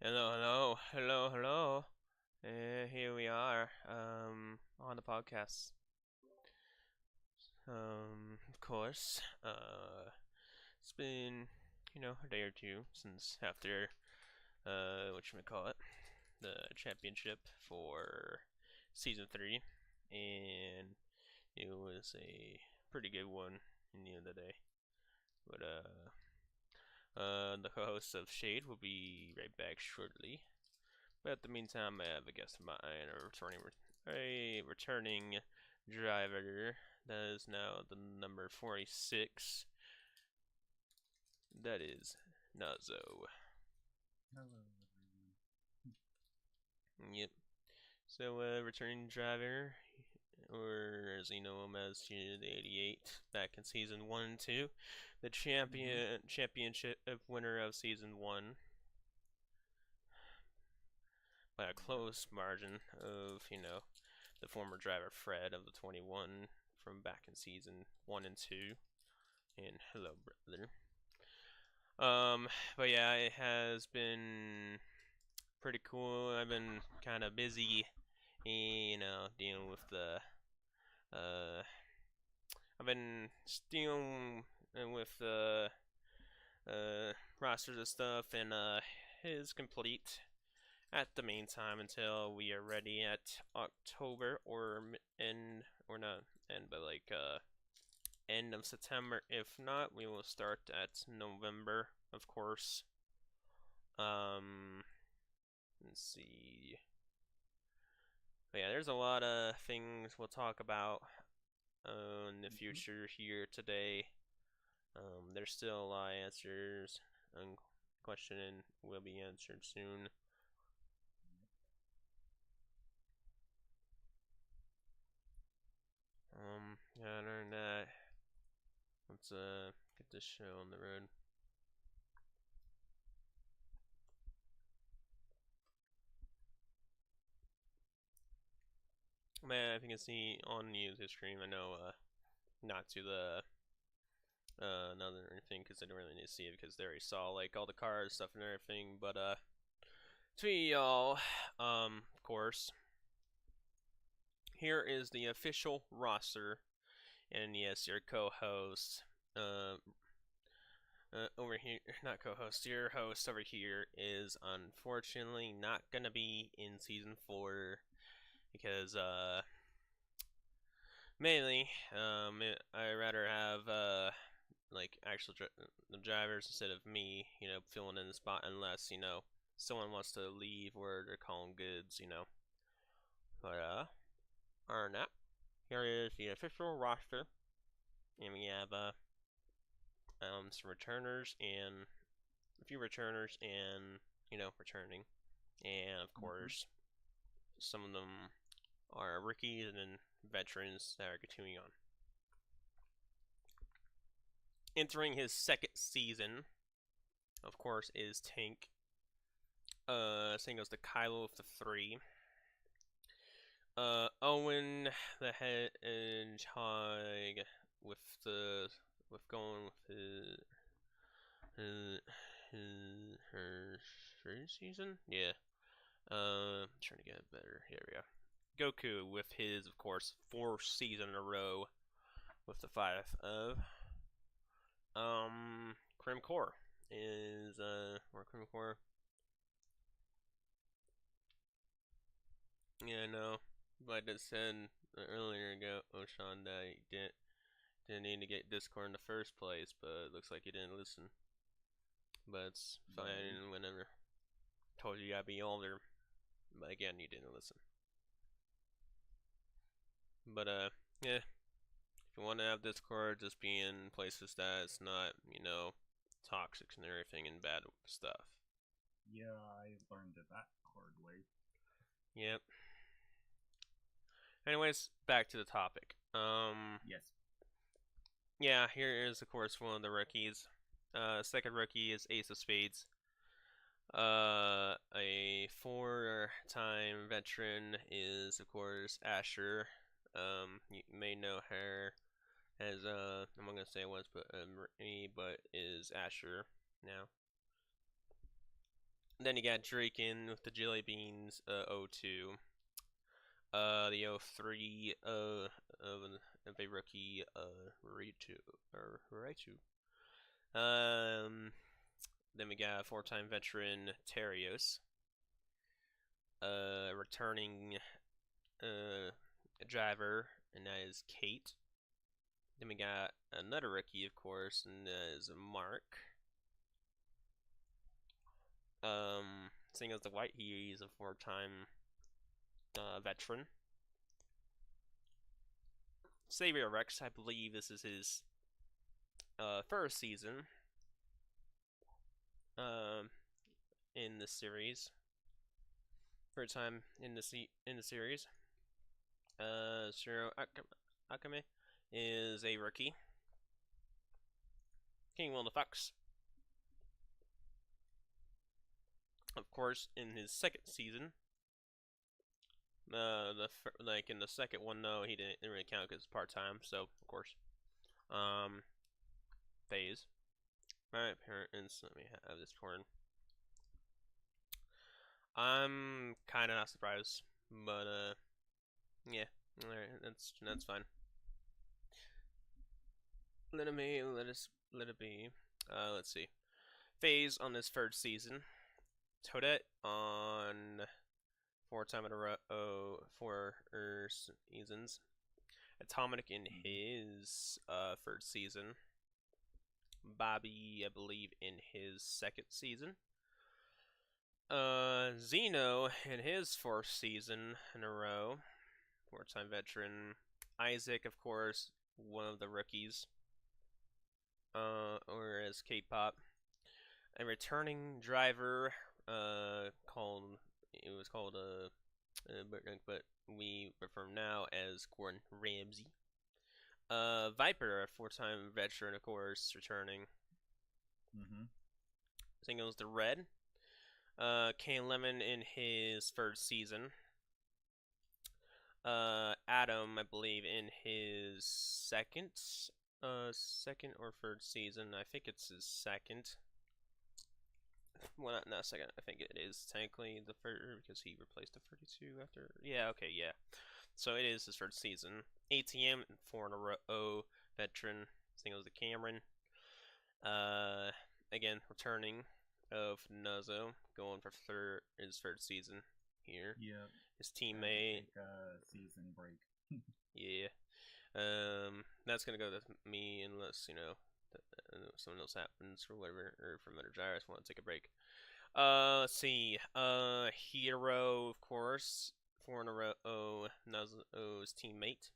Hello, hello, hello, hello. Here we are, on the podcast. Of course, it's been, a day or two since after, whatchamacallit, the championship for season 3, and it was a pretty good one in the end of the day. But, the co-host of Shade will be right back shortly. But in the meantime, I have a guest of mine, a returning driver. That is now the number 46. That is Nazo. Hello, everyone. Yep. So, returning driver, or as you know him as the 88, back in season 1 and 2, the championship winner of season 1 by a close margin of, the former driver Fred of the 21 from back in season 1 and 2. And hello, brother. But yeah, it has been pretty cool. I've been kind of busy, dealing with uh, I've been dealing with rosters and stuff, and is complete at the meantime until we are ready at October or end or not end, but like end of September. If not, we will start at November, of course. Um, let's see. But yeah, there's a lot of things we'll talk about in the future here today. There's still a lot of answers and questioning will be answered soon. Yeah, other than that, let's get this show on the road. Man, I think it's the on news stream. I know, not to the another thing because I don't really need to see it because they already saw like all the cars stuff and everything. But to y'all, of course, here is the official roster, and yes, your co-host, over here, not co-host, your host over here is unfortunately not gonna be in season 4 because mainly, I rather have like actual the drivers instead of me, filling in the spot unless someone wants to leave or they're calling goods, But other than that, here is the official roster, and we have some returners and a few returners and returning, and of course some of them are rookies and then veterans that are continuing on. Entering his second season, of course, is Tank. Same goes to Kylo with the 3. Owen the Hedgehog with going with her third season. Yeah. I'm trying to get it better. Here we go. Goku with his, of course, 4th season in a row with the 5 of Crim Core is or Crim Core. Yeah, I know. But I just said earlier ago, Oshan, that he didn't need to get Discord in the first place, but it looks like he didn't listen. But it's fine. Right. Whenever told you I'd be older, but again, you didn't listen. But yeah. If you want to have Discord, just be in places that it's not, toxic and everything and bad stuff. Yeah, I learned it that hard way. Yep. Anyways, back to the topic. Yes. Yeah, here is of course one of the rookies. Second rookie is Ace of Spades. A 4-time veteran is of course Asher. You may know her as I'm not gonna say it was, but Marie, but is Asher now. Then you got Drake in with the Jelly Beans, 02. The 03 of a rookie, Raichu, or Raichu. Then we got four-time veteran Terios, returning driver, and that is Kate. Then we got another rookie, of course, and that is Mark. Seeing as the white, he's a four-time veteran. Xavier Rex, I believe this is his first season in the series. First time in the series. Shiro Akame is a rookie. King Will the Fox, of course, in his second season. Like in the second one, no, he didn't really count because it's part time. So of course, phase. My parents, let me have this porn. I'm kind of not surprised, but yeah, all right, that's fine. Let it be. Let's see. Phase on this third season. Toadette on four time in a row, four seasons. Atomic in his third season. Bobby, I believe, in his second season. Zeno in his fourth season in a row. Four-time veteran. Isaac, of course, one of the rookies. Or as K-pop. A returning driver, it was called, but we refer now as Gordon Ramsay. Viper, a four-time veteran, of course, returning. Singles the Red. Kane Lemon in his third season. Adam, I believe, in his second or third season. I think it's his second. Well, not second. I think it is technically the third because he replaced the 32 after. Yeah, okay, yeah. So it is his third season. ATM, four in a row veteran. Singles the Cameron. Again, returning of Nazo, going for his third season here. Yeah. His teammate. Take a season break. Yeah. That's gonna go with me unless someone else happens or whatever, or from other gyros want to take a break. Let's see. Hero, of course, four in a row. Nazo's teammate.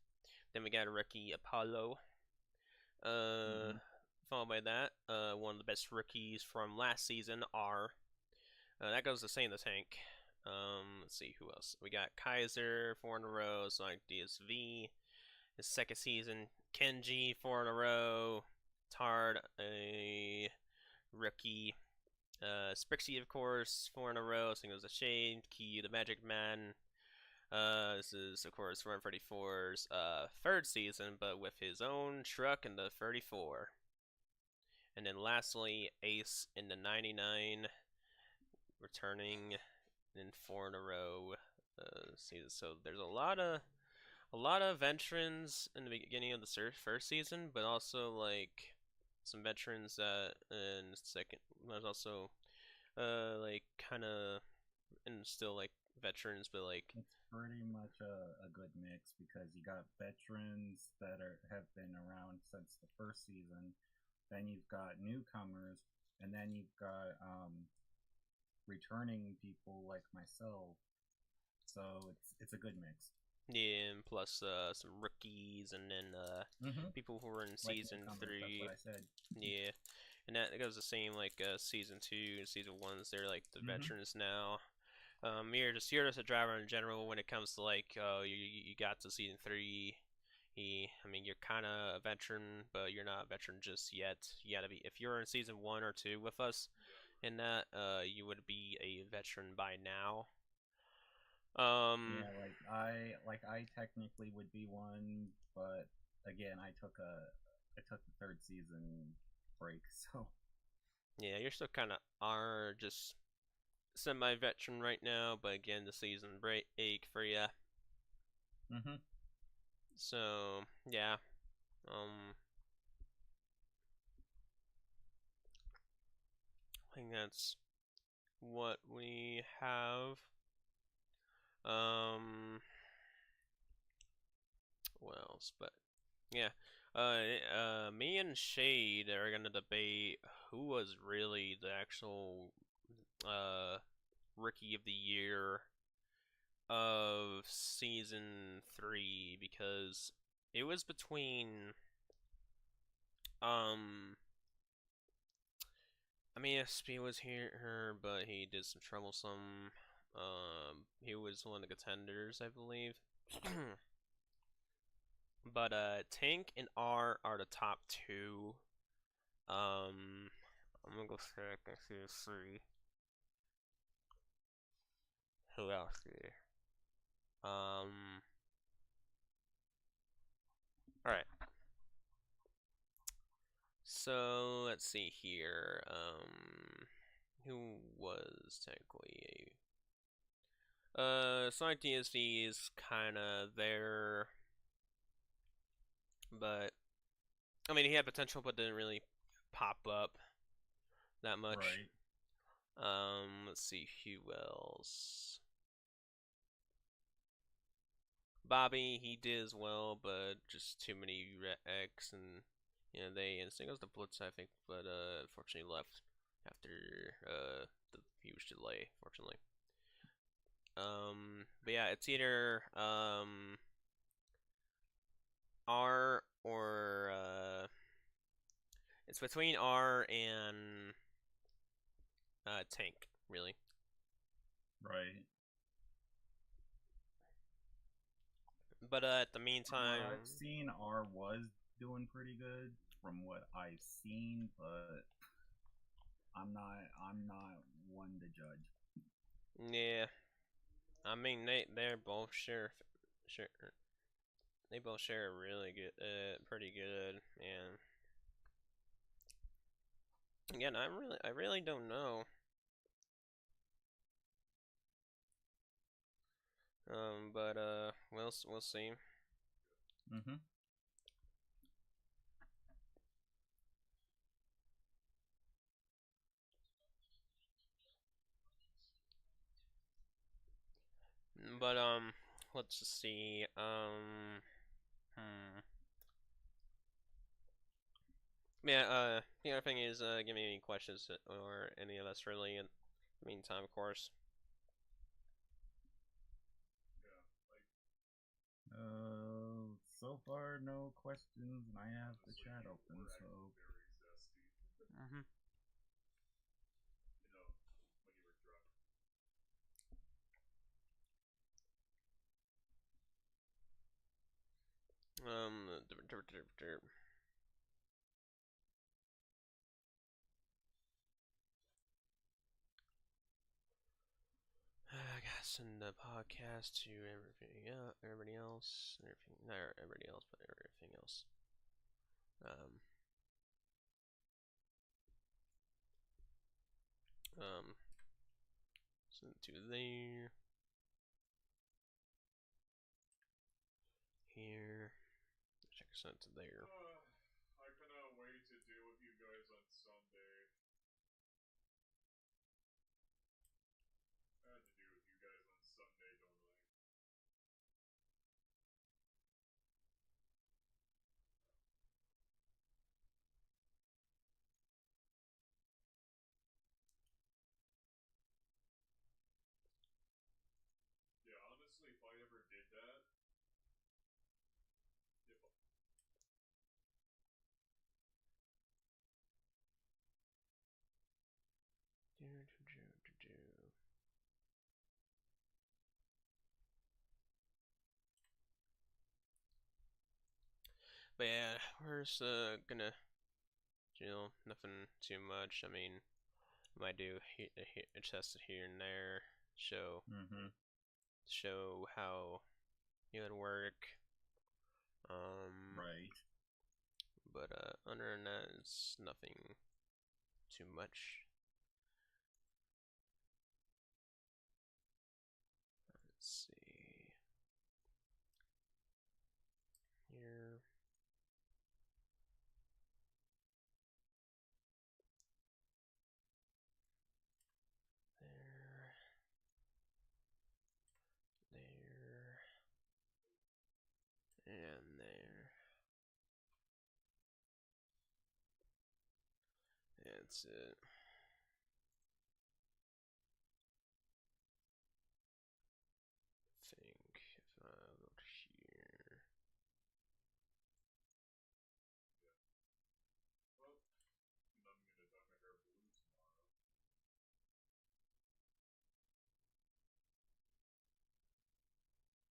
Then we got a rookie Apollo. Followed by that, one of the best rookies from last season, R. That goes to Save the Tank. Let's see who else. We got Kaiser, four in a row. Sonic DSV. His second season, Kenji, four in a row. Tard, a rookie. Sprixie, of course, four in a row. So goes to Shade, Key, the Magic Man. This is, of course, Run 34's third season, but with his own truck in the 34. And then lastly, Ace in the 99, returning in four in a row season. So there's a lot of veterans in the beginning of the first season, but also like some veterans in the second. There's also like kind of and still like veterans, but like it's pretty much a good mix because you got veterans that have been around since the first season. Then you've got newcomers, and then you've got returning people like myself. So it's a good mix. Yeah, and plus some rookies, and then people who were in season 3. That's what I said. Yeah, and that goes the same like season 2 and season 1s. They're like the veterans now. You're just a driver in general when it comes to like you got to season 3. I mean, you're kind of a veteran, but you're not a veteran just yet. You gotta be. If you're in season 1 or 2 with us, in that, you would be a veteran by now. Yeah, I technically would be one, but again, I took the third season break, so yeah, you're still kind of are just semi-veteran right now, but again, the season break for ya. Mm-hmm. So yeah, um, I think that's what we have. Um, what else? But yeah, me and Shade are gonna debate who was really the actual uh rookie of the year of season 3 because it was between um I mean SP was here but he did some troublesome he was one of the contenders I believe. But Tank and R are the top two. I'm gonna go check and see who else here. All right. So let's see here. Who was technically Sonic DSV is kind of there, but I mean he had potential, but didn't really pop up that much. Right. Let's see who else. Bobby, he did as well, but just too many X and they and singles the Blitz I think, but unfortunately left after the huge delay, fortunately. But yeah, it's either R or it's between R and Tank, really. Right. But at the From what meantime, I've seen, R was doing pretty good from what I've seen, but I'm not one to judge. yeah, I mean they're both share they both share really good, pretty good, and again I really don't know. But we'll see. Mm-hmm. But let's just see. Hmm. Yeah. The other thing is, give me any questions or any of us really. In the meantime, of course. So far no questions, and I have the chat open. So Mhm. Um. I gotta send the podcast to everything. Yeah, everybody else. Everything. Not everybody else, but everything else. Um. Um. Send it to there. Here. Check sent to there. But yeah, we're just gonna, nothing too much. I mean, might do a test it here and there, mm-hmm. show how it would work. Um, Right. but other than that, it's nothing too much. that's it. I think if I look here. Well, I'm gonna dye my hair blue tomorrow.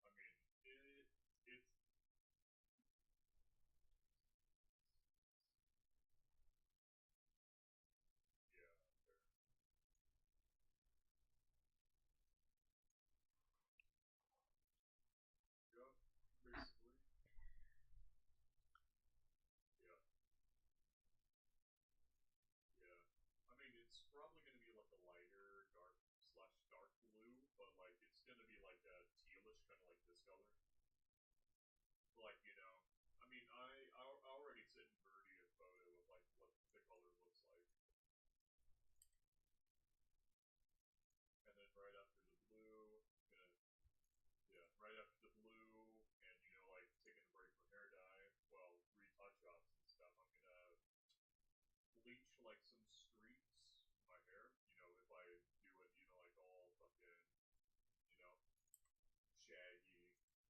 I mean, it's yeah, fair. Yeah, basically. Yeah, yeah. I mean, it's probably gonna be like a lighter dark slash dark blue, but like it's gonna be like a tealish kind of like this color. Like I mean, I already sent Birdie a photo of like what the color looks like, and then right after the blue, gonna yeah, right after the blue, and like taking a break from hair dye, well, retouch ups and stuff. I'm gonna bleach like some streaks in my hair. If I do it, like all fucking, you know, shaggy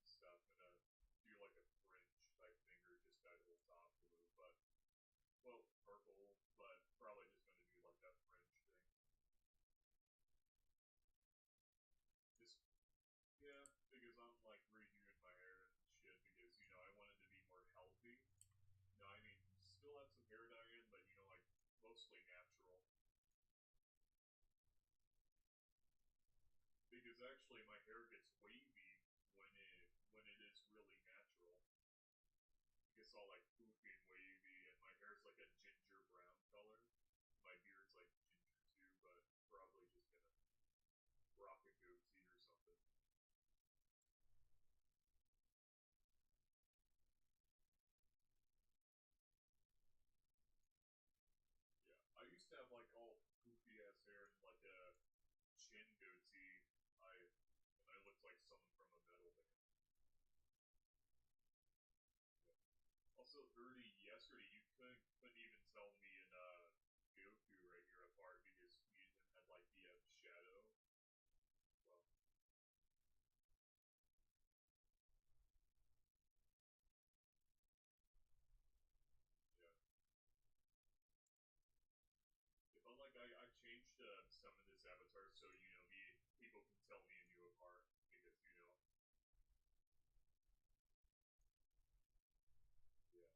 stuff. I'm gonna do like a fringe type thing, or just dye the whole top blue, but well, purple, but probably just gonna do like that fringe thing. Just yeah, because I'm like redoing my hair and shit because I wanted to be more healthy. I mean, still have some hair dye in, but like mostly natural. Because actually, my hair gets wavy when it is really natural. It gets all like poofy and wavy, and my hair is like a ginger brown color. My beard's like ginger too, but probably just gonna rock a goatee or something. Yeah, I used to have like all poofy ass hair and like a chin goatee. I looked like someone from a metal band. Yeah. Also, Birdie, yesterday you couldn't even tell me and Goku right here apart because me and him had like the shadow. Well, yeah. Yeah, but like I changed some of this avatar so people can tell me and you apart because yeah.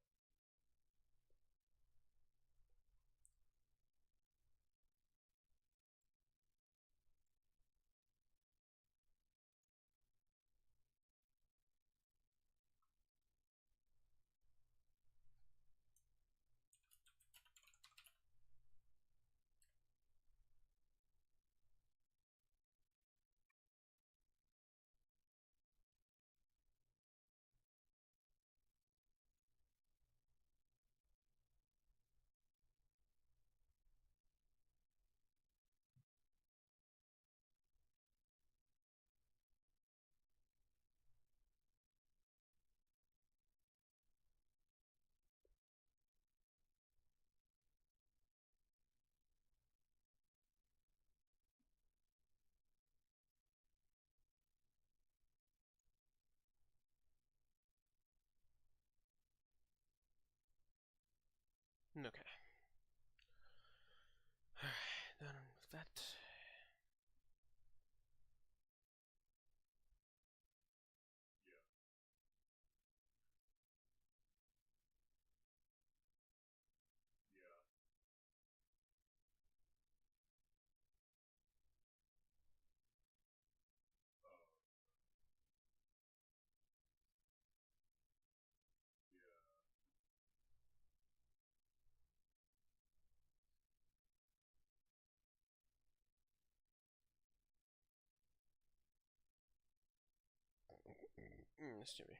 Okay. Alright, done with that. Yeah. Yeah. Uh, yeah. This Jimmy.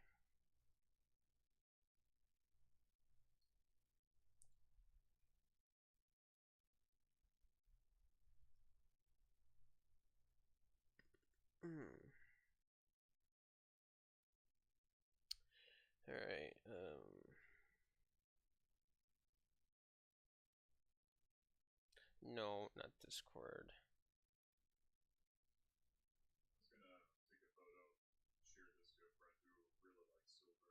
Mm. Alright, No, not Discord. I was gonna take a photo, share this to a friend who really likes silver.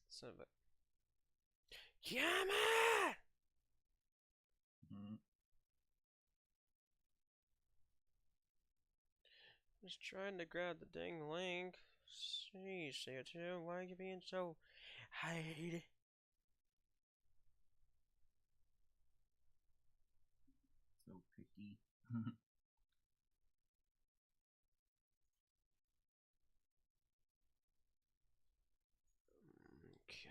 Son of a. Come on! Mhm. Just trying to grab the dang link. Jeez, CO2, why are you being so hide? So picky. Okay.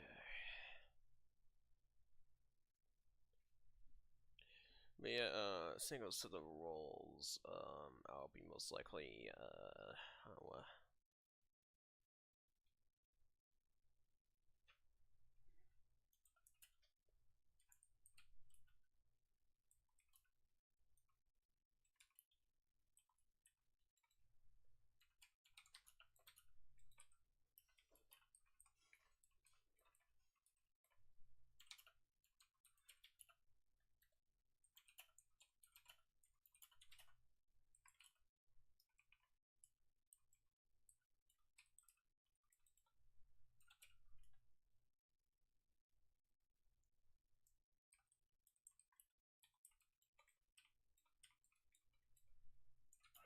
But yeah, singles to the roles. I'll be most likely, I love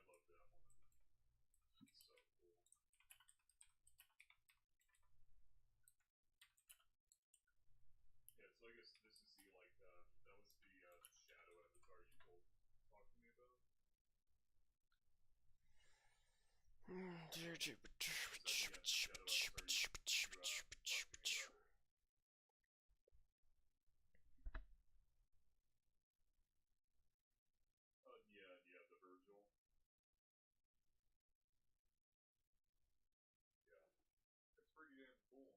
that one. It's so cool. Yeah, so I guess this is the like that was the shadow avatar you talked to me about. Was that the shadow avatar you talked to me about? Yeah, the Virgil. Yeah, it's pretty damn cool.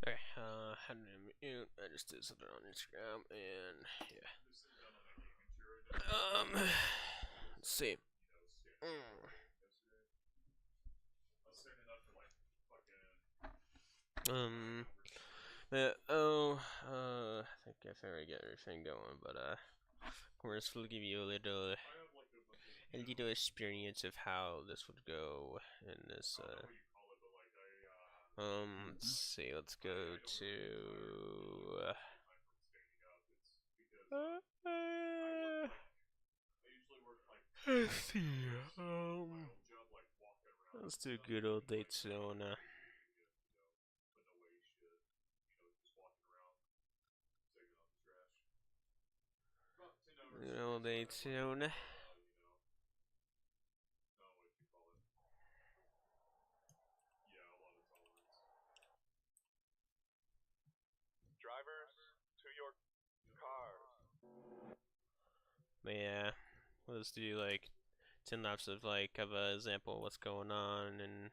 okay, how did I mute? I just did something on Instagram, and yeah. I'm just sitting down on my gaming chair right now. Let's see. You know, yesterday. I was standing up for like fucking 9 Um, hours straight. I think I already get everything going, but of course we'll give you I have like a bunch of a little experience of how this would go in this. I don't know what you call it, but like Let's see. Let's I go don't to. really time from standing up. It's because I usually work like Let's 12 see. hours my own job, like walking around Let's and do stuff, good old doing like Daytona. putting away shit, just walking around, taking out the trash. About 10 hours Good straight, old so I have like Daytona. I don't know what you call it. Yeah, a lot of tolerance. But yeah, let's do like 10 laps of like of a example of what's going on, and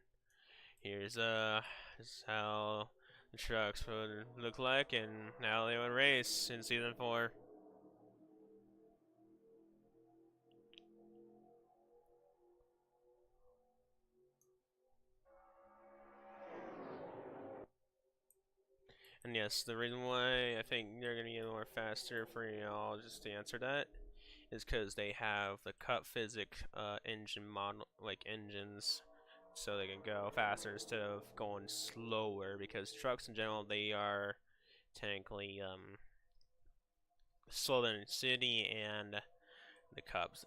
here's this is how the trucks would look like and how they would race in season 4. And yes, the reason why I think they're gonna get more faster for y'all, just to answer that, is because they have the cut physic engine model, like engines, so they can go faster instead of going slower. Because trucks in general, they are technically slower than city and the Cubs.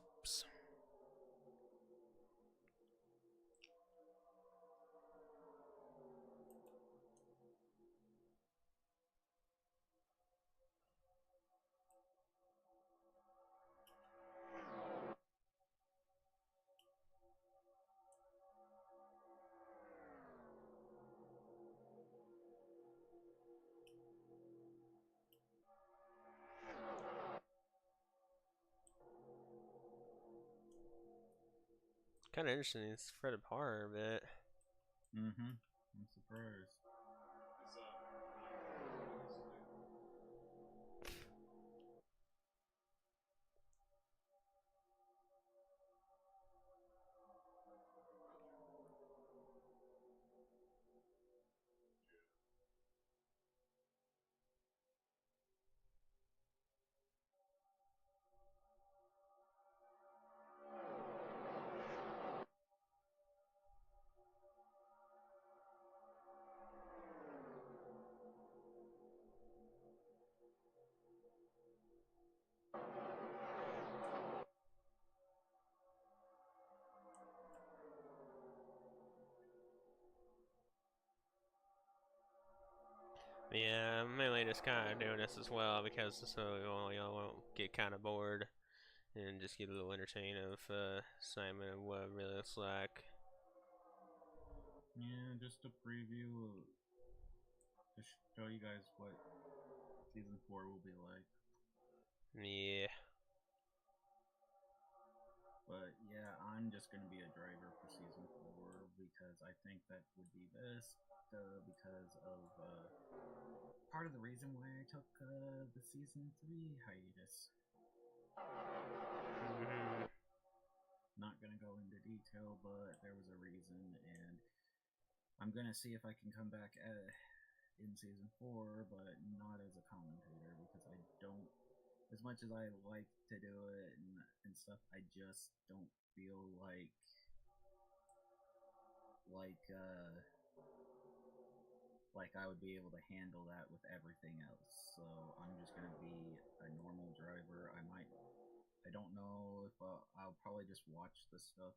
Kind of interesting. It's spread apart a bit. Mm-hmm. I'm surprised. Is really Yeah, I'm mainly just kind of doing this as well because so y'all won't get kind of bored and just get a little entertained of Simon and what it really looks like. Yeah, just a preview to show you guys what season 4 will be like. Yeah. But yeah, I'm just gonna be a driver for season 4 because I think that would be best. Because of part of the reason why I took the season 3 hiatus. Mm-hmm. Not gonna go into detail, but there was a reason, and I'm gonna see if I can come back in season 4, but not as a commentator because I don't. As much as I like to do it and stuff, I just don't feel like like I would be able to handle that with everything else. So I'm just gonna be a normal driver. I don't know if I'll probably just watch the stuff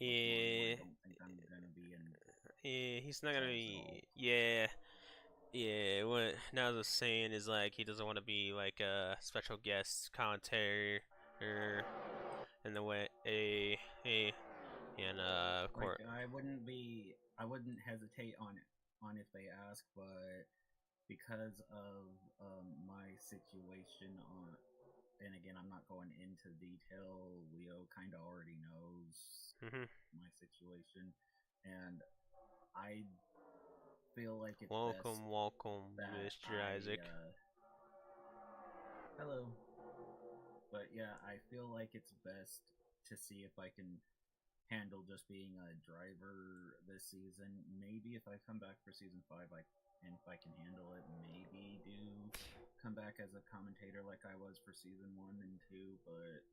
much more and more. I Yeah. don't think I'm gonna be in Yeah, he's not gonna calls at all. be. Yeah. Yeah, what now the saying is like he doesn't want to be like a special guest commentator or in the way a and of Like course. I wouldn't hesitate on if they ask, but because of my situation on, and again, I'm not going into detail. Leo kind of already knows Mhm. my situation, and I feel like it's best Welcome, welcome, that Mr. Isaac. hello, but yeah, I feel like it's best to see if I can handle just being a driver this season. Maybe if I come back for season 5, and if I can handle it, maybe do come back as a commentator like I was for season 1 and 2, but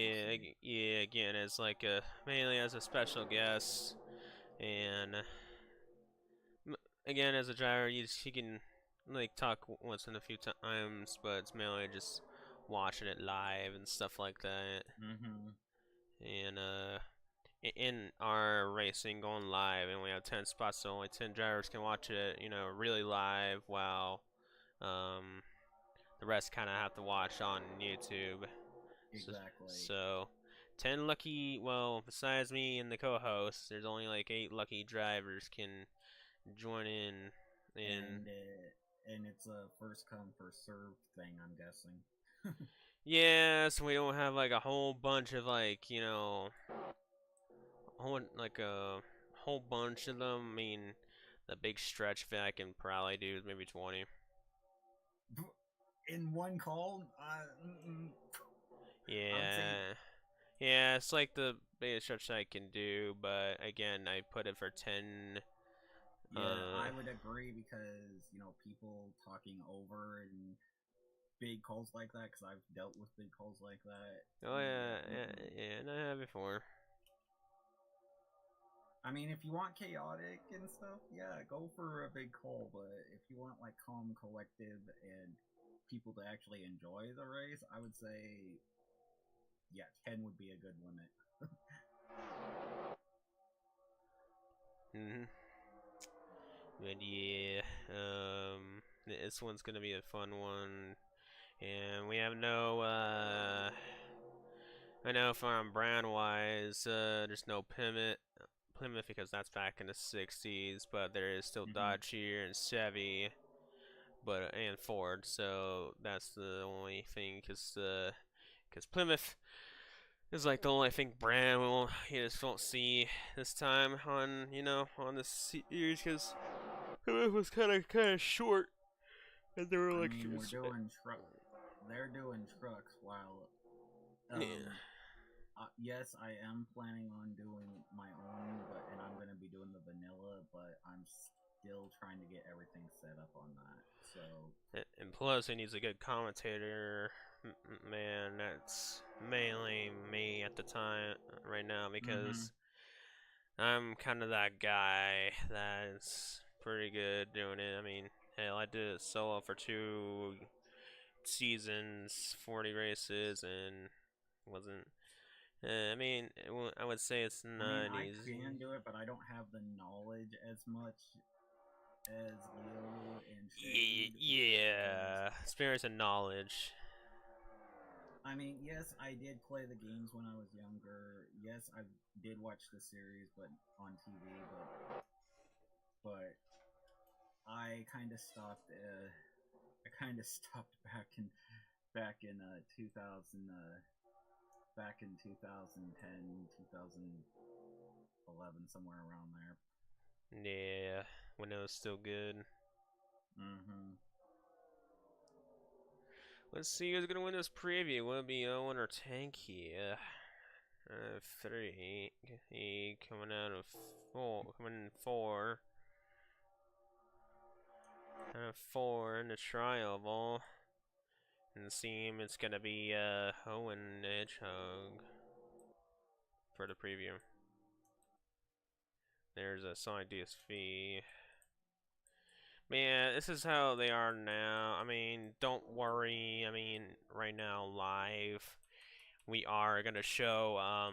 we'll Yeah, see. yeah. Again, as like a mainly as a special guest, and again as a driver, you can like talk once in a few times, but it's mainly just watching it live and stuff like that. Mm-hmm. And in our racing going live, and we have 10 spots, so only 10 drivers can watch it. Really live, while um, the rest kind of have to watch on YouTube. So, Exactly. so 10 lucky, well, besides me and the co-host, there's only like 8 lucky drivers can join in. And it's a first come first served thing, I'm guessing. Yeah, so we don't have like a whole bunch of like like a whole bunch of them. I mean, the big stretch that I can probably do is maybe 20. In one call. I would say, Yeah, yeah, it's like the biggest stretch I can do, but again, I put it for 10. yeah, I would agree because people talking over and big calls like that because I've dealt with big calls like that. Oh yeah, Yeah. yeah, yeah, and I have before. I mean, if you want chaotic and stuff, yeah, go for a big call. But if you want like calm, collective, and people to actually enjoy the race, I would say, yeah, 10 would be a good limit. Mhm. But yeah, this one's gonna be a fun one, and we have no I know from brand wise, there's no Plymouth because that's back in the 60s, but there is still Mm-hmm. Dodge here and Chevy, but and Ford. So that's the only thing, cause Plymouth is like the only thing brand you just won't see this time on on this series, cause Plymouth was kind of short, and they were I like mean, they're doing trucks while yeah. yes, I am planning on doing my own, and I'm gonna be doing the vanilla, but I'm still trying to get everything set up on that. So, And plus, he needs a good commentator. Man, that's mainly me at the time right now mm-hmm. because I'm kind of that guy that's pretty good doing it. I mean, hell, I did it solo for 2 seasons, 40 races, and wasn't. I mean, I would say it's I mean, not I easy. can do it, but I don't have the knowledge as much as Leo and Shade because Yeah, experience and knowledge. I mean, yes, I did play the games when I was younger. Yes, I did watch the series, but on TV, but I kind of stopped. I kind of stopped back in 2000 back in 2010, 2011, somewhere around there. Yeah, when it was still good. Mm-hmm. Let's see who's gonna win this preview. Will it be Owen or Tanky? 3. He coming out of 4. Coming in 4. Out of 4 in the trial ball. And Sim, it's gonna be Owen Hedgehog for the preview. There's a Sonic DSV. Man, this is how they are now. I mean, don't worry. I mean, right now live, we are gonna show uh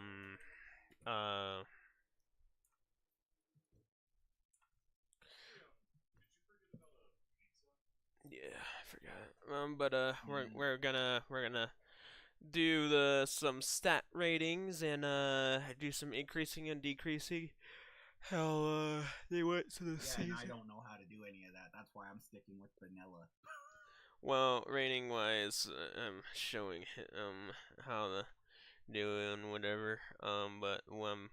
yeah, I forgot. But Yeah. we're gonna do some stat ratings and do some increasing and decreasing. How they went to the Yeah, and I season. don't know how to do any of that. That's why I'm sticking with vanilla. Well, rating wise, I'm showing how the doing whatever. But what I'm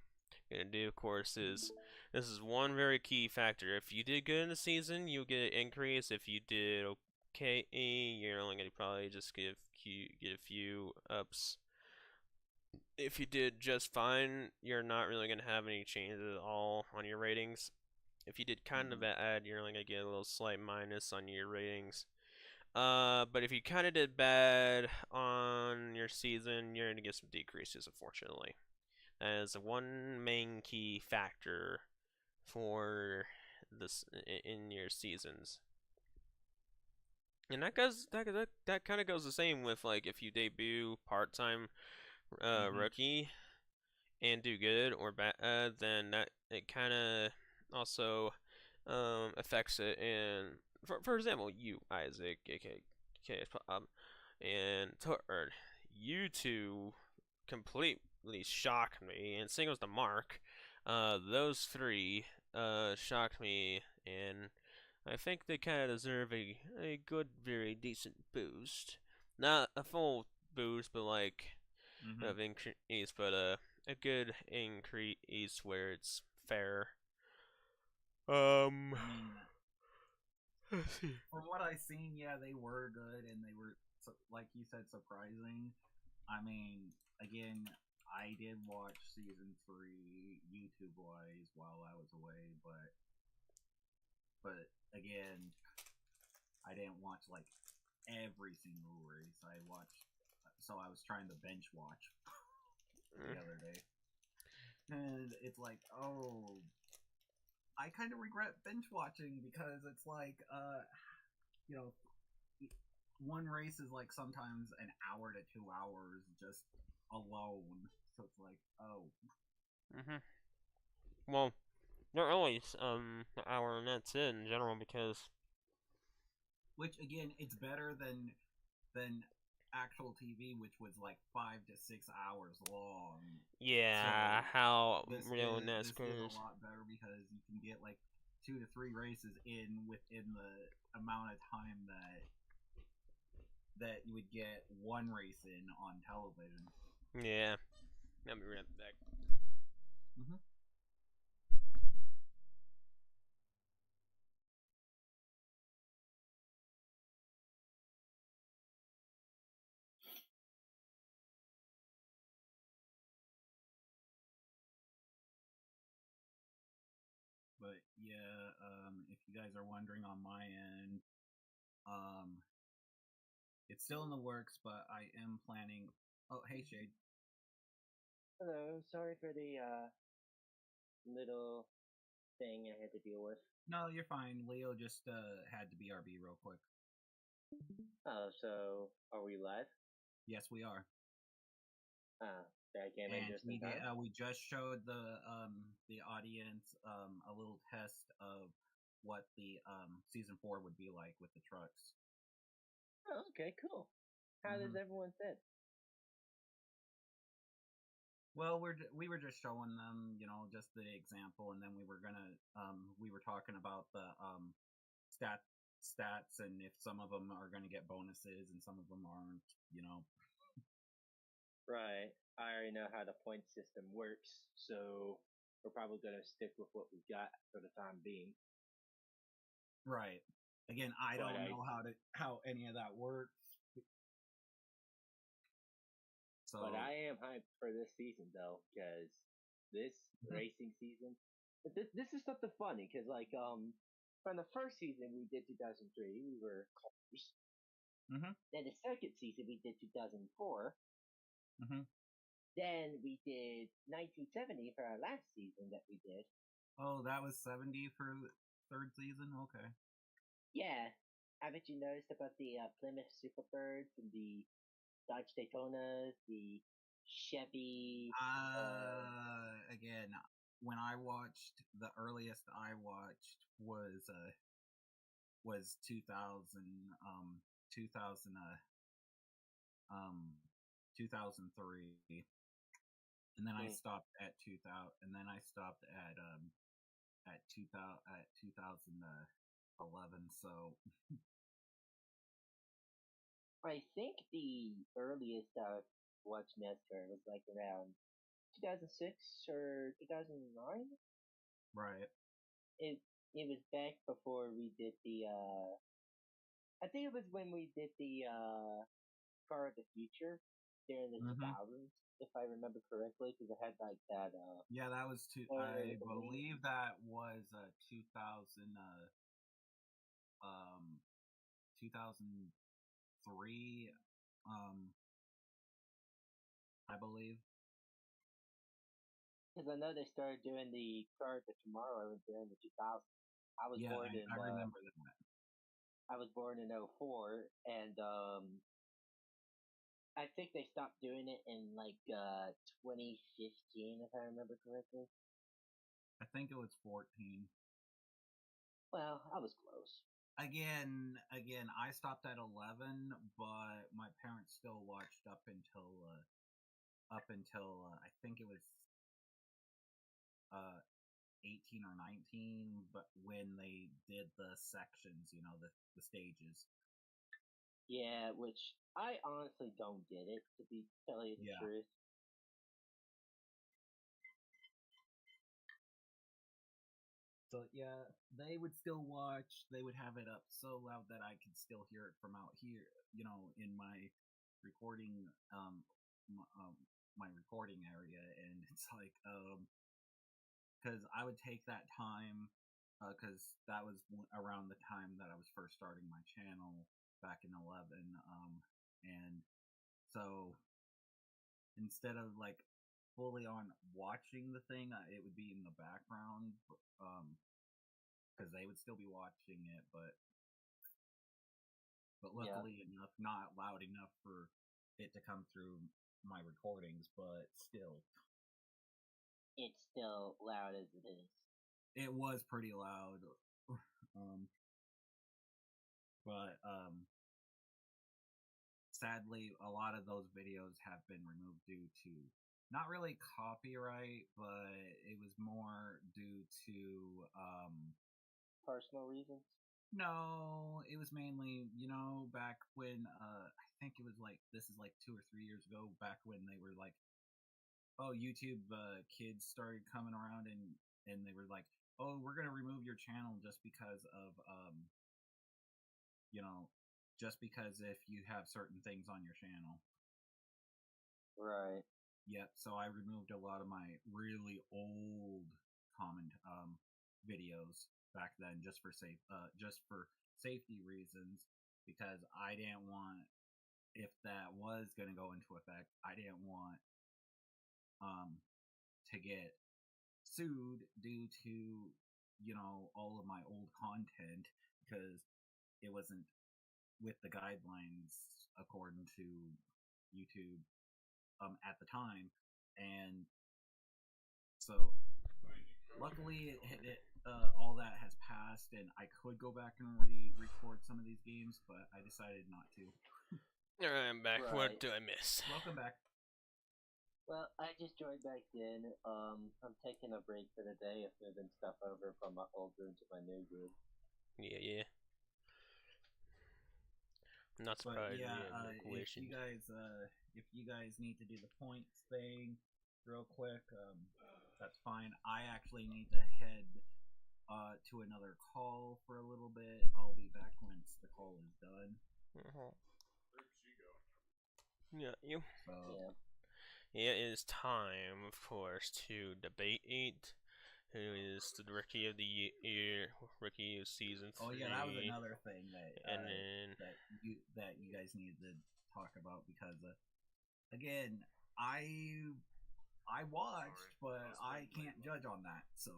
gonna do, of course, is this is one very key factor. If you did good in the season, you'll get an increase. If you did okay, you're only gonna probably just get a few ups. If you did just fine, you're not really gonna have any changes at all on your ratings. If you did kind of Mm-hmm. bad, you're only gonna get a little slight minus on your ratings. But if you kind of did bad on your season, you're gonna get some decreases, unfortunately. That is one main key factor for this in your seasons. And that kind of goes the same with like if you debut part-time Mm-hmm. rookie and do good or bad, then that it kind of also affects it. And for example, you Isaac, okay, and you two completely shocked me, and same goes to Mark. Those three shocked me, and I think they kind of deserve a good, very decent boost. Not a full boost, but like Mm-hmm. of increase, but a good increase where it's fair. Um, I mean, let's see. from what I've seen, yeah, they were good, and they were, like you said, surprising. I mean, again, I did watch season 3 YouTube wise while I was away, but again, I didn't watch like every single race. I watched, so I was trying to bench watch the other day, and it's like, oh, I kind of regret bench watching because it's like, you know, one race is like sometimes an hour to 2 hours just alone. So it's like, oh, Mm-hmm. Well, not always an hour, and that's it in general because which again, it's better than actual TV, which was like 5 to 6 hours long. yeah, So how this real is this is a NASCAR is. lot better because you can get like 2 to 3 races in within the amount of time that you would get one race in on television. Yeah, let me right back. Mm-hmm. But yeah, if you guys are wondering on my end, um, it's still in the works, but I am planning. Oh, hey Shade. Hello, sorry for the little thing I had to deal with. No, you're fine. Leo just had to BRB real quick. Oh, so are we live? Yes, we are. I came in And just in time. we just showed the audience a little test of what the season 4 would be like with the trucks. Oh, okay, cool. How does Hmm. everyone fit? Well, we were just showing them, just the example, and then we were talking about the stat stats and if some of them are gonna get bonuses and some of them aren't. Right. I already know how the point system works, so we're probably gonna stick with what we got for the time being. Right. Again, I But don't I, know how any of that works. but So. I am hyped for this season though, because this Mhm. racing season, this is something funny, because from the first season we did 2003, we were cars. Mhm. Then the second season we did 2004. Mhm. Then we did 1970 for our last season that we did. Oh, that was 70 for third season. Okay. Yeah, haven't you noticed about the Plymouth Superbirds and the Dodge Daytonas, the Chevy? Again, when I watched, the earliest I watched was 2000 2000 um 2003, and then I Hmm. stopped at 2000, and then I stopped at 2000 at 2011. So. I think the earliest I watched NASCAR was like around 2006 or 2009. Right. It it was back before we did the. I think it was when we did the Car of the Future during the Mhm. 2000s, if I remember correctly, because it had like that Yeah, that was two. trailer I with the wings. believe that was 2000 um 2003, I believe. Because I know they started doing the Car of the Tomorrow during the 2000s. I was Yeah, born in I remember that. I was born in '04, and I think they stopped doing it in like 2015, if I remember correctly. I think it was 14. Well, I was close. Again, I stopped at 11, but my parents still watched I think it was 18 or 19, but when they did the sections, the stages. Yeah, which I honestly don't get it, to be tell you the Yeah. truth. So yeah, they would still watch. They would have it up so loud that I could still hear it from out here. In my recording, my recording area, and it's like, because I would take that time, because that was around the time that I was first starting my channel back in 11, and so instead of like fully on watching the thing, it would be in the background, because they would still be watching it, but Yeah, luckily enough, not loud enough for it to come through my recordings, but still, it's still loud as it is. it was pretty loud. um, but sadly, a lot of those videos have been removed due to not really copyright, but it was more due to Personal reasons. no, it was mainly, back when I think it was like this is like 2 or 3 years ago, back when they were like, oh, YouTube kids started coming around, and they were like, oh, we're gonna remove your channel just because of you know, just because if you have certain things on your channel. Right. Yep. So I removed a lot of my really old comment videos back then just for safety reasons, because I didn't want, if that was going to go into effect, I didn't want to get sued due to all of my old content, because it wasn't with the guidelines according to YouTube at the time. And so luckily all that has passed, and I could go back and re-record some of these games, but I decided not to. Alright, I'm back. Right. What do I miss? Welcome back. Well, I just joined back in. I'm taking a break for the day of moving stuff over from my old room to my new room. Yeah. I'm not But surprised. yeah, No if you guys need to do the points thing real quick, that's fine. I actually need to head to another call for a little bit. I'll be back once the call is done. Where'd she go? Yeah, you. So Yeah. It is time, of course, to debate who is the rookie of the year, rookie of season 3. oh yeah, that was another thing And then that you guys needed to talk about, because again, I watched, but I can't judge on that. So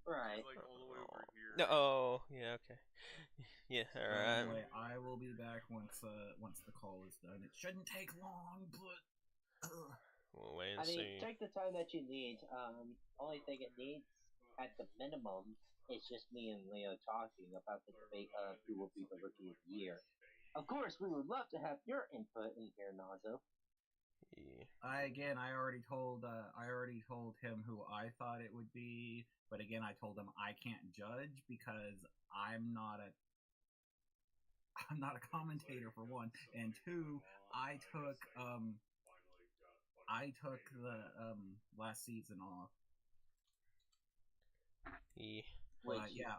Right. He's like all the way over here. no, oh yeah, okay, yeah, so alright. anyway, I will be back once the call is done. It shouldn't take long, but We'll wait I and mean, see. take the time that you need. Only thing it needs, at the minimum, is just me and Leo talking about the debate of who will be the rookie of the year. Of course, we would love to have your input in here, Nazo. Yeah. I already told him who I thought it would be, but again, I told him I can't judge because I'm not a commentator, for one, and two, I took the last season off. Yeah. Which, But yeah,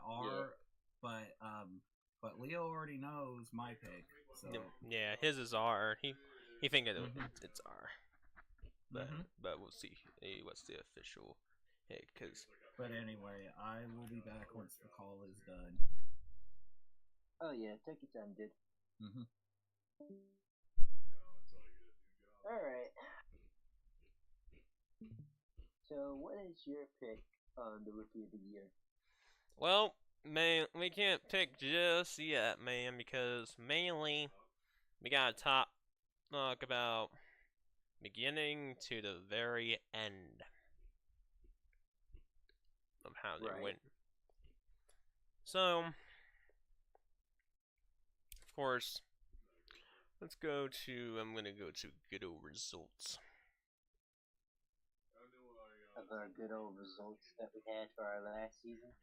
but Leo already knows my pick, so Yeah, his is R. He think it's R. But Mhm. but we'll see. What's the official pick? Cause But anyway, I will be back once the call is done. oh yeah, take your time, dude. Mhm. Until I get a new job. Alright. So, what is your pick on the rookie of the year? well, man, we can't pick just yet, man, because mainly we gotta talk about beginning to the very end of how they Right. went. So, of course, I'm gonna go to good old results. Of our good old results that we had for our last season.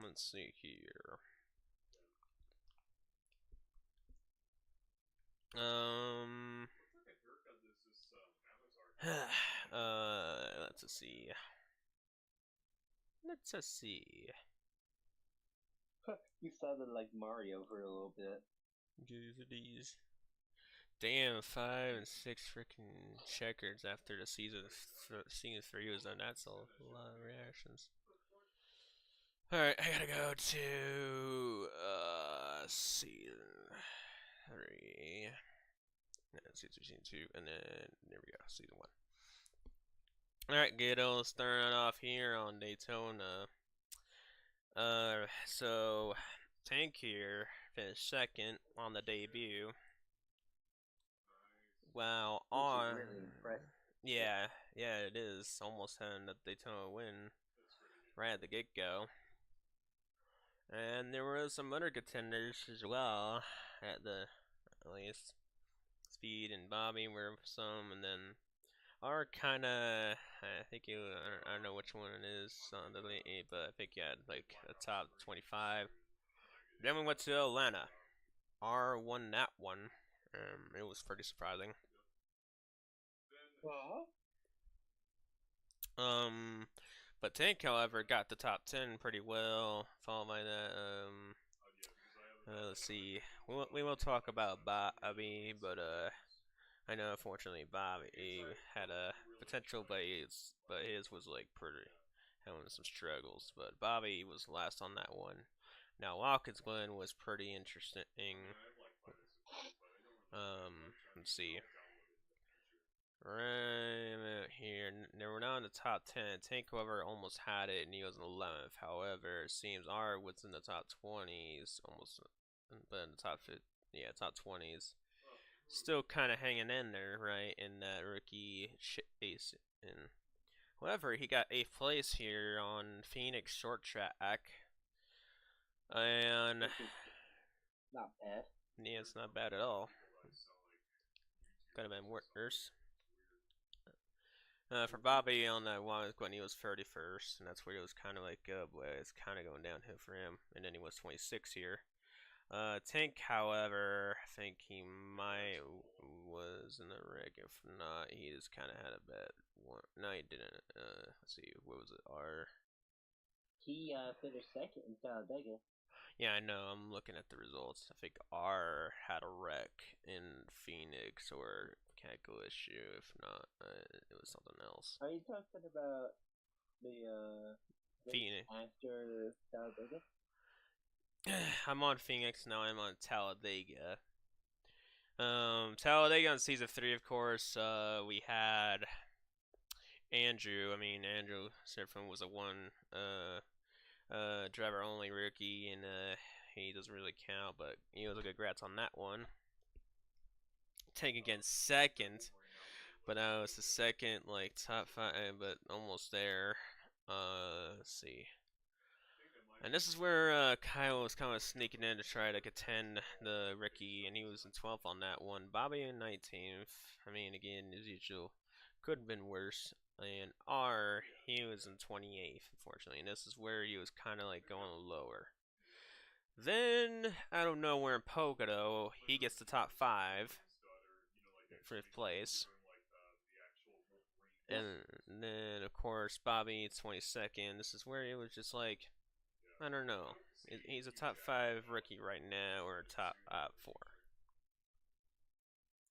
let's see here. Let's see. Let's see. You sounded like Mario for a little bit. These. Damn, 5 and 6 freaking checkers after the season 3 was done. That's a lot of reactions. Alright, I gotta go to season 3. Season 2, and then there we go, season 1. Alright, Ghetto, starting off here on Daytona. So Tank here finished second on the debut. Wow, on really impressive. yeah, it is almost having a Daytona win right at the get-go. And there were some other contenders as well at least Speed and Bobby were some, and then our kind of, I think I don't know which one it is on the late 8, but I think you had like a top 25. Then we went to Atlanta. R won that one. It was pretty surprising. But Tank, however, got the top 10 pretty well. Followed by that, let's see. We will talk about Bobby, but I know unfortunately Bobby had a potential, but his was like pretty having some struggles. But Bobby was last on that one. Now Watkins Glen was pretty interesting. Let's see. Right here, they were not in the top 10. Tank, however, almost had it, and he was in 11th. However, it seems R was in the top 20s, almost, but in the top 50, yeah, top 20s. Still kind of hanging in there, right, in that rookie chase. And however, he got 8th place here on Phoenix short track, and not bad. Yeah, it's not bad at all. Could have been worse. For Bobby on that one, when he was 31st, and that's where he was kind of like, boy, it's kind of going downhill for him. And then he was 26 here. Tank, however, I think he was in the wreck. If not, he just kind of had a bad one. No, he didn't. Let's see, what was it? R. He finished second in Talladega. Yeah, I know. I'm looking at the results. I think R had a wreck in Phoenix or mechanical issue. If not, it was something else. Are you talking about the Phoenix after Talladega? I'm on Phoenix now. I'm on Talladega. Talladega on season 3, of course. We had Andrew. Andrew Surfin was a one driver only rookie, and he doesn't really count, but he was a good congrats on that one. Tank against second, but now it's the second, like top 5, but almost there. Let's see. And this is where Kyle was kind of sneaking in to try to contend the rookie, and he was in 12th on that one. Bobby in 19th. Again, as usual, could have been worse. And R, he was in 28th, unfortunately. And this is where he was kind of like going lower. Then, out of nowhere in Pocono, he gets the top 5, 5th place. And then, of course, Bobby, 22nd. This is where he was just like, I don't know. He's a top 5 rookie right now, or top 4.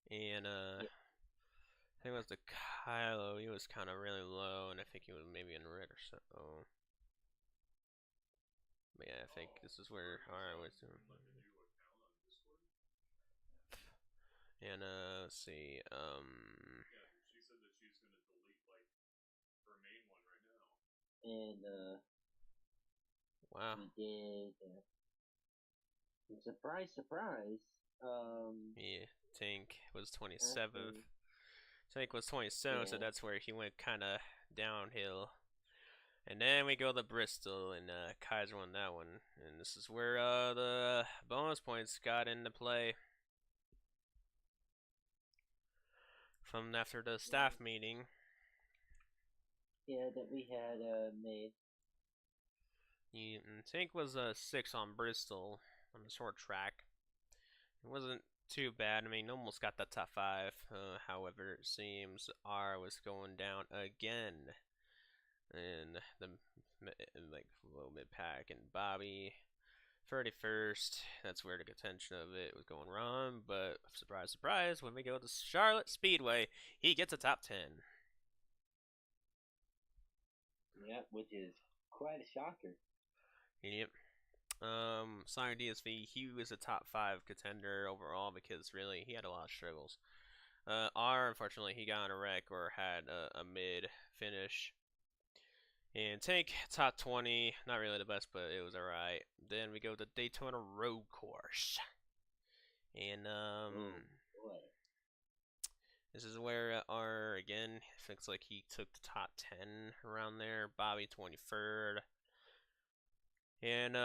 And, I think it was the Kylo. He was kind of really low, and I think he was maybe in red or so. But yeah, I think this is where R was doing. And, let's see, Yeah, she said that she's gonna delete, like, her main one right now. And, wow. We did, surprise, surprise, yeah, Tank was 27th. Tank was 27th, so that's where he went kind of downhill. And then we go to Bristol, and Kaiser won that one. And this is where the bonus points got into play. From after the staff meeting. Yeah, that we had made. Tank was a 6 on Bristol on the short track. It wasn't too bad. I mean, almost got that top 5. However, it seems R was going down again in the like low mid pack, and Bobby 31st. That's where the contention of it was going wrong. But surprise, surprise, when we go to Charlotte Speedway, he gets a top 10. Yeah, which is quite a shocker. Yep. Sire DSV, he was a top 5 contender overall because really he had a lot of struggles. R, unfortunately, he got in a wreck or had a mid finish. And Tank, top 20, not really the best, but it was alright. Then we go to Daytona Road Course. And, boy. This is where R, again, looks like he took the top 10 around there. Bobby, 23rd. And,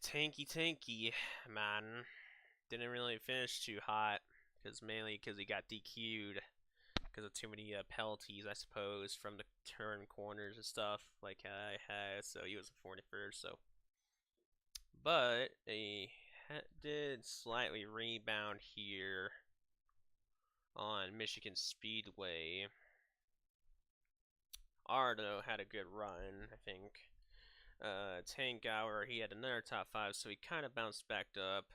Tanky, man, didn't really finish too hot, mainly because he got DQ'd because of too many penalties, I suppose, from the turn corners and stuff like I had. So he was a 41st. So, but he did slightly rebound here on Michigan Speedway. Ardo had a good run, I think. Tank Hour, he had another top 5, so he kind of bounced back up.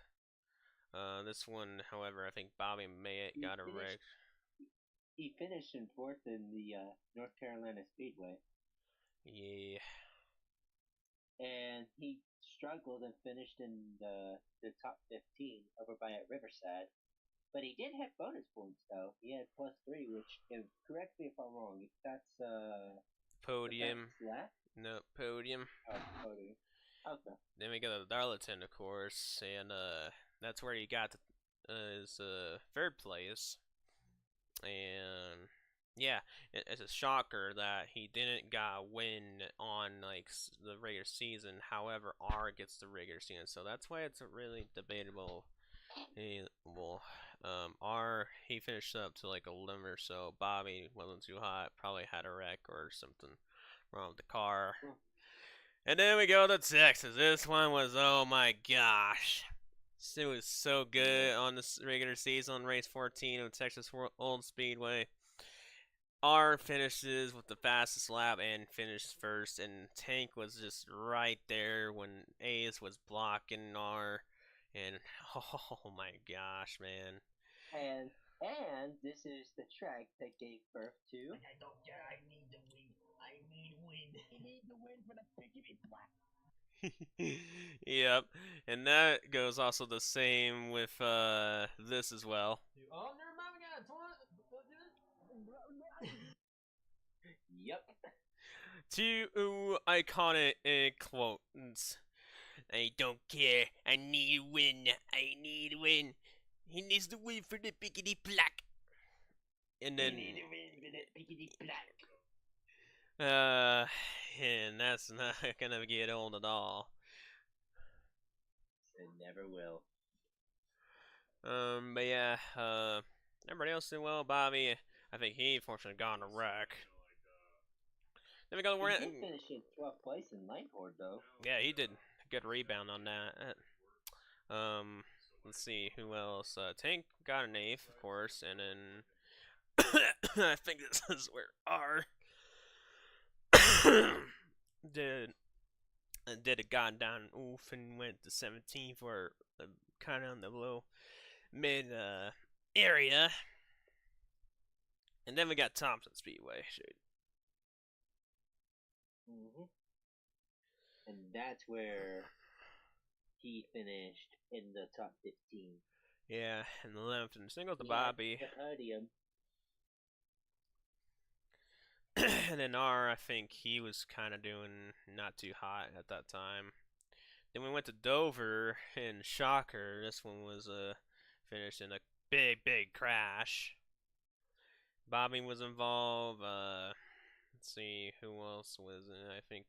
This one, however, I think Bobby Mayett got a wreck. He finished in 4th in the North Carolina Speedway. Yeah. And he struggled and finished in the top 15 over by at Riverside. But he did have bonus points, though. He had +3, which, correct me if I'm wrong, if that's Podium. Lap? No, podium. Oh, podium. Okay. Then we go to Darlington, of course, and that's where he got his 3rd place. And yeah, it's a shocker that he didn't got a win on like the regular season. However, R gets the regular season, so that's why it's a really debatable. R, he finished up to like 11 or so. Bobby wasn't too hot, probably had a wreck or something wrong with the car. And then we go to Texas. This one was, oh my gosh. It was so good on the regular season on race 14 of Texas Old Speedway. R finishes with the fastest lap and finished first, and Tank was just right there when Ace was blocking R. And oh my gosh, man. And this is the track that gave birth to. And I don't care, I need the win. I need win. I need the win for the pickety black. Yep, and that goes also the same with this as well. Oh, never mind, we got Yep. 2 iconic quotes. I don't care. I need to win. I need to win. He needs to win for the pickety plaque. And then, need to win for the pickety black. and that's not gonna get old at all. It never will. But yeah, everybody else did well. Bobby, I think he fortunately got in a wreck. Then we go to He did finish in 12th place in Langford, though. Yeah, he did a good rebound on that. Let's see who else. Tank got an 8th, of course, and then I think this is where R did it gone down oof and went to 17 for kind of on the low mid area. And then we got Thompson Speedway. Mm-hmm. And that's where he finished in the top 15. Yeah, and the 11th and single to Bobby. The podium. And then R, I think he was kind of doing not too hot at that time. Then we went to Dover, and shocker, this one was finished in a big crash. Bobby was involved. Let's see who else was in it.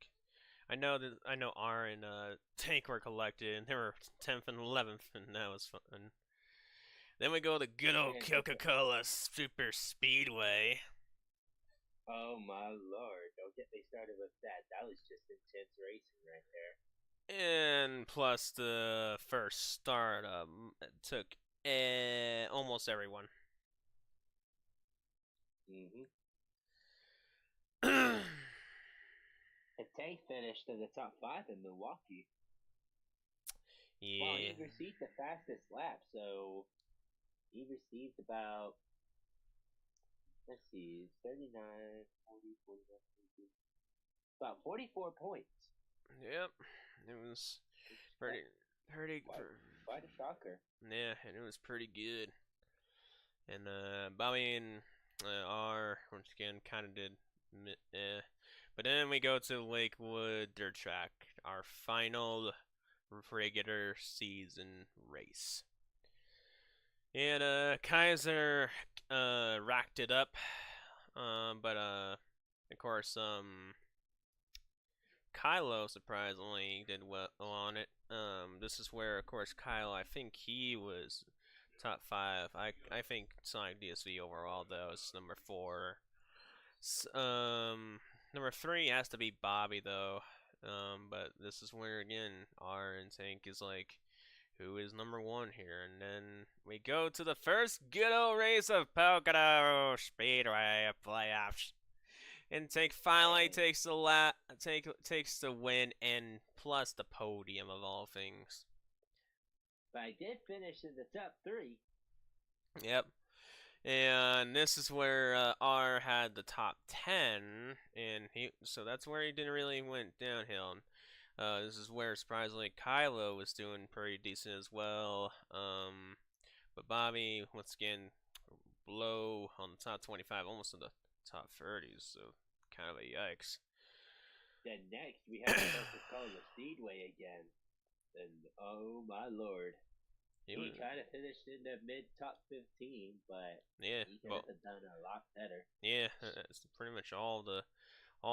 I know R and Tank were collected, and they were 10th and 11th, and that was fun. Then we go to good old Coca-Cola Super Speedway. Oh my lord! Don't get me started with that. That was just intense racing right there. And plus the first start took almost everyone. Mm-hmm. And Tank finished in the top 5 in Milwaukee. Well, Yeah. he received the fastest lap, so he received about, let's see, 39, 40, 41, 42, about 44 points. Yep. It was pretty, pretty. Quite a shocker. Yeah, and it was pretty good. And Bobby and R once again kind of did, but then we go to Lakewood Dirt Track, our final regular season race. And Kaiser racked it up, but of course Kylo surprisingly did well on it. This is where of course Kylo, I think he was top 5. I think Sonic DSV overall though is number 4. Number 3 has to be Bobby though. But this is where again R and Tank is like, who is number 1 here? And then we go to the first good old race of Pocono Speedway playoffs. And Tank finally takes takes the win and plus the podium of all things. But I did finish in the top 3. Yep. And this is where R had the top 10, and so that's where he didn't really went downhill. This is where surprisingly Kylo was doing pretty decent as well. But Bobby once again below on the top 25, almost in the top 30s. So kind of a yikes. Then next we have Coca-Cola Speedway again, and oh my lord, he kind of finished in the mid top 15, but yeah, he could have done a lot better. Yeah, it's pretty much all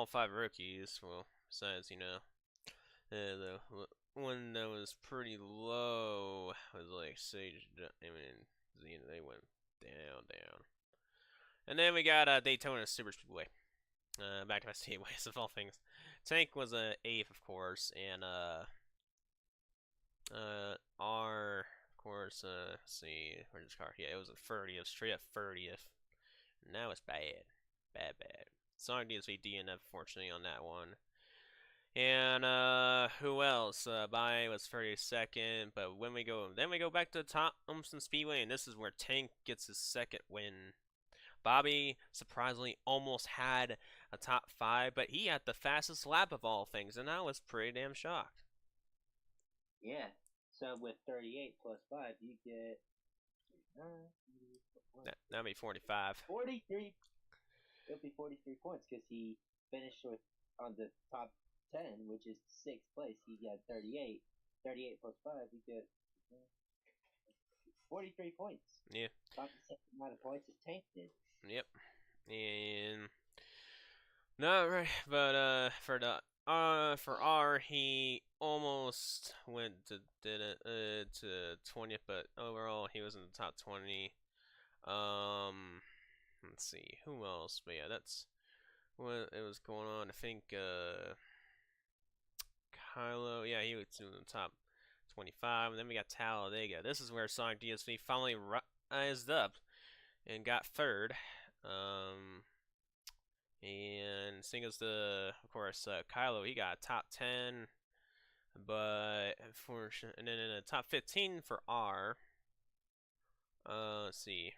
5 rookies. Well, besides the one that was pretty low was like Sage. I mean, they went down. And then we got Daytona Super Speedway. Back to my speedways of all things. Tank was a 8th, of course, and R, of course. Let's see, where's this car? Yeah, it was a 30th, straight up 30th. Now it's bad. Sonic DSV DNF, fortunately, on that one. And who else? Bai was 32nd, but then we go back to the top Umson Speedway, and this is where Tank gets his second win. Bobby surprisingly almost had a top 5, but he had the fastest lap of all things, and I was pretty damn shocked. Yeah. So with 38 plus 5, you get that'd be 45. 43. It'll be 43 points because he finished on the top 10, which is 6th place. He got 38. 38 plus 5, you get 43 points. Yeah. About the same amount of points as Tank did. Yep. And not right, but for R, he almost went to 20th, but overall he was in the top 20. Let's see who else, but yeah, that's what it was going on. I think Kylo, yeah, he was in the top 25, and then we got Talladega. This is where Sonic DSV finally rised up and got 3rd. And same as of course, Kylo, he got top 10, but and then in the top 15 for R. Let's see.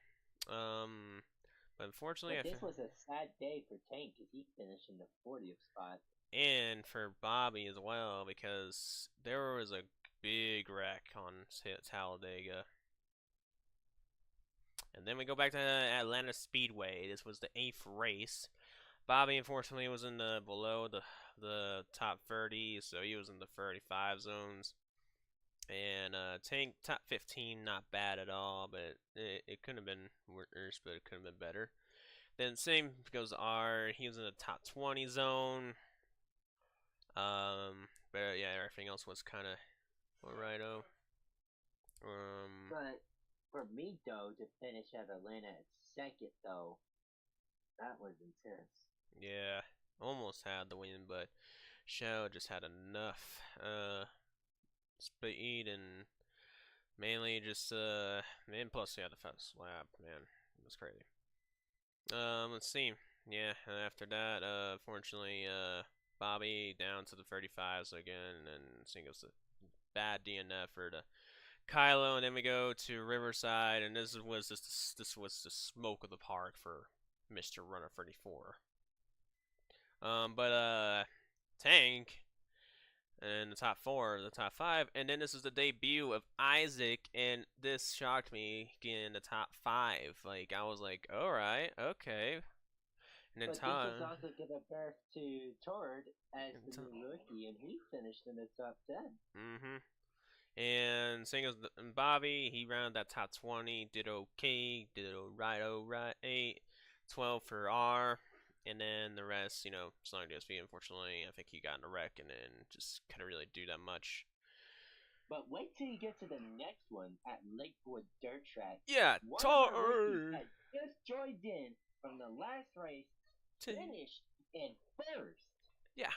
But unfortunately, but this was a sad day for Tank because he finished in the 40th spot. And for Bobby as well, because there was a big wreck on Talladega. And then we go back to Atlanta Speedway. This was the 8th race. Bobby unfortunately was in the below the top 30, so he was in the 35 zones. And Tank top 15, not bad at all, but it could have been worse, but it could have been better. Then same goes to R. He was in the top 20 zone. But yeah, everything else was kind of righto. But for me though, to finish at Atlanta at 2nd though, that was intense. Yeah, almost had the win, but Shadow just had enough speed and mainly just man. Plus he had the fast lap. Man, it was crazy. Let's see. Yeah, and after that, fortunately, Bobby down to the 35s again, and singles the bad DNF for the Kylo, and then we go to Riverside, and this was the smoke of the park for Mr. Runner 34. But Tank in the top four, the top five, and then this is the debut of Isaac, and this shocked me getting in the top five. Like I was like, all right, okay. And then But this was also given birth to Tord as the new rookie, and he finished in the top 10. And singles and Bobby, he rounded that top 20, did okay, did right, 12 for R, and then the rest, Sonic DSP, unfortunately, I think he got in a wreck and then just couldn't really do that much. But wait till you get to the next one at Lakewood Dirt Track. Yeah, one of our rookies had just joined in from the last race, finished in first. Yeah,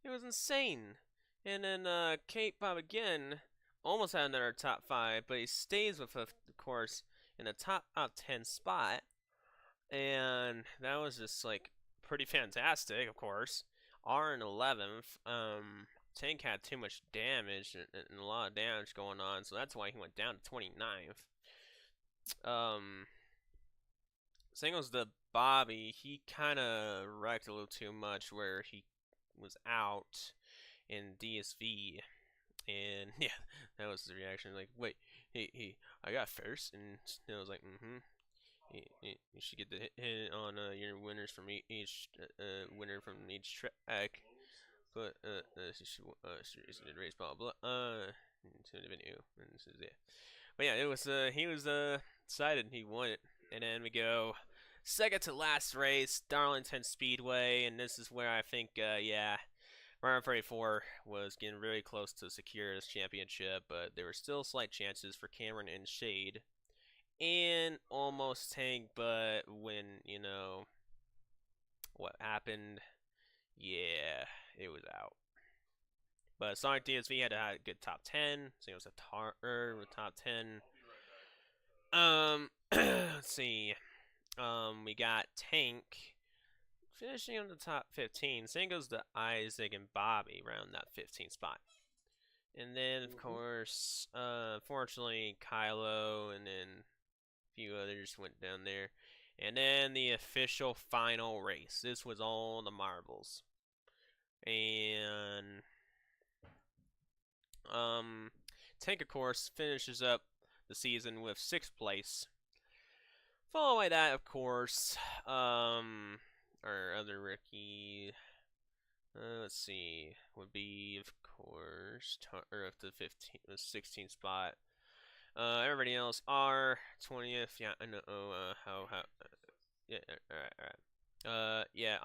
it was insane. And then Kate Bob again almost had another top 5, but he stays with, of course, in the top 10 spot. And that was just like pretty fantastic, of course. R in 11th. Tank had too much damage and a lot of damage going on, so that's why he went down to 29th. Singles the Bobby, he kind of wrecked a little too much where he was out in DSV, and yeah, that was the reaction. Like, wait, he, I got first, and I was like, you should get the hit on your winners from each winner from each track. But she did race blah blah to the venue, and this is it. But yeah, it was he was excited, he won it, and then we go second to last race, Darlington Speedway, and this is where I think yeah, Ryan 34 was getting really close to secure his championship, but there were still slight chances for Cameron and Shade. And almost Tank, but when, what happened, yeah, it was out. But Sonic DSV had a good top 10, so it was a top 10. Let's see. We got Tank finishing on the top 15. Same goes to Isaac and Bobby around that 15 spot. And then, of course, fortunately, Kylo and then few others went down there. And then the official final race. This was all the marbles. And Tank, of course, finishes up the season with 6th place. Followed by that, of course, our other rookie, let's see, would be, of course, up to 16th spot. Everybody else are 20th. Yeah, I know. How? Yeah. All right. Yeah.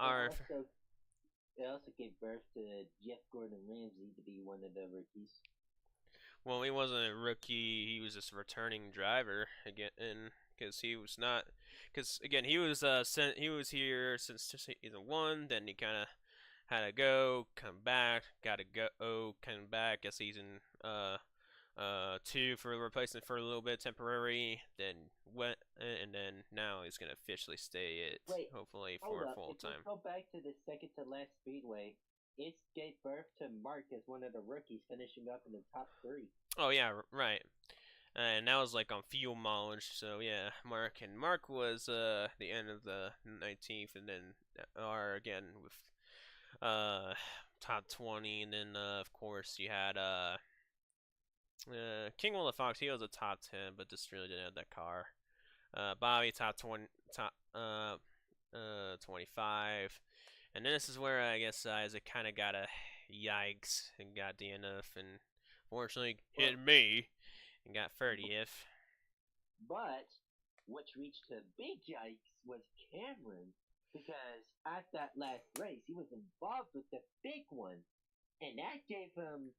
It also gave birth to Jeff Gordon Ramsay to be one of the rookies. Well, he wasn't a rookie. He was just a returning driver again, because he was not. Because again, he was he was here since season 1. Then he kind of had to go, come back, gotta go, come back. Guess season 2 for replacement for a little bit temporary, then went, and then now he's gonna officially stay it. Hopefully for full time. If we go back to the second to last speedway, it gave birth to Mark as one of the rookies, finishing up in the top 3. Oh yeah, right. And that was like on fuel mileage, so yeah, Mark was the end of the 19th, and then R again with top 20, and then of course you had King Will of Fox, he was a top 10, but just really didn't have that car. Bobby top 20, top 25, and then this is where I guess Isaac kind of got a yikes and got DNF, and fortunately hit me and got 30th. But what reached a big yikes was Cameron, because at that last race he was involved with the big one, and that gave him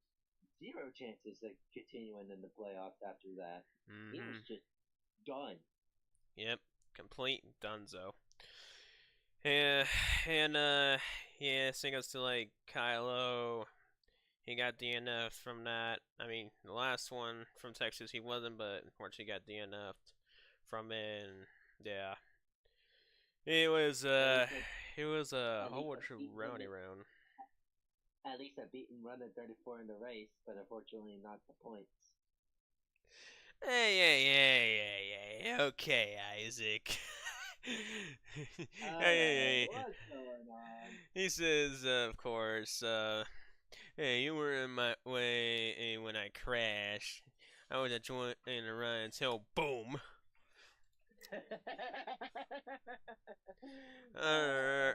0 chances of continuing in the playoffs after that. He was just done. Yep, complete donezo. Yeah, and yeah, same goes to like Kylo. He got DNF from that. I mean, the last one from Texas he wasn't, but unfortunately got DNF'd from it. And yeah, it was At least a at whole least bunch of rowdy round. at least I beat and run at 34 in the race, but unfortunately not the points. Hey, okay, Isaac. Alright, Hey. what's going on? He says, of course, hey, you were in my way when I crashed. I was enjoying the ride until boom. Uh,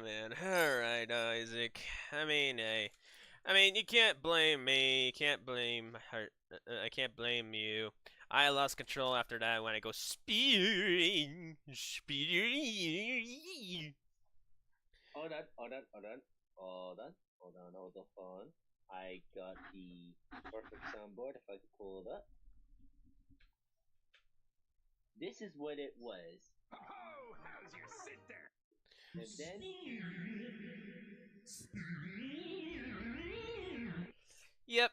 man. Alright, Isaac. I mean, hey. I mean, you can't blame me. You can't blame her. I can't blame you. I lost control after that when I go speeding. Speeding. Hold the phone. I got the perfect soundboard if I could pull it up. This is what it was. Oh, how's your sit there? And then Yep.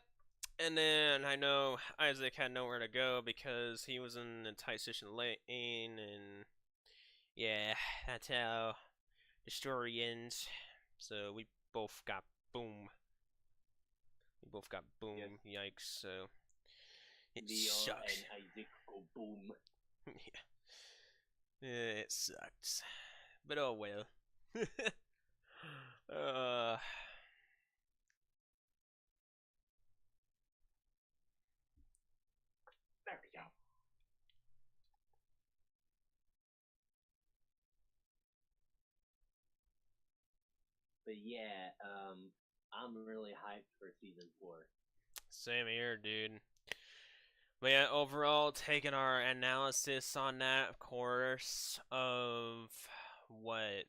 And then I know Isaac had nowhere to go because he was in a tight situation lane, and yeah, that's how the story ends. So we both got boom. We both got boom. Yes. Yikes. So it Leo sucks. and Isaac go boom. Yeah, it sucks. But oh well. uh, There we go. But yeah, I'm really hyped for season 4. same here, dude. But yeah, overall, taking our analysis on that, of course, of what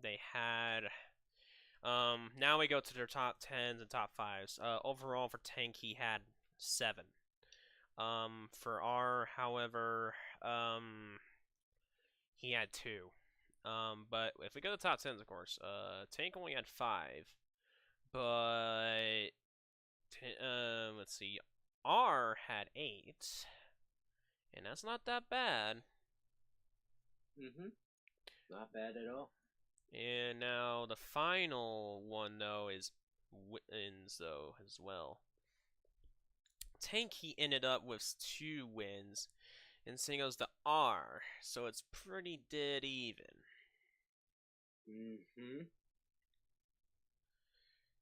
they had. Now we go to their top tens and top fives. Overall for Tank, he had 7. For R, however, he had 2. But if we go to the top tens, of course, Tank only had 5, but let's see, R had 8, and that's not that bad. Not bad at all. And now the final one though is wins though as well. Tank he ended up with 2 wins, and singles the R, so it's pretty dead even.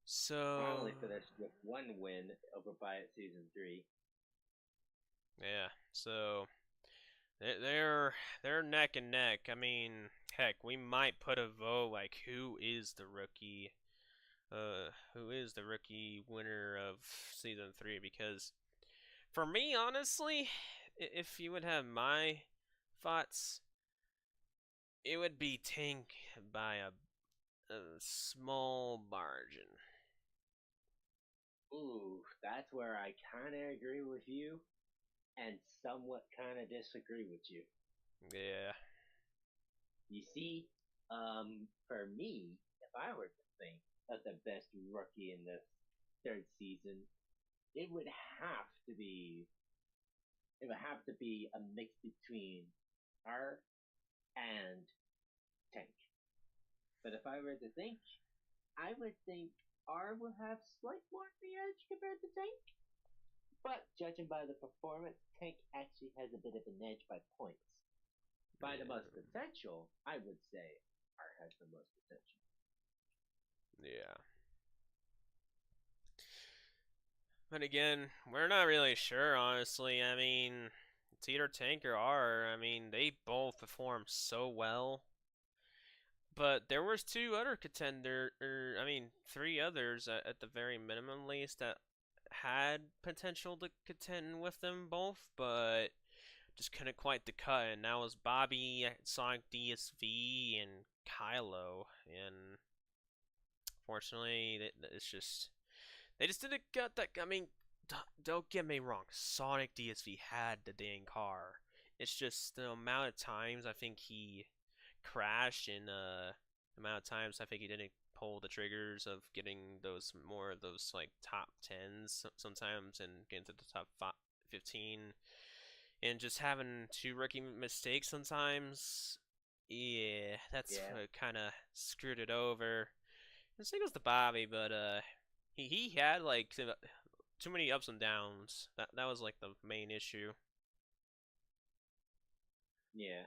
So Finally finished with 1 win over by at season 3. yeah, so they're neck and neck. I mean, heck, we might put a vote like who is the rookie winner of season 3, because for me, honestly, if you would have my thoughts, it would be Tank by a small margin. Ooh, that's where I kind of agree with you and somewhat kind of disagree with you. Yeah. You see, for me, if I were to think of the best rookie in the 3rd season, it would have to be a mix between R and Tank. But if I were to think, I would think R will have slight more of the edge compared to Tank. But judging by the performance, Tank actually has a bit of an edge by points. By the most potential, I would say R has the most potential. Yeah. But again, we're not really sure, honestly. I mean, it's either Tank or R. I mean, they both perform so well. But there was 2 other contender, or I mean, 3 others at the very minimum least that had potential to contend with them both, but just couldn't quite the cut. And that was Bobby, Sonic DSV, and Kylo. And fortunately, it's just they just didn't got that. I mean, don't get me wrong, Sonic DSV had the dang car. It's just the amount of times I think he crash in amount of times. I think he didn't pull the triggers of getting those more of those like top 10s sometimes and getting to the top 15 and just having two rookie mistakes sometimes. Yeah, that's Yeah. what kind of screwed it over. The same goes to Bobby, but he had like too many ups and downs. That was like the main issue. Yeah.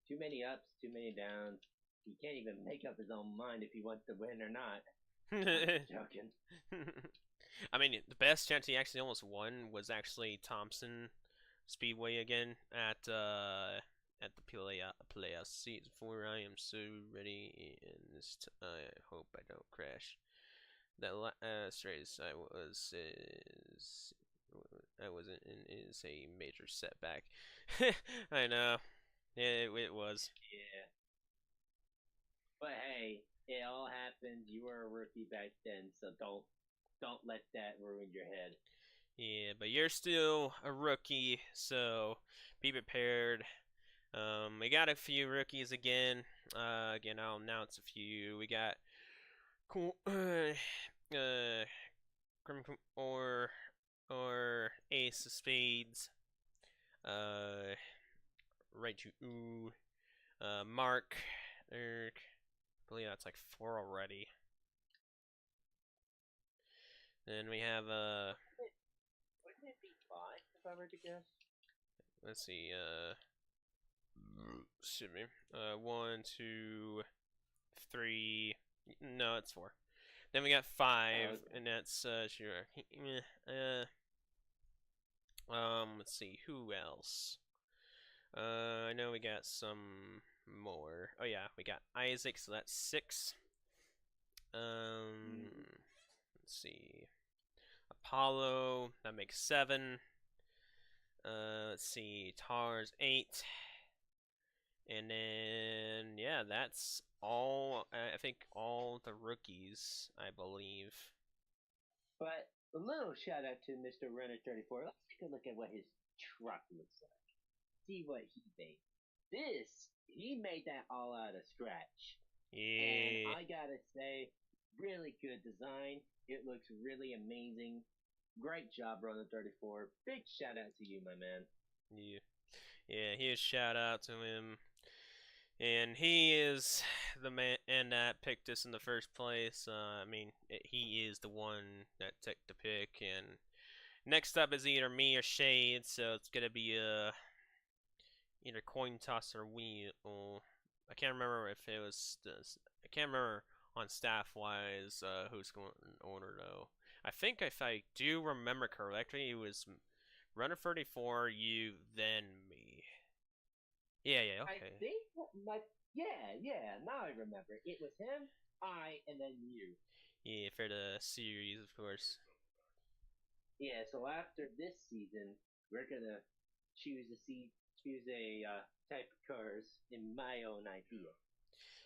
Too many ups, too many downs. He can't even make up his own mind if he wants to win or not. I'm joking. I mean, the best chance he actually almost won was actually Thompson Speedway again at the Playa seats before. I am so ready, and I hope I don't crash. That last race I was in is a major setback. I know. Yeah, it was. Yeah. But hey, it all happens. You were a rookie back then, so don't let that ruin your head. Yeah, but you're still a rookie, so be prepared. We got a few rookies again. Again, I'll announce a few. We got cool, or Ace of Spades. Right to Mark. I believe that's like 4 already. Then we have Wouldn't it be 5 if I were to guess? let's see, excuse me, 1, 2, 3. No, it's 4. Then we got 5, okay. and that's sure. Let's see, who else? I know we got some more. Oh yeah, we got Isaac, so that's 6. Let's see, Apollo, that makes 7. Let's see, Tars 8. And then, yeah, that's all. I think all the rookies, I believe. But a little shout out to Mr. Renner 34. Let's take a look at what his truck looks like. See what he made. He made that all out of scratch. Yeah. And I gotta say, really good design. It looks really amazing. Great job, Runner 34. Big shout out to you, my man. Yeah. Yeah, huge shout out to him. And he is the man that picked us in the first place. I mean, he is the one that took the pick. And next up is either me or Shade, so it's gonna be either coin toss or wheel. I can't remember if it was this. I can't remember on staff wise who's going in order though. I think if I do remember correctly, it was Runner 34, you, then me. Yeah, okay. I think yeah, now I remember. It was him, I, and then you. Yeah, for the series, of course. Yeah, so after this season, we're gonna choose a type of cars in my own idea.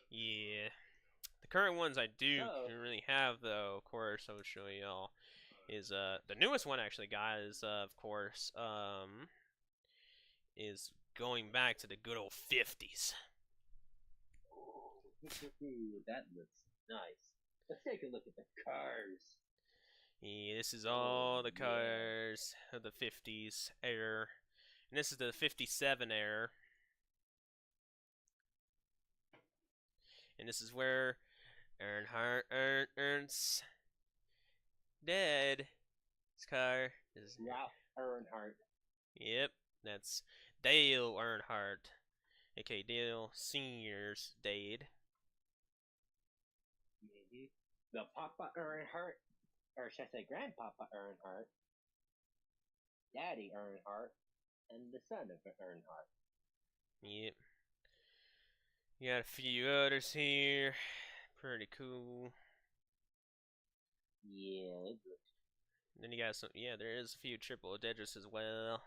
Yeah. The current ones I do So, really have, though, of course, I will show y'all, is the newest one actually, guys, of course, is going back to the good old 50s. that looks nice. Let's take a look at the cars. Yeah, this is all the cars of the 50s era. And this is the 57 era. And this is where Ernst dead. This car is Ralph Earnhardt. Yep, that's Dale Earnhardt, aka Dale Senior's dad. Mm-hmm. The Papa Earnhardt, or should I say Grandpapa Earnhardt, Daddy Earnhardt, and the son of Earnhardt. Yep. You got a few others here. Pretty cool. Yeah, Then you got some. Yeah, there is a few triple digits as well.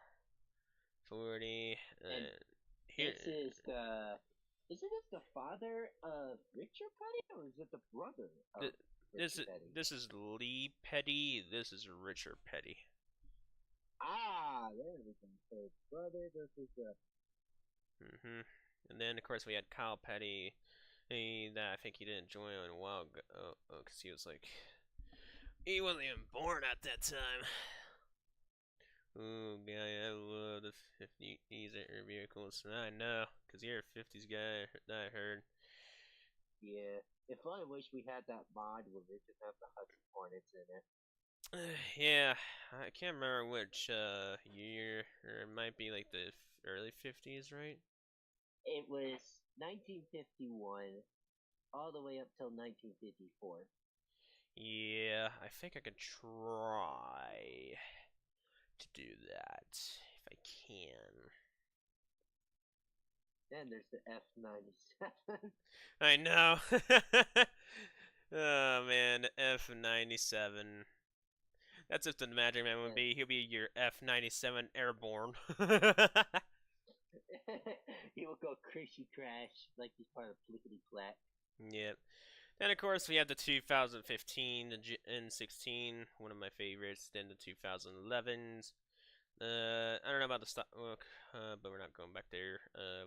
40. and here. Isn't this the father of Richard Petty, or is it the brother of Richard Petty? This is Lee Petty. This is Richard Petty. Ah, there we go. So brother versus Mhm. And then, of course, we had Kyle Petty. That I think he didn't join in a while ago, because he was like, he wasn't even born at that time. Oh, guy, I love the 50s air vehicles. I know, because you're a 50s guy, I heard. Yeah. If I wish we had that mod where we could have the Hudson Hornets in it. Yeah, I can't remember which year, or it might be like the early 50s, right? It was 1951 all the way up till 1954. Yeah, I think I could try to do that if I can. Then there's the F-97. I know. Oh man, F-97. That's if the Magic Man would be. He'll be your F-97 Airborne. He will go crazy crash like he's part of Plickety Plack. Yep. Then of course we have the 2015, the N16, one of my favorites. Then the 2011s. I don't know about the stock look, but we're not going back there.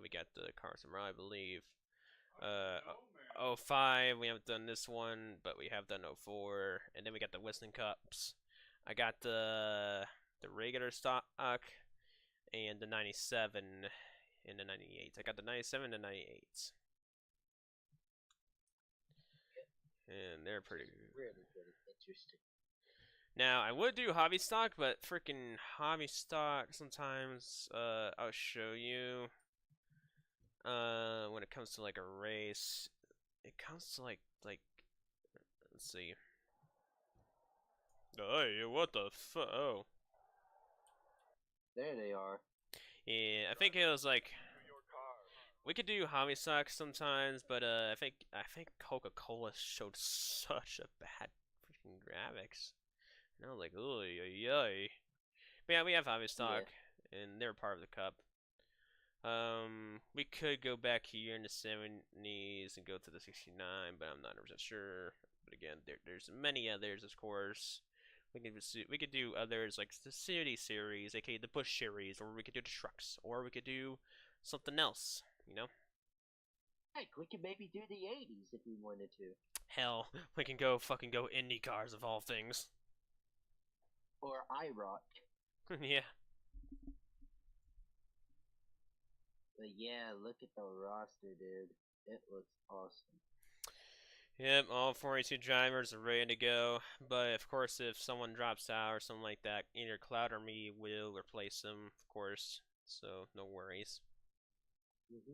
We got the Carson Rye, I believe. Oh 05, we haven't done this one, but we have done 04, and then we got the Western Cups. I got the regular stock and the 97 and the 98. I got the 97 and 98. And they're pretty really interesting. Now, I would do hobby stock, but freaking hobby stock sometimes I'll show you when it comes to like a race. It comes to like let's see. Hey, what the fuck? Oh. There they are. Yeah, I think it was like we could do hobby stock sometimes, but I think Coca-Cola showed such a bad freaking graphics. And I was like, oh yeah. But yeah, we have hobby stock, and they're part of the cup. We could go back here in the 70s and go to the 69, but I'm not 100% sure. But again, there's many others, of course. We could do others like the City Series, aka the Bush Series, or we could do the trucks, or we could do something else, you know? Heck, we could maybe do the 80s if we wanted to. Hell, we can go fucking go Indy cars of all things. Or IROC. Yeah. But yeah, look at the roster, dude. It looks awesome. Yep, all 42 drivers are ready to go. But of course, if someone drops out or something like that, either Cloud or me will replace them, of course. So no worries. Mm-hmm.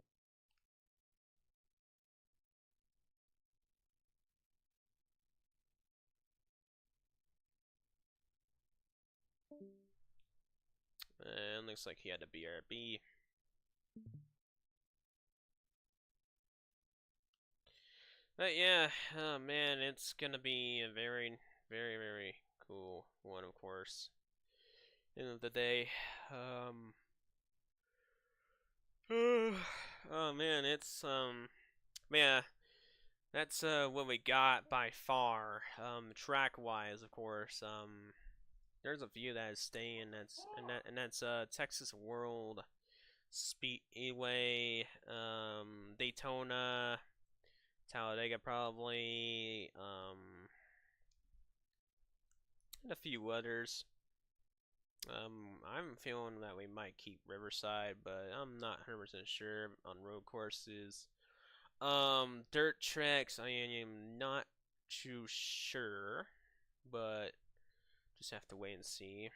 And looks like he had a BRB. But yeah, oh man, it's gonna be a very, very, very cool one, of course. End of the day, oh man, it's yeah, that's what we got by far. Track wise, of course, there's a few that is staying. That's Texas World Speedway, Daytona, Talladega probably, and a few others. I'm feeling that we might keep Riverside, but I'm not 100% sure on road courses. Dirt tracks, I am not too sure, but just have to wait and see.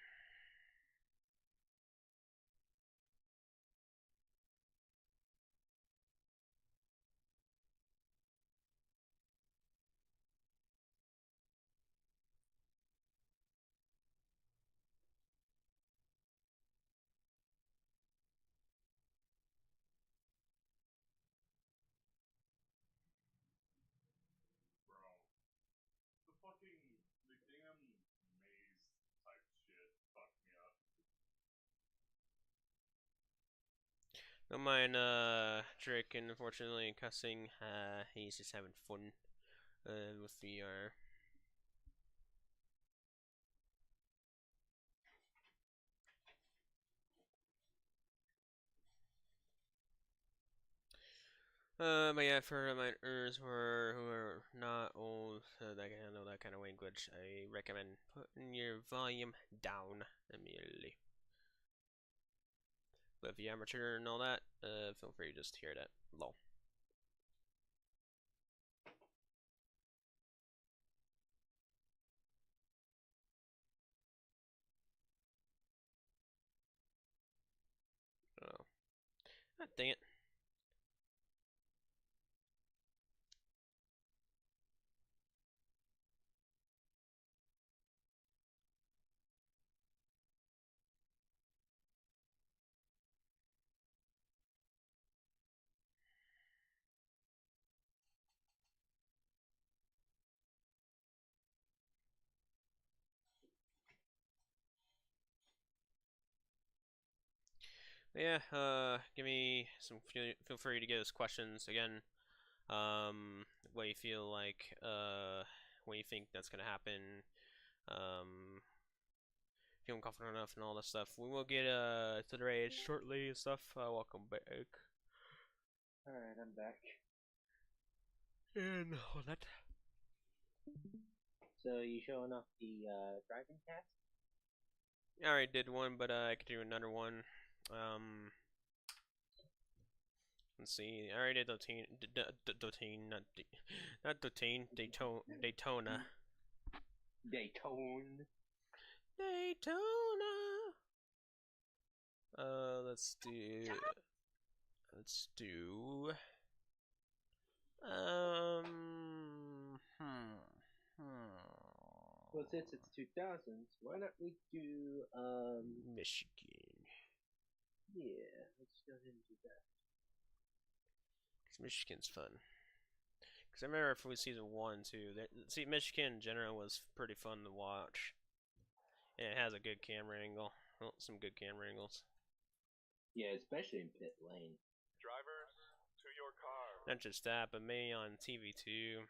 Bro. The fucking, the damn maze type shit fucked me up. Don't mind Drake, and unfortunately cussing. He's just having fun with VR. But yeah, for my ears who are not old, that can handle that kind of language, I recommend putting your volume down immediately. But if you're amateur and all that, feel free to just hear that. Lol. Oh, God dang it. Yeah, give me some. Feel free to give us questions again. What you feel like, what you think that's gonna happen. Um, feeling confident enough and all that stuff. We will get to the raid shortly and stuff. Welcome back. Alright, I'm back. And all that. So, you showing off the driving test? I already did one, but I could do another one. Um, let's see. I already did Dotine, not Dotine, Daytona. Daytona. Daytona. Let's do. Well, since it's 2000s, why not we do, Michigan. yeah, let's go ahead and do that. Cause Michigan's fun. Cause I remember from season 1 too. See, Michigan in general was pretty fun to watch. And it has a good camera angle. Well, some good camera angles. Yeah, especially in pit lane. Drivers, to your car. Not just that, but maybe on TV too.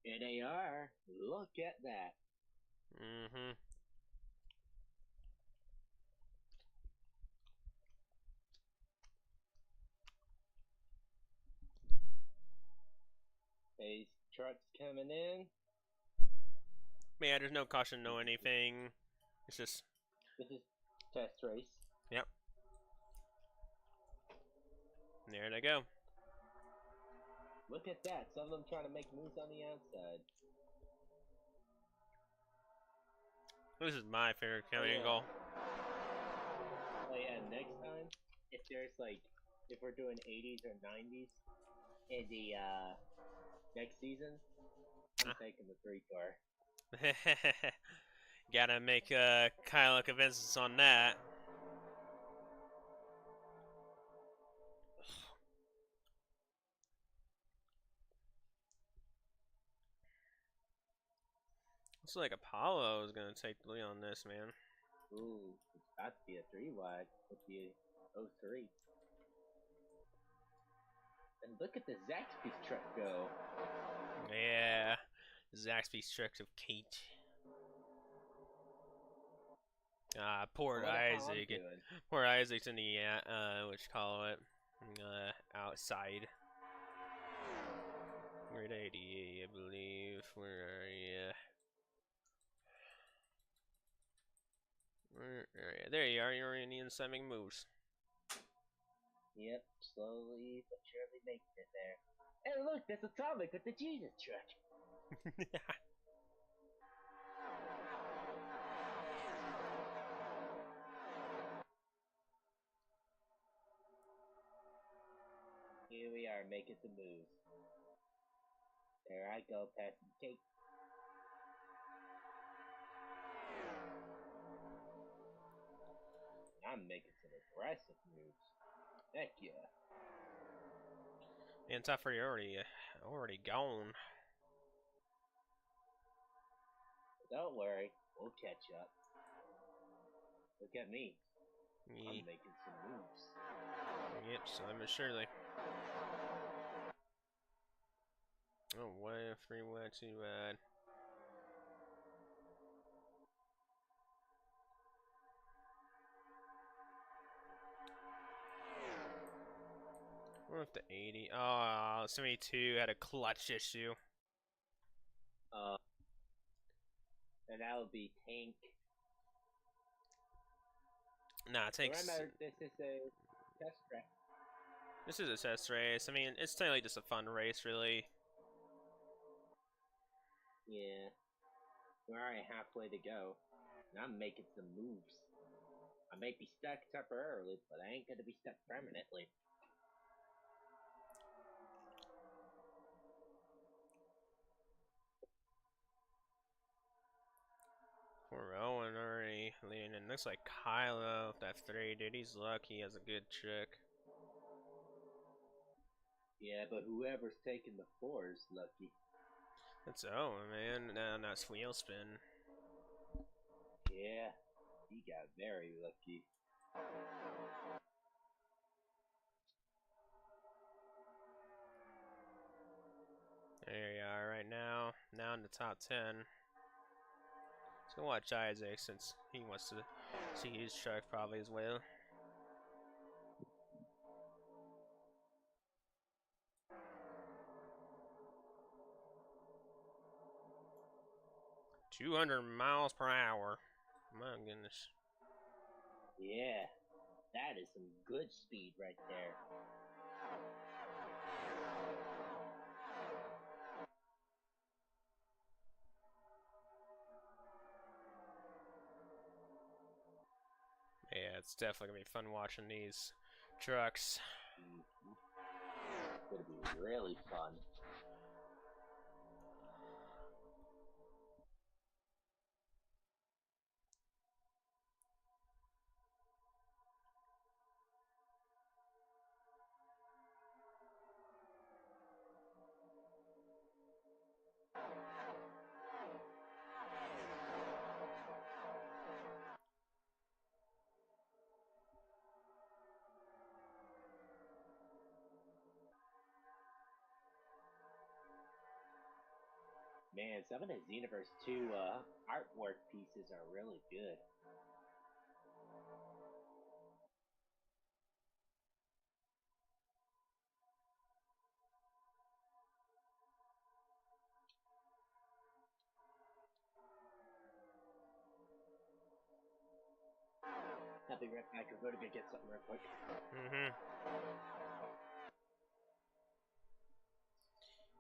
NAR, look at that. Mm-hmm. These trucks coming in. Yeah, there's no caution, no anything. It's just. This is test race. Yep. There they go. Look at that. Some of them trying to make moves on the outside. This is my favorite camera yeah. angle. Oh yeah, next time, if there's like, if we're doing 80s or 90s in the next season, I'm taking the 3-car. Gotta make Kyle convince us on that. Looks like Apollo is gonna take the lead on this, man. Ooh, it's about to be a 3-wide with the 03. And look at the Zaxby's truck go. Yeah, Zaxby's tricks of Kate. Poor Isaac. Poor Isaac's in the what you call it, outside. We're at 88, I believe. Where are you? There you are. You're in the inside making moves. Yep, slowly but surely making it there. Hey, look, that's Atomic with the Jesus truck. Here we are making the move. There I go, passing the cake. I'm making some aggressive moves. Heck yeah. And Tougher, you're already gone. Don't worry, we'll catch up. Look at me. Yeah. I'm making some moves. Yep, so I'm surely. Oh, what a 3 way too bad. Went up to 80. Oh, 72 had a clutch issue. And that would be Tank. Nah, it takes. Remember, this is a test track. This is a test race. I mean, it's technically just a fun race, really. Yeah. We're already halfway to go. And I'm making some moves. I may be stuck temporarily, but I ain't gonna be stuck permanently. Poor Owen already leading in. Looks like Kylo with that 3, dude. He's lucky he has a good trick. Yeah, but whoever's taking the 4 is lucky. That's Owen, man. Now that's wheel spin. Yeah, he got very lucky. There you are right now. Now in the top 10. So watch Isaac since he wants to see his truck probably as well. $200 miles per hour. My goodness. Yeah, that is some good speed right there. Yeah, it's definitely gonna be fun watching these trucks. It's gonna be really fun. Man, some of the Xenoverse 2 artwork pieces are really good. I'll be right back. I'm going to go get something real quick.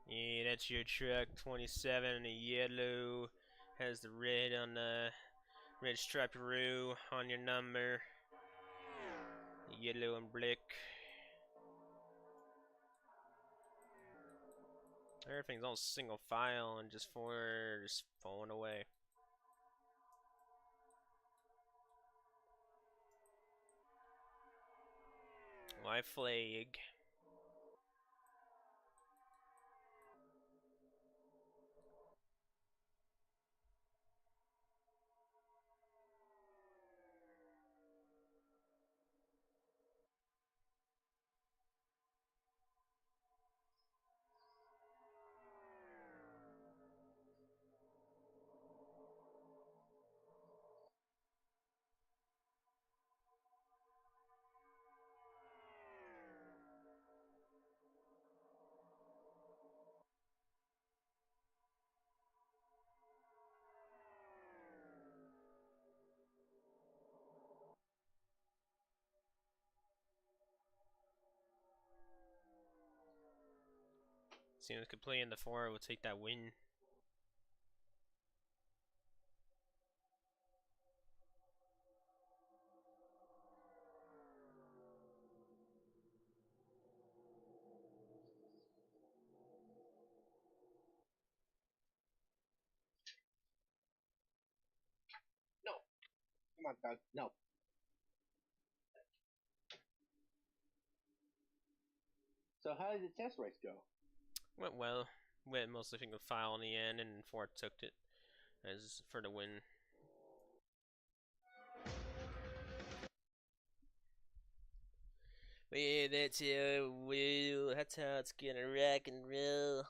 Yeah, that's your truck. 27 in the yellow. Has the red on the red striped roo on your number. Yellow and black. Everything's all single file and just falling away. My flag. Seems could play in the 4 will take that win. No! Come on, Doug. No. So how did the test race go? Went well. Went mostly single file in the end, and 4 took it as for the win. But yeah, that's how it's gonna rock and roll.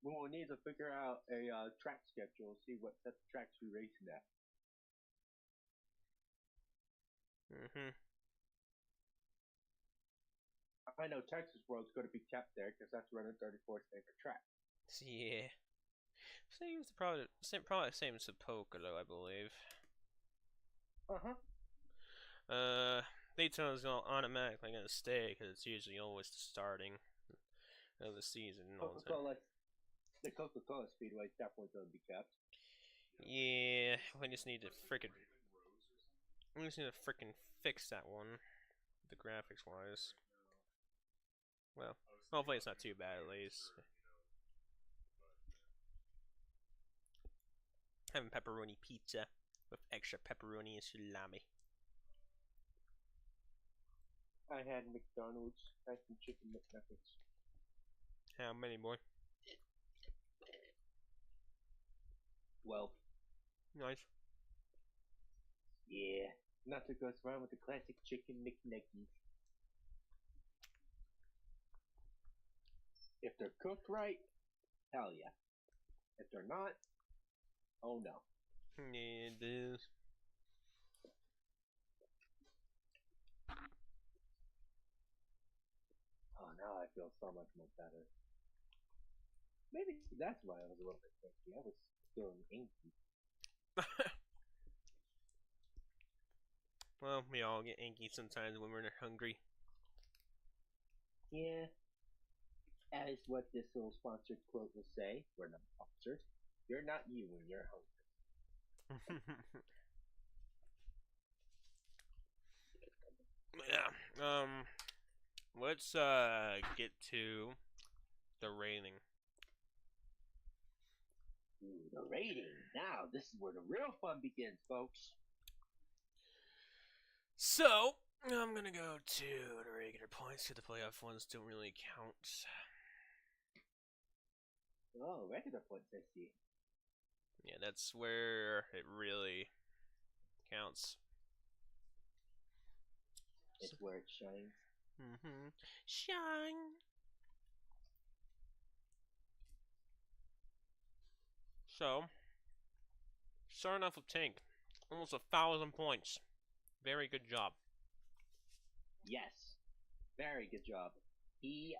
we will need to figure out a track schedule, see what type of tracks we racing at. Mhm. I know Texas World's going to be kept there because that's running 34's favorite track. Yeah. Seems probably the same as Poca though, I believe. Daytona's automatically gonna stay because it's usually always the starting of the season and all the time. The Coca-Cola Speedway is definitely going to be kept. Yeah, we just need to fix that one, the graphics wise. Well, hopefully it's not too bad at least. Having pepperoni pizza with extra pepperoni and salami. I had McDonald's, had some chicken McNuggets. How many more? 12. Nice. Yeah, nothing goes wrong with the classic chicken McNuggets. If they're cooked right, hell yeah. If they're not, oh no. Yeah, it is. Oh, now I feel so much more better. Maybe that's why I was a little bit thirsty. I was feeling inky. Well, we all get inky sometimes when we're hungry. Yeah. As what this little sponsored quote will say, we're not sponsored. You're not you when you're hungry. Yeah. Let's get to the rating. Ooh, the rating. Now, this is where the real fun begins, folks. So, I'm gonna go to the regular points because the playoff ones don't really count. Oh, regular points, I see. Yeah, that's where it really counts. It's where it shines. Shine. So, starting off with Tank, almost 1,000 points. Very good job. Yes. Very good job. He,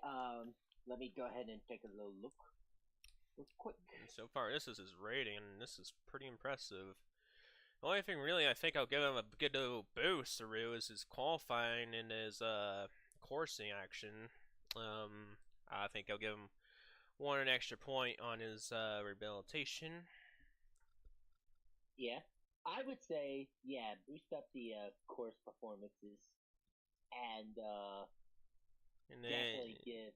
let me go ahead and take a little look. Real quick. And so far, this is his rating, and this is pretty impressive. The only thing really I think I'll give him a good little boost through is his qualifying and his coursing action. I think I'll give him an extra point on his rehabilitation. Yeah, I would say, yeah, boost up the course performances and And then, definitely give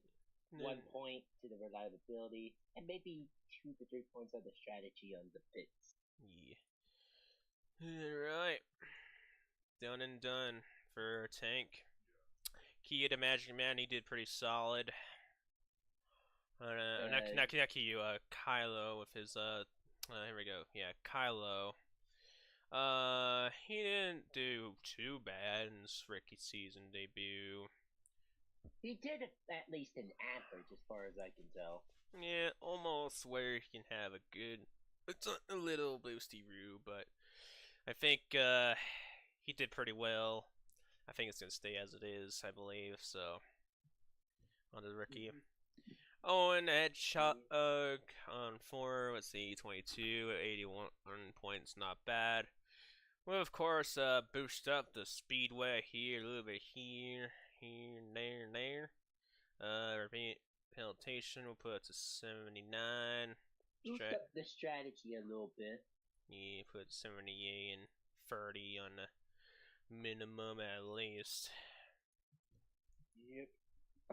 1 point to the reliability and maybe 2 to 3 points on the strategy on the pits. Yeah. Alright. Done and done for Tank. Kia to Magic Man, he did pretty solid. Not Kiyu, Kylo with his, here we go. Yeah, Kylo. He didn't do too bad in his rookie season debut. He did at least an average as far as I can tell. Yeah, almost where he can have a good, it's a little boosty roo, but I think, he did pretty well. I think it's going to stay as it is, I believe, so, on the rookie. Oh, and headshot on 4, let's see, 22, 81 points, not bad. Well, of course, boost up the speedway here, a little bit here, there, and there. Rehabilitation, we'll put it to 79. Boost up the strategy a little bit. Yeah, put 78 and 30 on the minimum at least. Yep.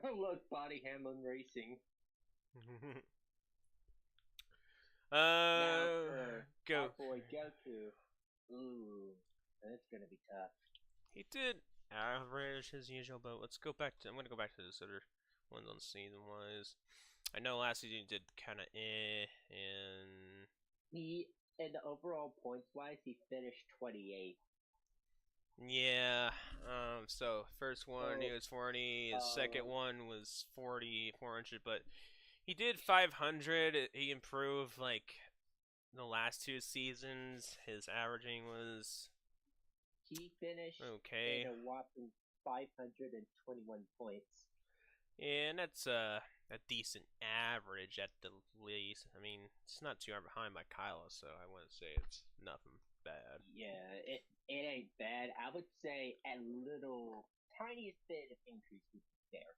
Oh, look, Body Hamlin Racing. Now for our boy Goku. Ooh, that's gonna be tough. He did average as usual, but let's go back to. I'm gonna go back to this other ones on season wise. I know last season he did kind of and he in the overall points wise he finished 28. Yeah. So first one he was 40. His second one was 400, but He did 500. He improved like the last 2 seasons. His averaging was He finished okay. in a whopping 521 points. Yeah, and that's a decent average at the least. I mean, it's not too far behind by Kyla, so I wouldn't say it's nothing bad. Yeah, it ain't bad. I would say a little tiniest bit of increase would be there.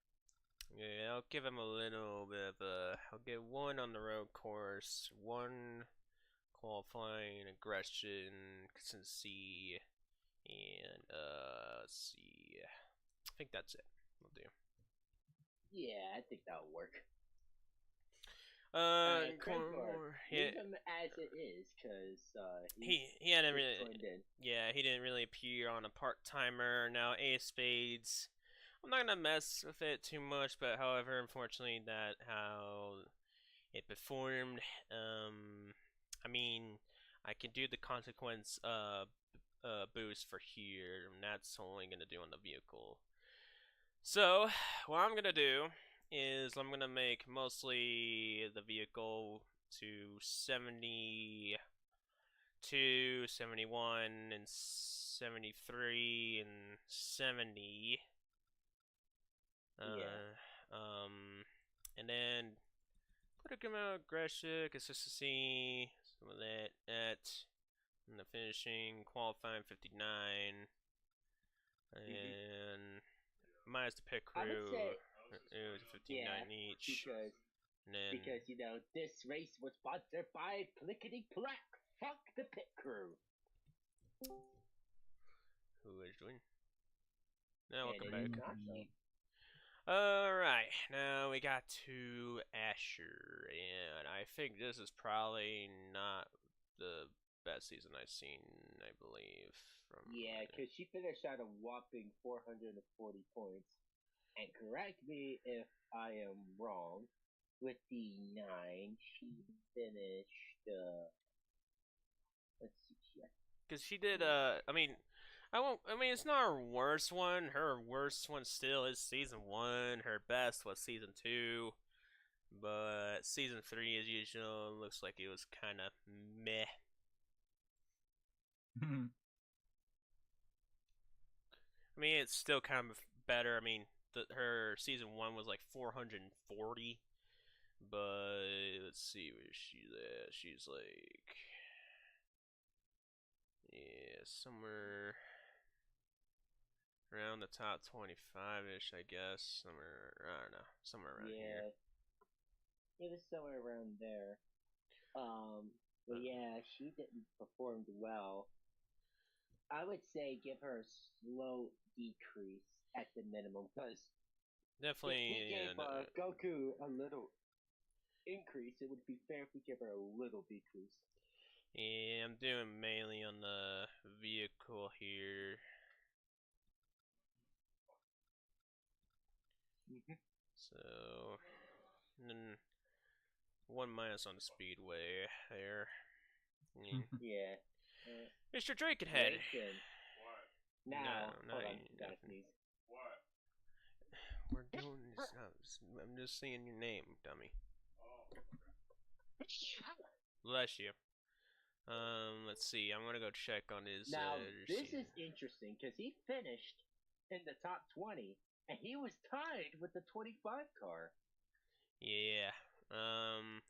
Yeah, I'll give him a little bit of a. I'll get 1 on the road course, 1 qualifying, aggression, consistency, and let's see. I think that's it. We'll do. Yeah, I think that'll work. More. Leave him as it is, cause he hadn't really. Yeah, he didn't really appear on a part timer. Now Ace Spades. I'm not gonna mess with it too much, but however, unfortunately, that how it performed. I mean, I can do the consequence boost for here, and that's only gonna do on the vehicle. So what I'm gonna do is I'm gonna make mostly the vehicle to 72, 71, and 73 and 70. And then put a good amount of aggression, consistency, some of that, and the finishing, qualifying 59, and minus the pit crew, it was 59 each. Because you know this race was sponsored by Plickety Plack. Fuck the pit crew. Who is doing? Now welcome back. Me. Alright, now we got to Asher, and I think this is probably not the best season I've seen, I believe. Yeah, because she finished at a whopping 440 points. And correct me if I am wrong, with the 9, she finished, let's see, because she did, I mean, it's not her worst one. Her worst one still is season 1. Her best was season 2. But season 3, as usual, looks like it was kind of meh. I mean, it's still kind of better. I mean, her season 1 was like 440. But let's see where she's at. She's like, yeah, somewhere around the top 25-ish, I guess. Somewhere, I don't know, somewhere around here. It was somewhere around there. But yeah, she didn't perform well. I would say give her a slow decrease at the minimum, because definitely if we gave Goku a little increase, it would be fair if we give her a little decrease. Yeah, I'm doing mainly on the vehicle here. So, and then 1 minus on the speedway there. Yeah. Mr. Drakenhead. What? Now, no, hold on, gotta sneeze. What? We're doing this. I'm just saying your name, dummy. Oh, okay. Bless you. Let's see. I'm gonna go check on his. Now, this is interesting because he finished in the top 20, and he was tied with the 25 car. Yeah.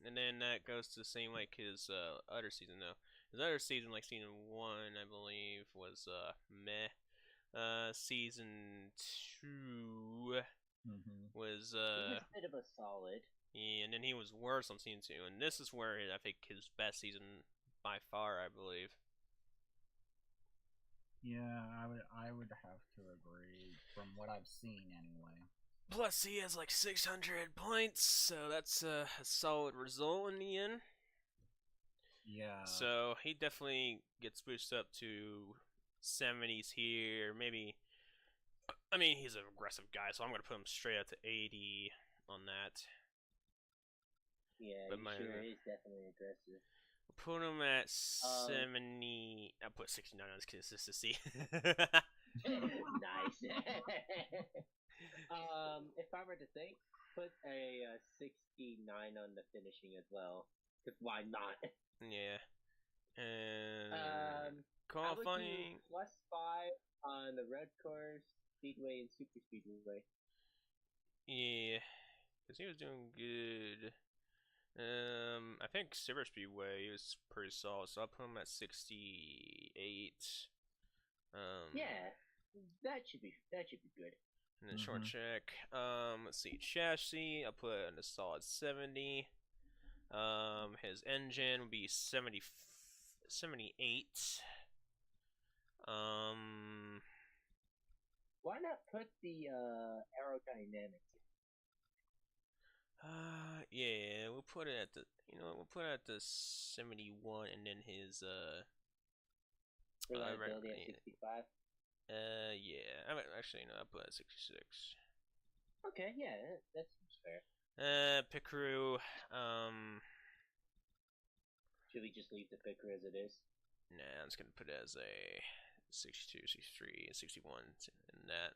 And then that goes to the same like his other season though. His other season, like season 1, I believe, was meh. Season 2 was he was a bit of a solid. Yeah, and then he was worse on season 2, and this is where I think his best season by far, I believe. Yeah, I would have to agree from what I've seen anyway. Plus, he has like 600 points, so that's a solid result in the end. Yeah. So he definitely gets boosted up to 70s here, maybe. I mean, he's an aggressive guy, so I'm gonna put him straight up to 80 on that. Yeah, he sure is definitely aggressive. Put him at 70. I'll put 69 on his consistency. Nice. If I were to think, put a 69 on the finishing as well. Cause why not? Yeah. And I would do qualifying. +5 on the road course, speedway, and super speedway. Yeah, because he was doing good. I think Super Speedway was pretty solid, so I'll put him at 68. Yeah, that should be good. And then short check. Let's see, chassis. I'll put it in a solid 70. His engine would be 78. Why not put the aerodynamics? Yeah, we'll put it at the, we'll put it at the 71, and then his Reliability at 65. Yeah. I mean, actually, no, I'll put it at 66. Okay, yeah, that seems fair. Pit crew. Should we just leave the picker as it is? Nah, I'm just gonna put it as a 62, 63, 61, and that.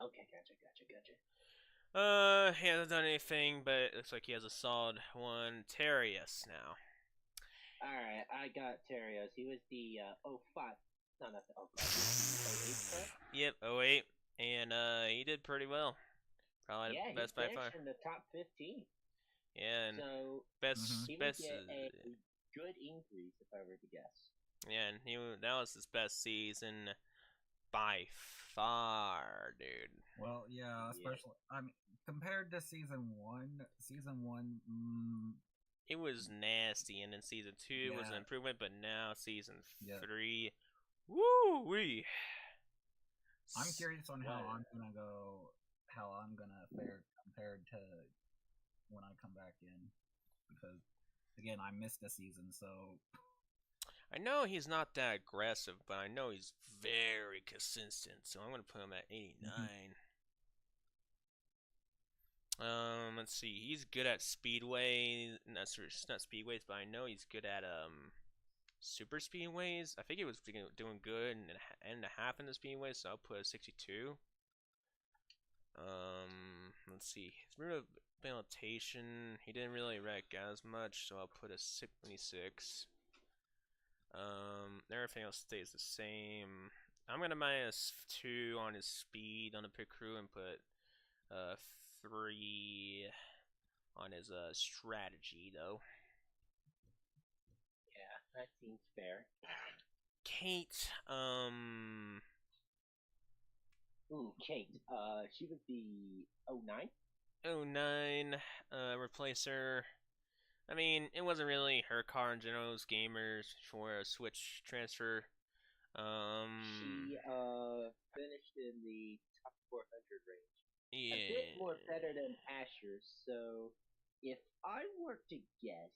Okay, gotcha. He hasn't done anything, but it looks like he has a solid one. Terius now. Alright, I got Terios. He was the 05. No, not the 05. He was the 08 car? Yep, 08. And he did pretty well. Probably the best by far. He finished in the top 15. Yeah, and so best he would get a good increase if I were to guess. Yeah, and that was his best season by far, dude. Well, yeah, especially I mean, compared to season one, it was nasty, and then season 2 was an improvement, but now season 3, woo wee. I'm curious on how I'm gonna fare compared to when I come back in, because again, I missed a season, so I know he's not that aggressive, but I know he's very consistent, so I'm gonna put him at 89. Let's see. He's good at speedways. Not speedways, but I know he's good at super speedways. I think he was doing good and a half in the speedways, so I'll put a 62. Let's see. His rehabilitation, he didn't really wreck as much, so I'll put a 76. Everything else stays the same. I'm gonna -2 on his speed on the pit crew and put 3 on his strategy though. Yeah, that seems fair. Kate, Kate, she was the 09? 09, replacer. I mean, it wasn't really her car in general, it was gamers for a Switch transfer. She finished in the top 400 range. Yeah. A bit more better than Asher, so if I were to guess,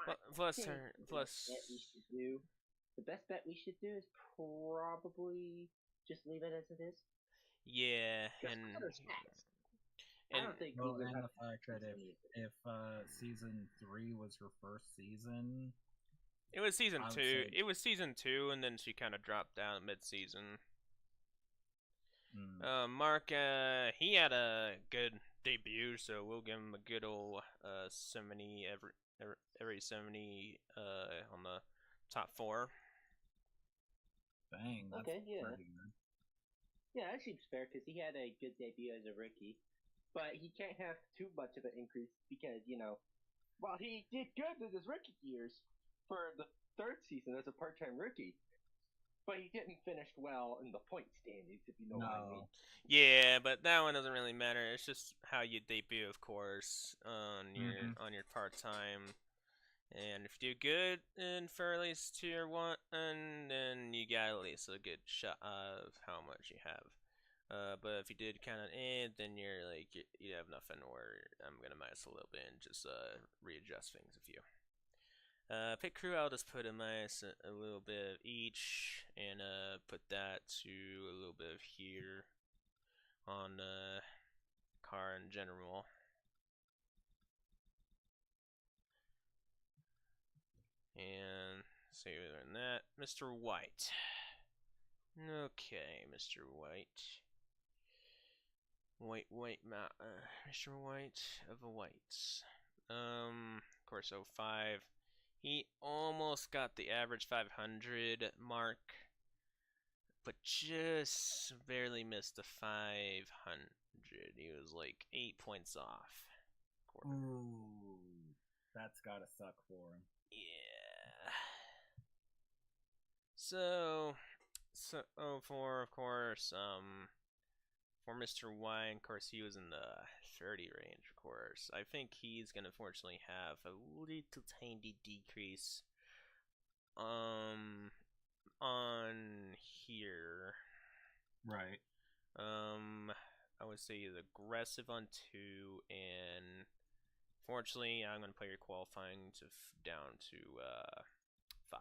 the best bet we should do is probably just leave it as it is. Yeah, and I don't think we would and have the fact that if season 3 was her first season, it was season 2. It was season 2, and then she kind of dropped down mid-season. Mark, he had a good debut, so we'll give him a good old 70 every 70 on the top 4. Dang, that's okay, yeah. pretty good. Yeah, that seems fair because he had a good debut as a rookie, but he can't have too much of an increase because while he did good in his rookie years for the 3rd season as a part-time rookie, but he didn't finish well in the point standings, if you know what I mean. Yeah, but that one doesn't really matter. It's just how you debut, of course, on your part-time. And if you do good in for at least tier 1, and then you got at least a good shot of how much you have. But if you did kind of then you're like, you have nothing, or I'm gonna minus a little bit and just readjust things a few. Pit crew, I'll just put a minus a little bit of each, and put that to a little bit of here on car in general. And see other than that, Mr. White. Okay, Mr. White. Mr. White of the Whites. Of course, 05. He almost got the average 500 mark, but just barely missed the 500. He was like 8 points off. Ooh, that's gotta suck for him. Yeah. So 04, of course, for Mr. Y, of course, he was in the 30 range, of course. I think he's gonna fortunately have a little tiny decrease, on here. Right. I would say he's aggressive on 2, and fortunately, I'm gonna put your qualifying to down to 5.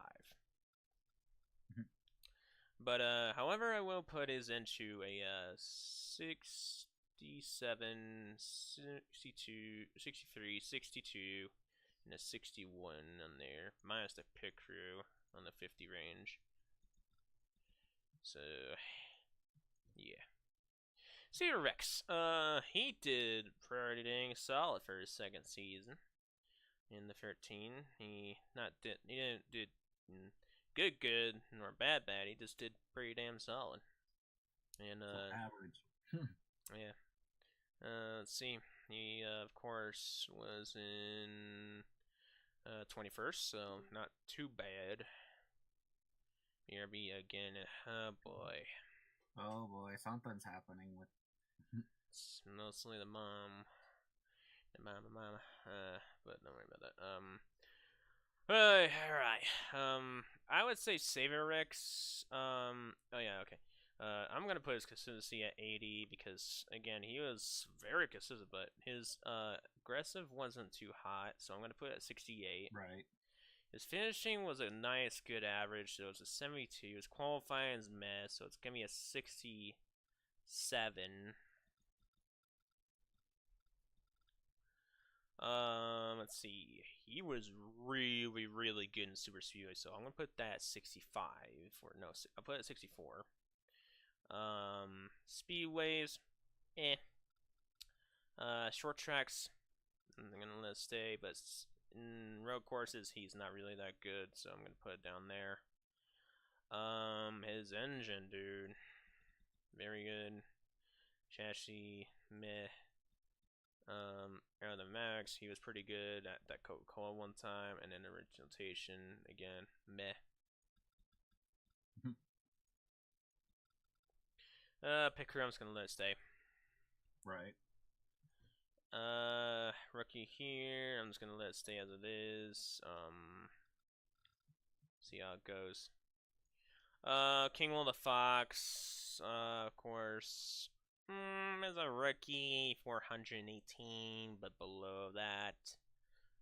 But however, I will put his into a 67, 62, 63, 62, and a 61 on there, minus the pit crew on the 50 range. So, yeah. Cedar Rex, he did pretty dang solid for his second season. In the 13, he didn't did good nor bad. He just did pretty damn solid. And So average. yeah. Let's see. He of course was in 21st, so not too bad. BRB again. Oh boy. Oh boy, something's happening with. It's mostly the mom. The mama. But don't worry about that. Alright. I would say Savior Rex. Oh yeah, okay. I'm gonna put his consistency at 80 because again he was very consistent, but his aggressive wasn't too hot, so I'm gonna put it at 68. Right. His finishing was a nice, good average, so it was a 72. His qualifying is meh, so it's gonna be a 67. Let's see. He was really, really good in Super Speedway, so I'm gonna put that at 65. I'll put it at 64. Speedways, eh. Short tracks, I'm gonna let it stay, but in road courses, he's not really that good, so I'm gonna put it down there. His engine, dude, very good. Chassis, meh. Aerodynamics, he was pretty good at that Coca-Cola one time, and then orientation again, meh. Pit crew, I'm just gonna let it stay. Right. Rookie here, I'm just gonna let it stay as it is. See how it goes. King Will the Fox, of course. As a rookie, 418, but below that.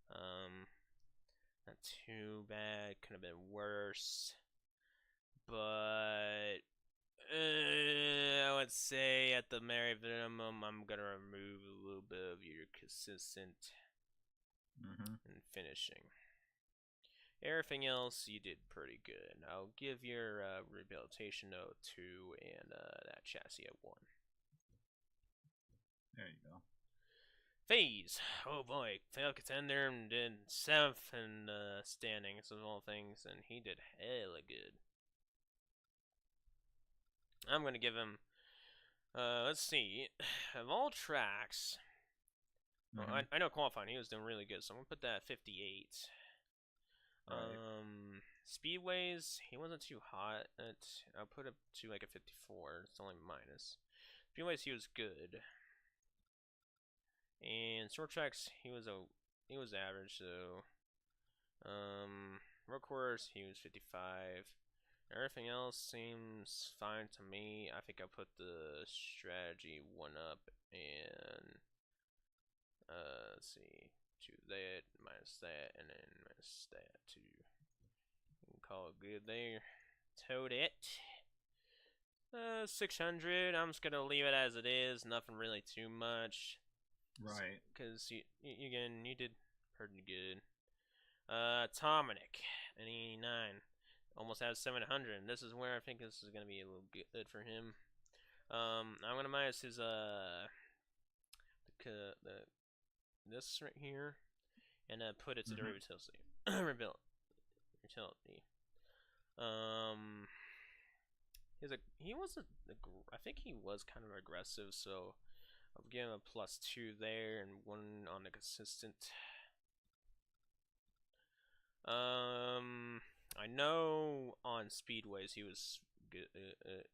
Not too bad. Could have been worse. But I would say at the very minimum, I'm gonna remove a little bit of your consistent and finishing. Everything else, you did pretty good. I'll give your rehabilitation note 2 and that chassis at 1. There you go. Phase. Oh boy, failed contender and did 7th in standings of all things, and he did hella good. I'm gonna give him. Let's see. Of all tracks, well, I know qualifying he was doing really good, so I'm gonna put that at 58. Right. Speedways, he wasn't too hot. I'll put it to like a 54. It's only minus. Speedways, he was good. And short tracks, he was average. So, road course, he was 55. Everything else seems fine to me. I think I'll put the strategy 1 up and let's see, to that minus that, and then minus that too. We can call it good there. Toad it. 600. I'm just gonna leave it as it is. Nothing really too much. Right. Because you did pretty good. Dominic, an 89. Almost has 700. This is where I think this is gonna be a little good for him. I'm gonna minus his this right here, and put it to the Mhm. utility. He was I think he was kind of aggressive, so I'll give him a +2 there and 1 on the consistent. I know on speedways he was good,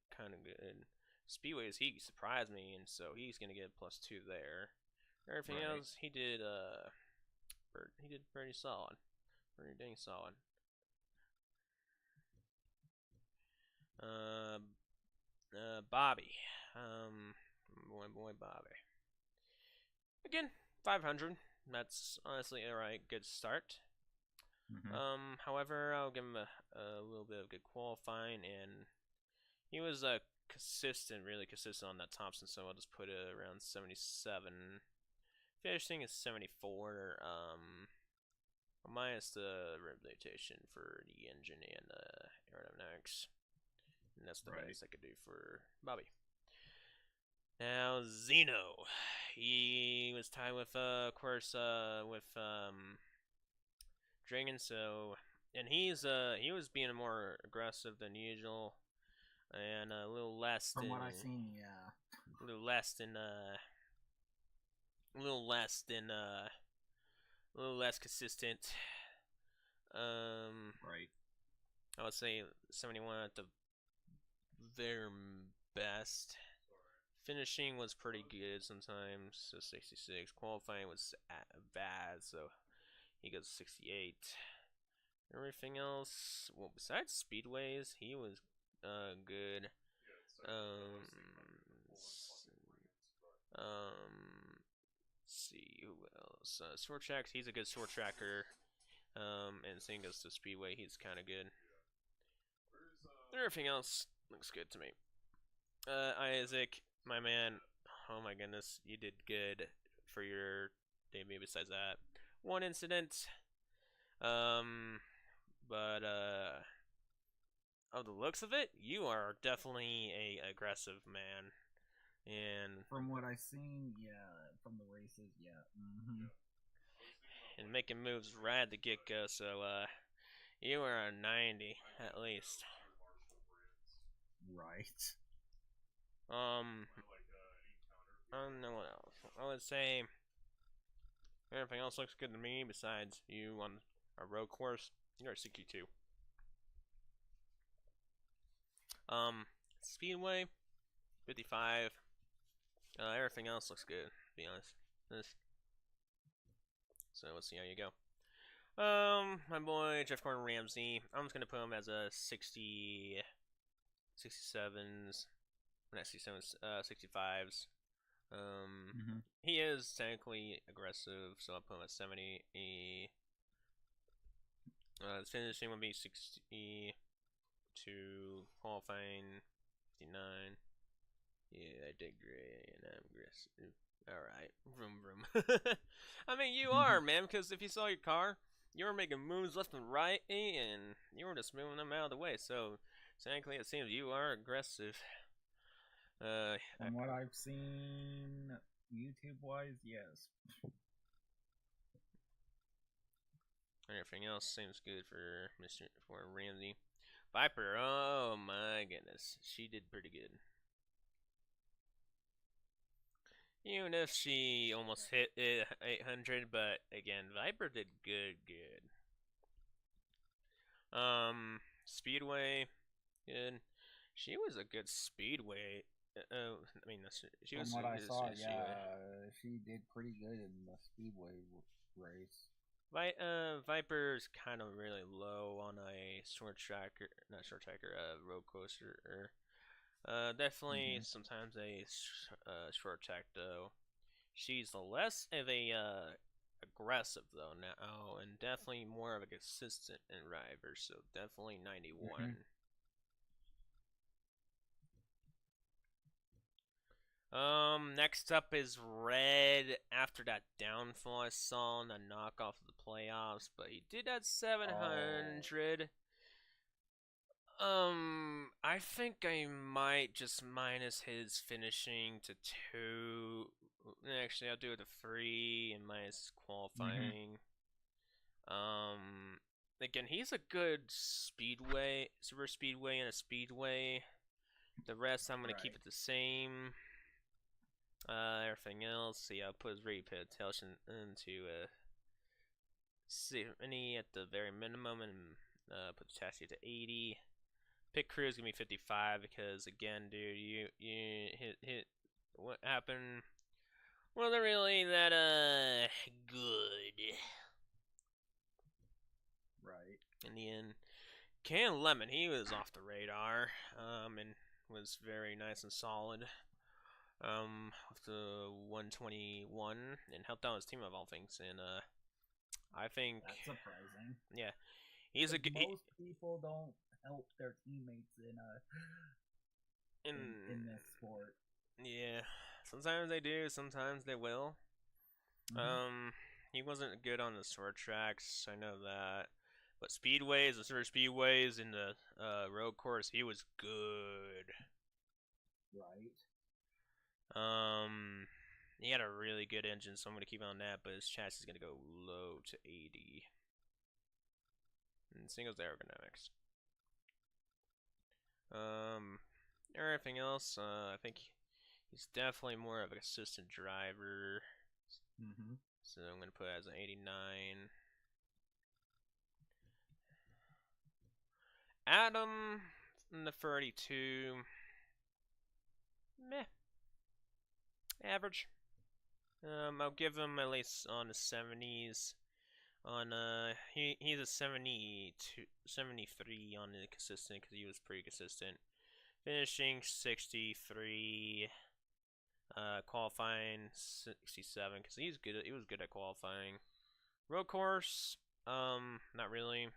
kind of good. Speedways he surprised me, and so he's gonna get a +2 there. Everything Right. else he did pretty solid, pretty dang solid. Bobby, boy Bobby. Again, 500. That's honestly alright, good start. However, I'll give him a little bit of good qualifying, and he was really consistent on that Thompson, so I'll just put it around 77. Finishing is 74, minus the rotation for the engine and aerodynamics. And that's the best I could do for Bobby. Now, Zeno. He was tied with, of course, with Dragon, so, and he was being more aggressive than usual, and a little less From what I've seen, yeah. a little less than consistent. Right. I would say 71 at the very best. Finishing was pretty good sometimes, so 66. Qualifying was bad, so he goes 68. Everything else, well, besides speedways, he was good. See who else. Short tracks, he's a good short tracker. And same goes to speedway, he's kind of good. Everything else looks good to me. Isaac, my man, oh my goodness, you did good for your debut. Besides that, one incident. But of the looks of it, you are definitely a aggressive man. And from what I've seen, yeah, from the races, yeah. And making moves right at the get go, so you are a 90 at least. Right. I don't know what else. I would say everything else looks good to me besides you on a road course. You're a 62. Speedway, 55. Everything else looks good, to be honest. So we'll see how you go. My boy Jeff Gordon Ramsey. I'm just gonna put him as a 60, 67s, not 67s, 65s. He is technically aggressive, so I'll put him at 70. His finishing would be 62, qualifying 59. Yeah, I did great, and I'm aggressive. Alright, vroom vroom. I mean, you are, man, because if you saw your car, you were making moves left and right, and you were just moving them out of the way, so technically it seems you are aggressive. From what I've seen, YouTube-wise, yes. Everything else seems good for Ramsey. Viper, oh my goodness, she did pretty good. Even if she almost hit 800, but again, Viper did good. Speedway, good. She was a good speedway. I mean, she was. From what I saw, yeah, she did pretty good in the speedway race. Viper's kind of really low on a road coaster. Definitely sometimes a short track though. She's less of a aggressive though now, and definitely more of a consistent driver. So definitely 91. Next up is Red. After that downfall I saw in the knockoff of the playoffs, but he did at 700. I think I might just minus his finishing to 2 Actually, I'll do the free and minus qualifying. Again, he's a good speedway, super speedway, and a speedway. The rest, I'm gonna keep it the same. Everything else, yeah, I'll put his rate attention into 70 at the very minimum, and put the chassis to 80. Pit crew is gonna be 55 because again, dude, you hit what happened? Wasn't really that good. Right. In the end, Can Lemon, he was off the radar, and was very nice and solid. With the 121 and helped out his team of all things, and I think That's surprising. Yeah, he's a good. Most people don't help their teammates in this sport. Yeah, sometimes they do, sometimes they will. He wasn't good on the short tracks, I know that. But speedways, the super speedways, in the road course, he was good. Right. He had a really good engine, so I'm gonna keep on that. But his chassis is gonna go low to 80. And singles aerodynamics. Everything else, I think he's definitely more of a consistent driver. So I'm gonna put it as an 89. Adam in the 32. Meh. Average. I'll give him at least on the 70s. On he's a 72, 73 on the consistent because he was pretty consistent. Finishing 63. Qualifying 67 because he's good. He was good at qualifying. Road course, not really.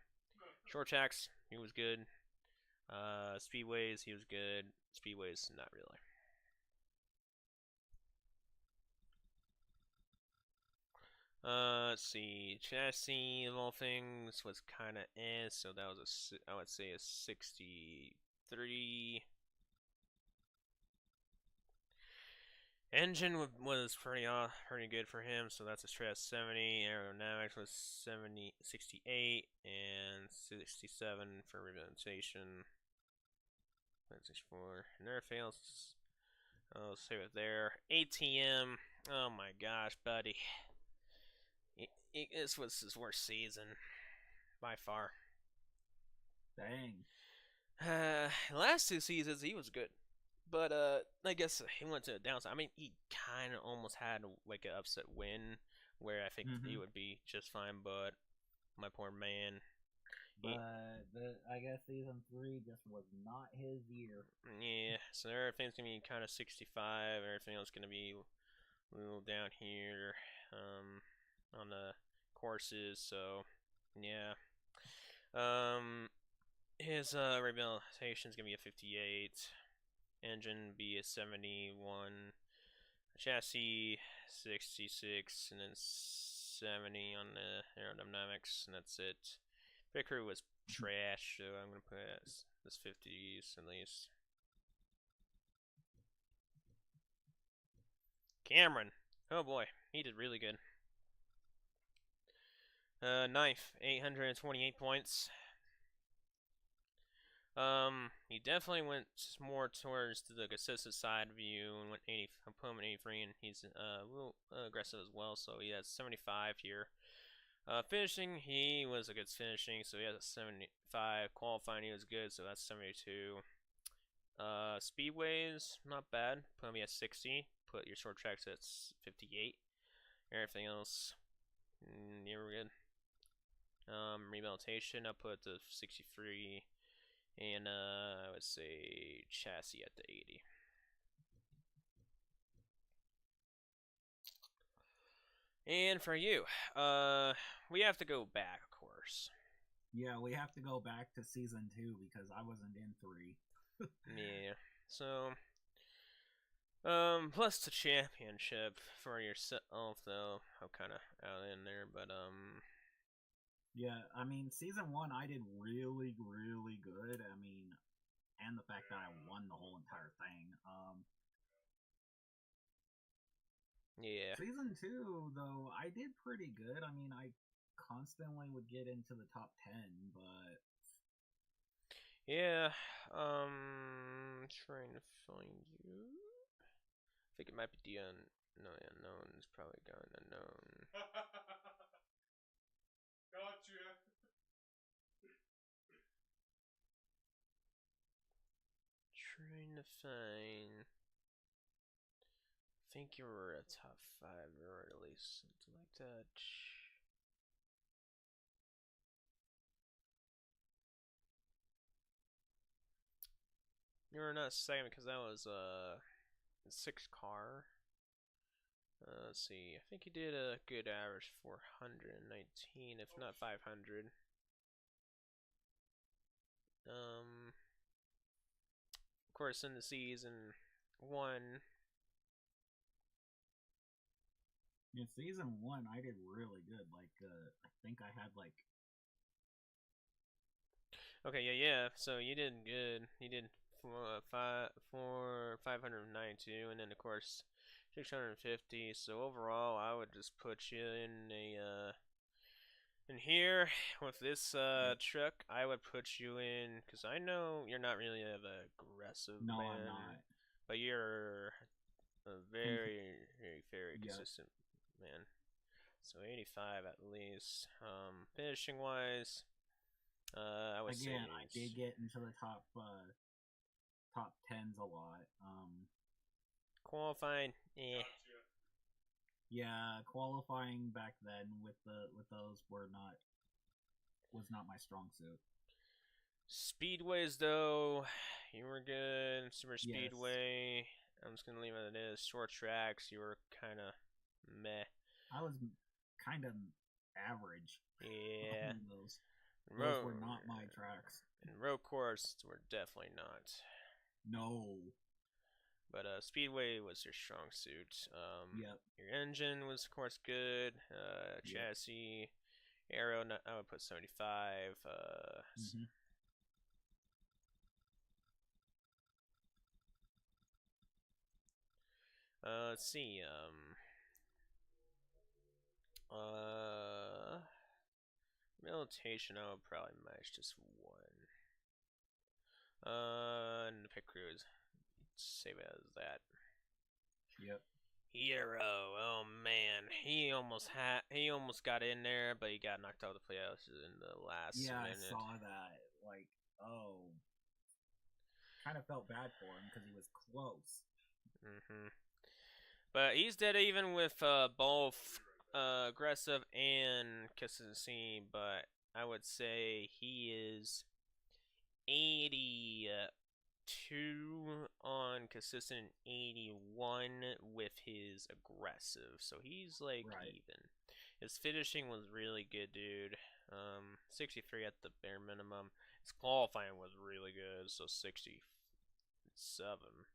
Short tracks, he was good. Speedways, he was good. Speedways, not really. Let's see. Chassis of all things was kind of so that was I would say a 63. Engine was pretty good for him, so that's a stress 70. Aerodynamics was 68, and 67 for rehabilitation. 64. Nerf fails. I'll save it there. ATM. Oh my gosh, buddy. This was his worst season by far. Dang. Last 2 seasons he was good. But I guess he went to a downside. I mean, he kind of almost had like an upset win, where I think he would be just fine. But my poor man. But I guess season 3 just was not his year. Yeah, so everything's gonna be kind of 65. Everything else gonna be a little down here, on the courses. So yeah, his rehabilitation is gonna be a 58. Engine be a 71, chassis 66, and then 70 on the aerodynamics, and that's it. Pit crew was trash, so I'm gonna put this 50s at least. Cameron, oh boy, he did really good. Knife, 828 points. He definitely went more towards the consistent side of you and went 80, put him at 83, and he's a little aggressive as well, so he has 75 here. Finishing, he was a good finishing, so he has a 75. Qualifying, he was good, so that's 72. Speedways, not bad. Put him at 60. Put your short tracks at 58. Everything else, you were good. Rehabilitation, I'll put the 63. And I would say chassis at the 80. And for you, we have to go back, of course. Yeah, we have to go back to season 2 because I wasn't in 3. Yeah. So, plus the championship for yourself, though. I'm kind of out in there, but Yeah, I mean, season 1 I did really, really good. I mean, and the fact that I won the whole entire thing. Yeah. Season 2, though, I did pretty good. I mean, I constantly would get into the top 10, but Yeah. Trying to find you. I think it might be the no, the unknown is probably gone unknown. Gotcha. Trying to find. I think you were a top 5 or at least something like that. You were not second because that was 6 car. Let's see. I think you did a good average 419, if not 500. Of course, in the season 1. in Season 1, I did really good. Like, I think I had, like, Okay, yeah. So you did good. You did 592, and then of course 650. So overall, I would just put you in a in here with this truck. I would put you in because I know you're not really an aggressive no, man, I'm not. but you're a very Yep. consistent man. So 85 at least. Finishing wise. I would say Again, I did get into the top 10s a lot. qualifying. Gotcha. Yeah, qualifying back then with those was not my strong suit. Speedways though, you were good. Super Yes. Speedway. I'm just gonna leave it as short tracks. You were kind of meh. I was kind of average. Yeah. On those were not my tracks. And road course were definitely not. No. But Speedway was your strong suit. Yep. Your engine was, of course, good. Yep. Chassis, aero, I would put 75. Mhm. Let's see. Militation, I would probably match just 1. And the pit crews, save it as that. Yep. Hero, oh man, he almost got in there, but he got knocked out of the playoffs in the last minute. I saw that. Like, oh, kind of felt bad for him because he was close. But he's dead even with both aggressive and consistency. But I would say he is 82 on consistent, 81 with his aggressive. So he's like even. His finishing was really good, dude. 63 at the bare minimum. His qualifying was really good, so 67.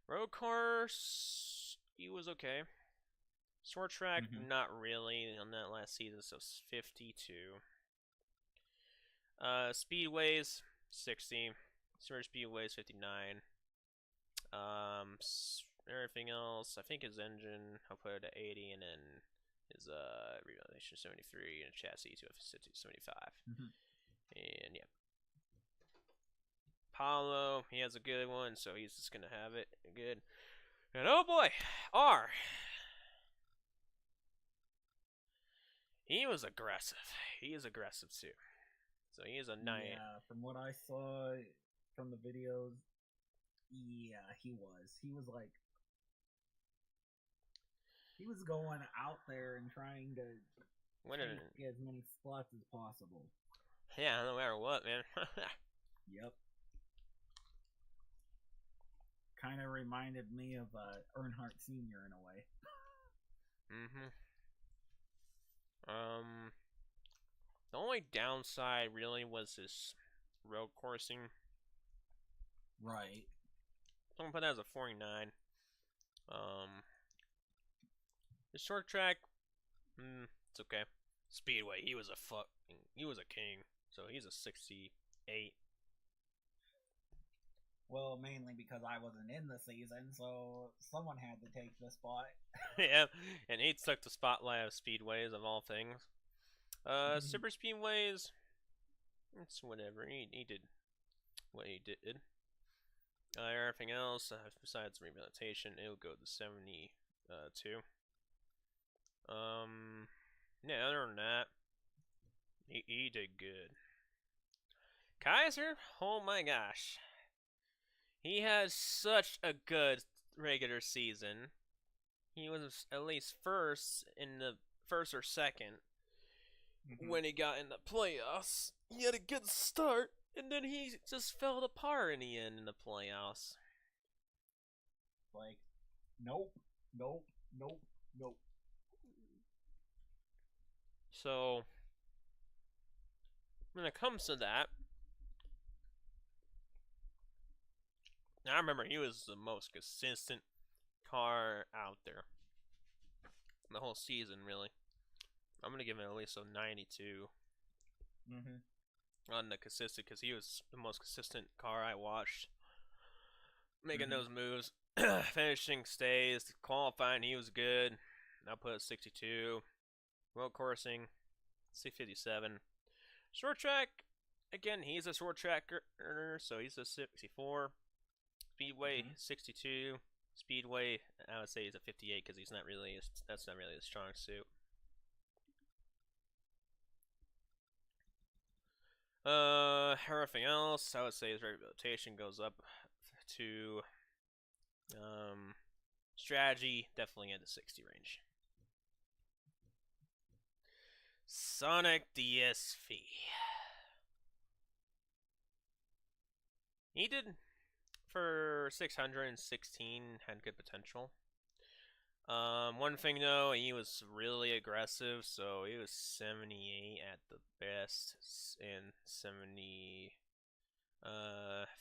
Road course, he was okay. Short track, not really on that last season, so 52. Speedways, 60. Super Speedways, 59. Everything else, I think his engine, I'll put it at 80, and then his realization 73, and chassis to 75. And yeah. Apollo, he has a good one, so he's just gonna have it good. And oh boy, R. He was aggressive. He is aggressive too. So he is a 9. Yeah, from what I saw from the videos, yeah, he was. He was like, he was going out there and trying to take as many spots as possible. Yeah, no matter what, man. Yep. Kind of reminded me of Earnhardt Sr. in a way. The only downside really was this road coursing. Right. I'm gonna put that as a 49. The short track, it's okay. Speedway, he was a king. So he's a 68. Well, mainly because I wasn't in the season, so someone had to take the spot. Yeah, and he took the spotlight of speedways of all things. Super speedways, it's whatever. He did what he did. Everything else, besides rehabilitation, it'll go to 72. Yeah, other than that, he did good. Kaiser, oh my gosh. He has such a good regular season. He was at least first or second when he got in the playoffs. He had a good start, and then he just fell apart in the end in the playoffs. Like, nope, nope, nope, nope. So, when it comes to that, I remember he was the most consistent car out there. The whole season, really. I'm going to give him at least a 92 on the consistent, because he was the most consistent car I watched. Making those moves, finishing stays, qualifying, he was good. I put a 62. Road coursing, 657. Short track, again, he's a short tracker, so he's a 64. Speedway, 62. Speedway, I would say he's a 58 because that's not really a strong suit. Everything else, I would say his rehabilitation goes up to strategy, definitely in the 60 range. Sonic DSV. He did for 616, had good potential. One thing though, he was really aggressive, so he was 78 at the best and 70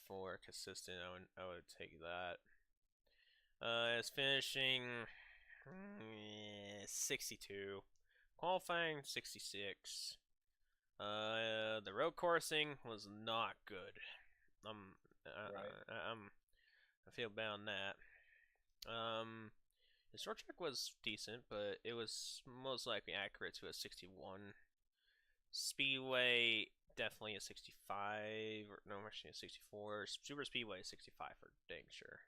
for consistent. I would take that. His finishing 62, qualifying 66. The road coursing was not good. I feel bad on that. The short track was decent, but it was most likely accurate to a 61. Speedway, definitely a 65, or no, actually a 64. Super Speedway, 65 for dang sure.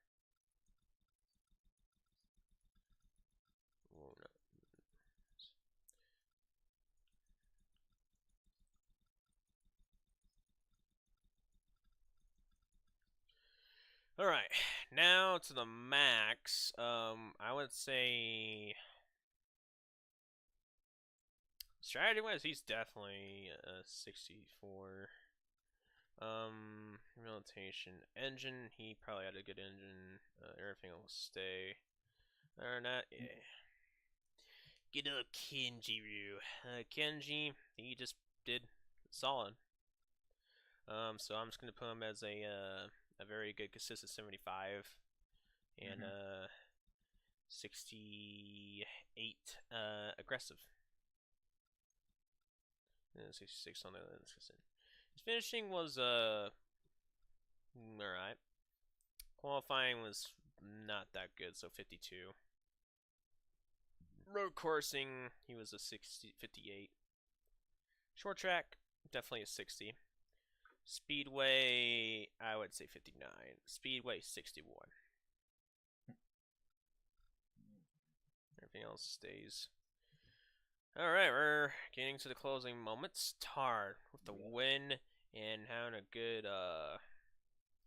Oh, no. Alright, now to the max. I would say strategy wise, he's definitely a 64. Rehabilitation engine, he probably had a good engine. Everything will stay. Other than that, yeah. Get up, Kenji Ryu. Kenji, he just did solid. So I'm just gonna put him as a very good consistent 75 and 68 aggressive. And 66 on the consistent. His finishing was alright. Qualifying was not that good, so 52. Road coursing, he was a 58. Short track, definitely a 60. Speedway, I would say 59. Speedway, 61. Everything else stays. Alright, we're getting to the closing moments. Tard with the win and having a good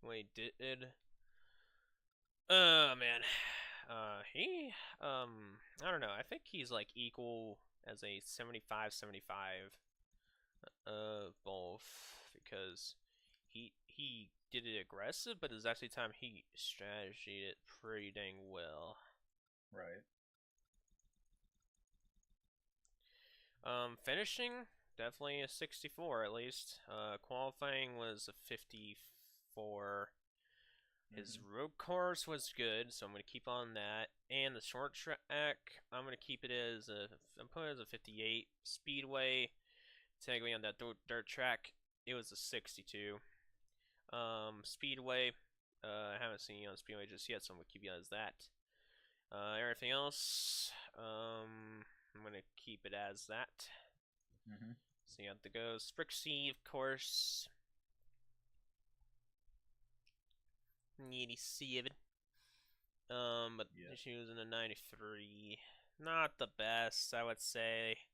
way he did. Oh man. I don't know. I think he's like equal as a 75 both, because he did it aggressive, but there's actually time he strategied it pretty dang well. Right. Finishing, definitely a 64 at least. Qualifying was a 54. His road course was good, so I'm gonna keep on that. And the short track, I'm gonna keep it as I'm putting it as a 58. Speedway, technically on that dirt track, it was a 62. Speedway, I haven't seen on Speedway just yet, so I'm gonna keep you as that. Everything else, I'm gonna keep it as that. See how that goes. Sprixie, of course. 87. But Yeah. she was in a 93. Not the best, I would say.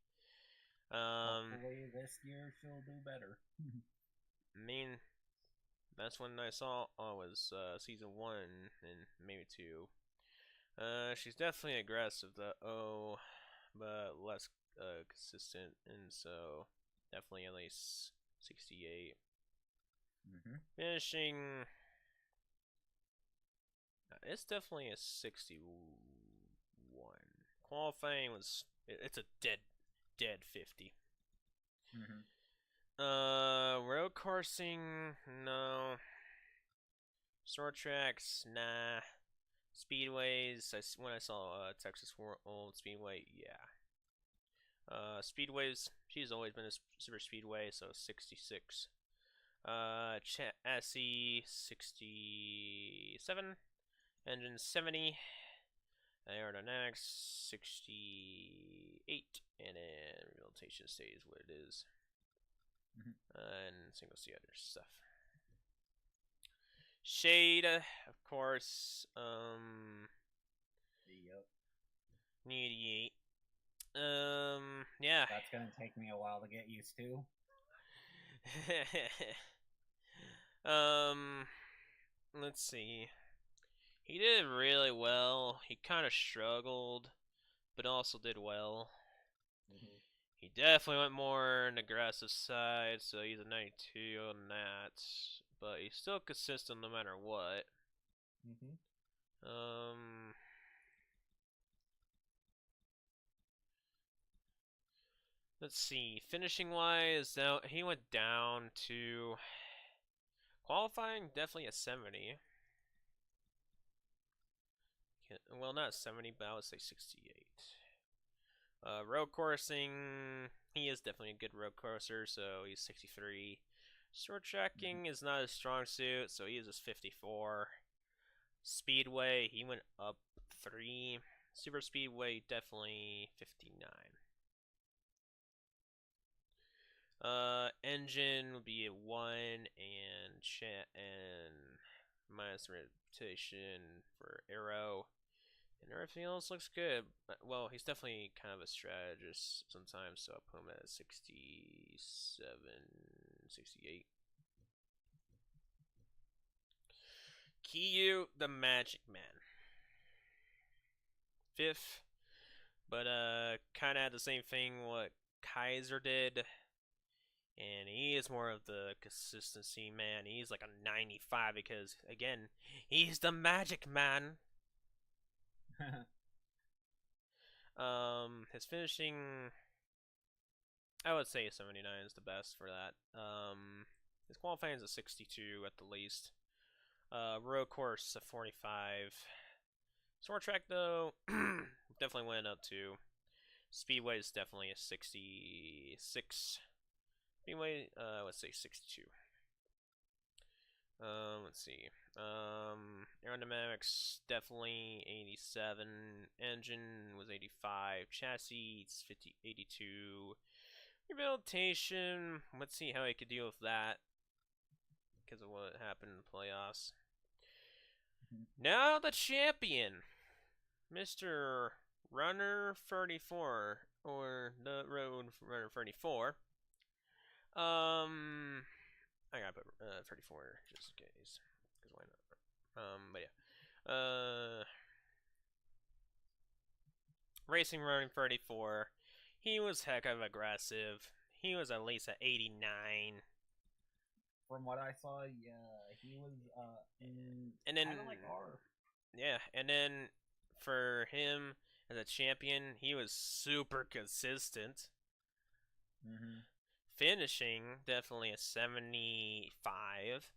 Hopefully this year she'll do better. I mean, that's when I saw was season 1 and maybe 2. She's definitely aggressive though, but less consistent, and so definitely at least 68. Finishing, it's definitely a 61. Qualifying was it's a dead 50. Road coursing, no. Short tracks, nah. Speedways, when I saw Texas World Speedway, yeah. Speedways, she's always been a super speedway, so 66. Chassis 67, engine 70, aerodynamics 68, and then rehabilitation stays what it is. And single seater stuff. Shade, of course. Yep. 88. Yeah. That's gonna take me a while to get used to. Let's see. He did really well. He kind of struggled, but also did well. He definitely went more on the aggressive side, so he's a 92 on that. But he's still consistent no matter what. Let's see. Finishing wise, now he went down to qualifying, definitely a 70. Well, not 70, but I would say 68. Road coursing, he is definitely a good road courser, so he's 63. Short tracking is not his strong suit, so he is just 54. Speedway, he went up 3. Super Speedway, definitely 59. Engine would be a 1, and minus reputation for aero. And everything else looks good. Well, he's definitely kind of a strategist sometimes, so I'll put him at 67, 68. Kiyu, the Magic Man. 5th, but kind of had the same thing what Kaiser did. And he is more of the consistency man. He's like a 95 because, again, he's the Magic Man. His finishing, I would say 79 is the best for that. His qualifying is a 62 at the least. Road course a 45. Short track though, definitely went up to. Speedway is definitely a 66. Speedway, let's say 62. Let's see. Aerodynamics definitely 87. Engine was 85. Chassis 82. Rehabilitation. Let's see how he could deal with that because of what happened in the playoffs. Now the champion, Mr. Runner 34 or the Road Runner 34. I gotta put 34 just in case, because why not? But yeah. Racing Running 34. He was heck of aggressive. He was at least at 89. From what I saw, yeah, he was and then kind of like R. Yeah, and then for him as a champion, he was super consistent. Finishing, definitely a 75.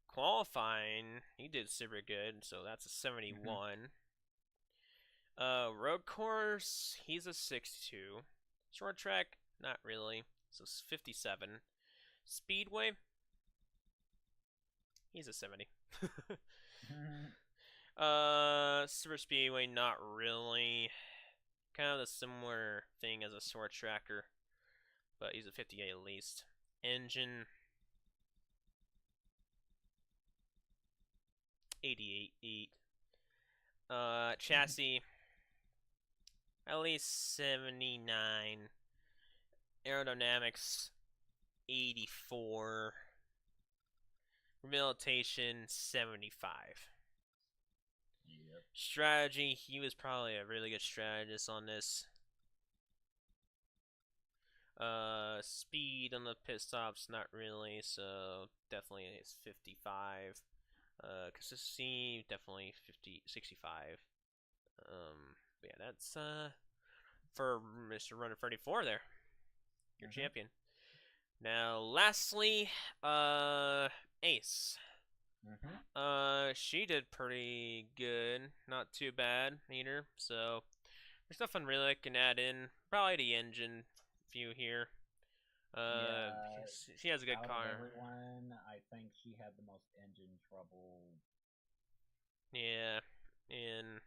Qualifying, he did super good, so that's a 71. Road course, he's a 62. Short track, not really, so it's 57. Speedway, he's a 70. Super Speedway, not really. Kind of a similar thing as a Sword Tracker, but he's a 58 at least. Engine, 88. Chassis, at least 79. Aerodynamics, 84. Rehabilitation, 75. Yep. Strategy, he was probably a really good strategist on this. Speed on the pit stops, not really, so definitely it's 55. Consistency, definitely 50, 65. But yeah, that's for Mr. Runner 34 there, your champion. Now, lastly, Ace. She did pretty good, not too bad either. So there's nothing really I can add in. Probably the engine view here. Yeah, she has a good out car. of everyone, I think she had the most engine trouble. Yeah, and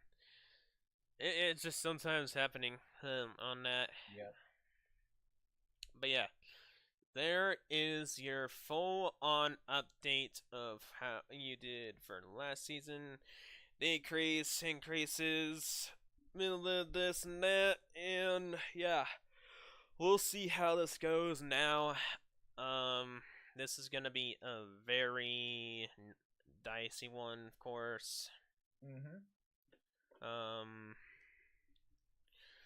it's just sometimes happening on that. Yep. But yeah, there is your full-on update of how you did for last season. Decrease, increases, middle of this and that, and yeah, we'll see how this goes now. This is gonna be a very dicey one, of course.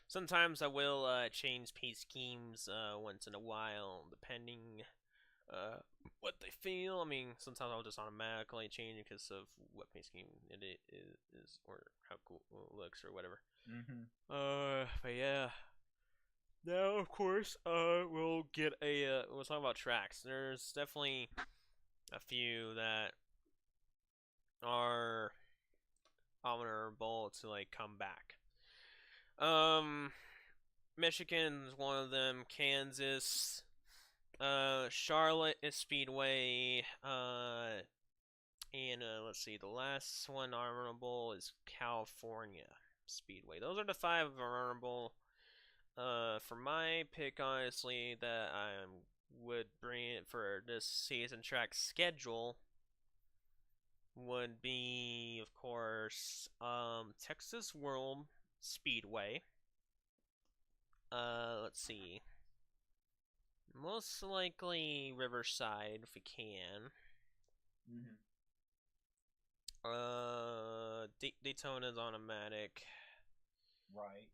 Sometimes I will change pace schemes once in a while, depending what they feel. I mean, sometimes I'll just automatically change it because of what pace scheme it is or how cool it looks or whatever. But yeah. Now, of course, we'll get we'll talk about tracks. There's definitely a few that are honorable to like come back. Michigan's one of them. Kansas, Charlotte is Speedway. And let's see, the last one honorable is California Speedway. Those are the 5 honorable. For my pick, honestly, that I would bring it for this season track schedule would be, of course, Texas World Speedway. Let's see. Most likely Riverside if we can. Daytona's automatic. Right.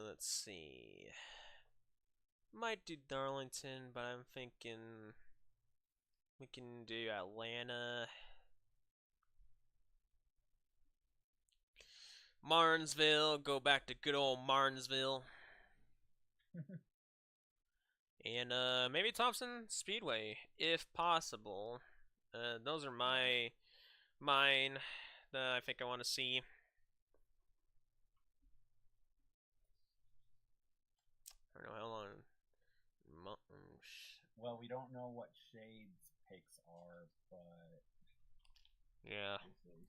Let's see. Might do Darlington, but I'm thinking we can do Atlanta. Martinsville, go back to good old Martinsville. And maybe Thompson Speedway, if possible. Those are mine that I think I want to see. I don't know how long. Well, we don't know what Shade's picks are, but yeah. We'll see.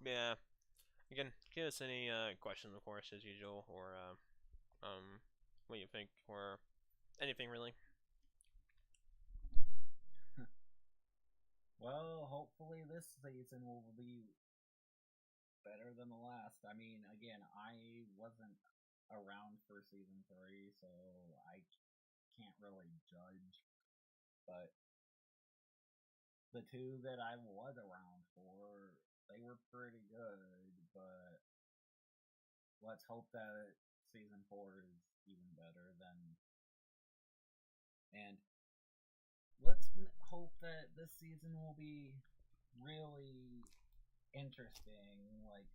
Yeah. You can give us any questions, of course, as usual, or what you think, or anything really. Well, hopefully this season will be better than the last. I mean, again, I wasn't around for season 3, so I can't really judge. But the two that I was around for, they were pretty good. But let's hope that season 4 is even better than. And let's hope that this season will be really interesting. Like,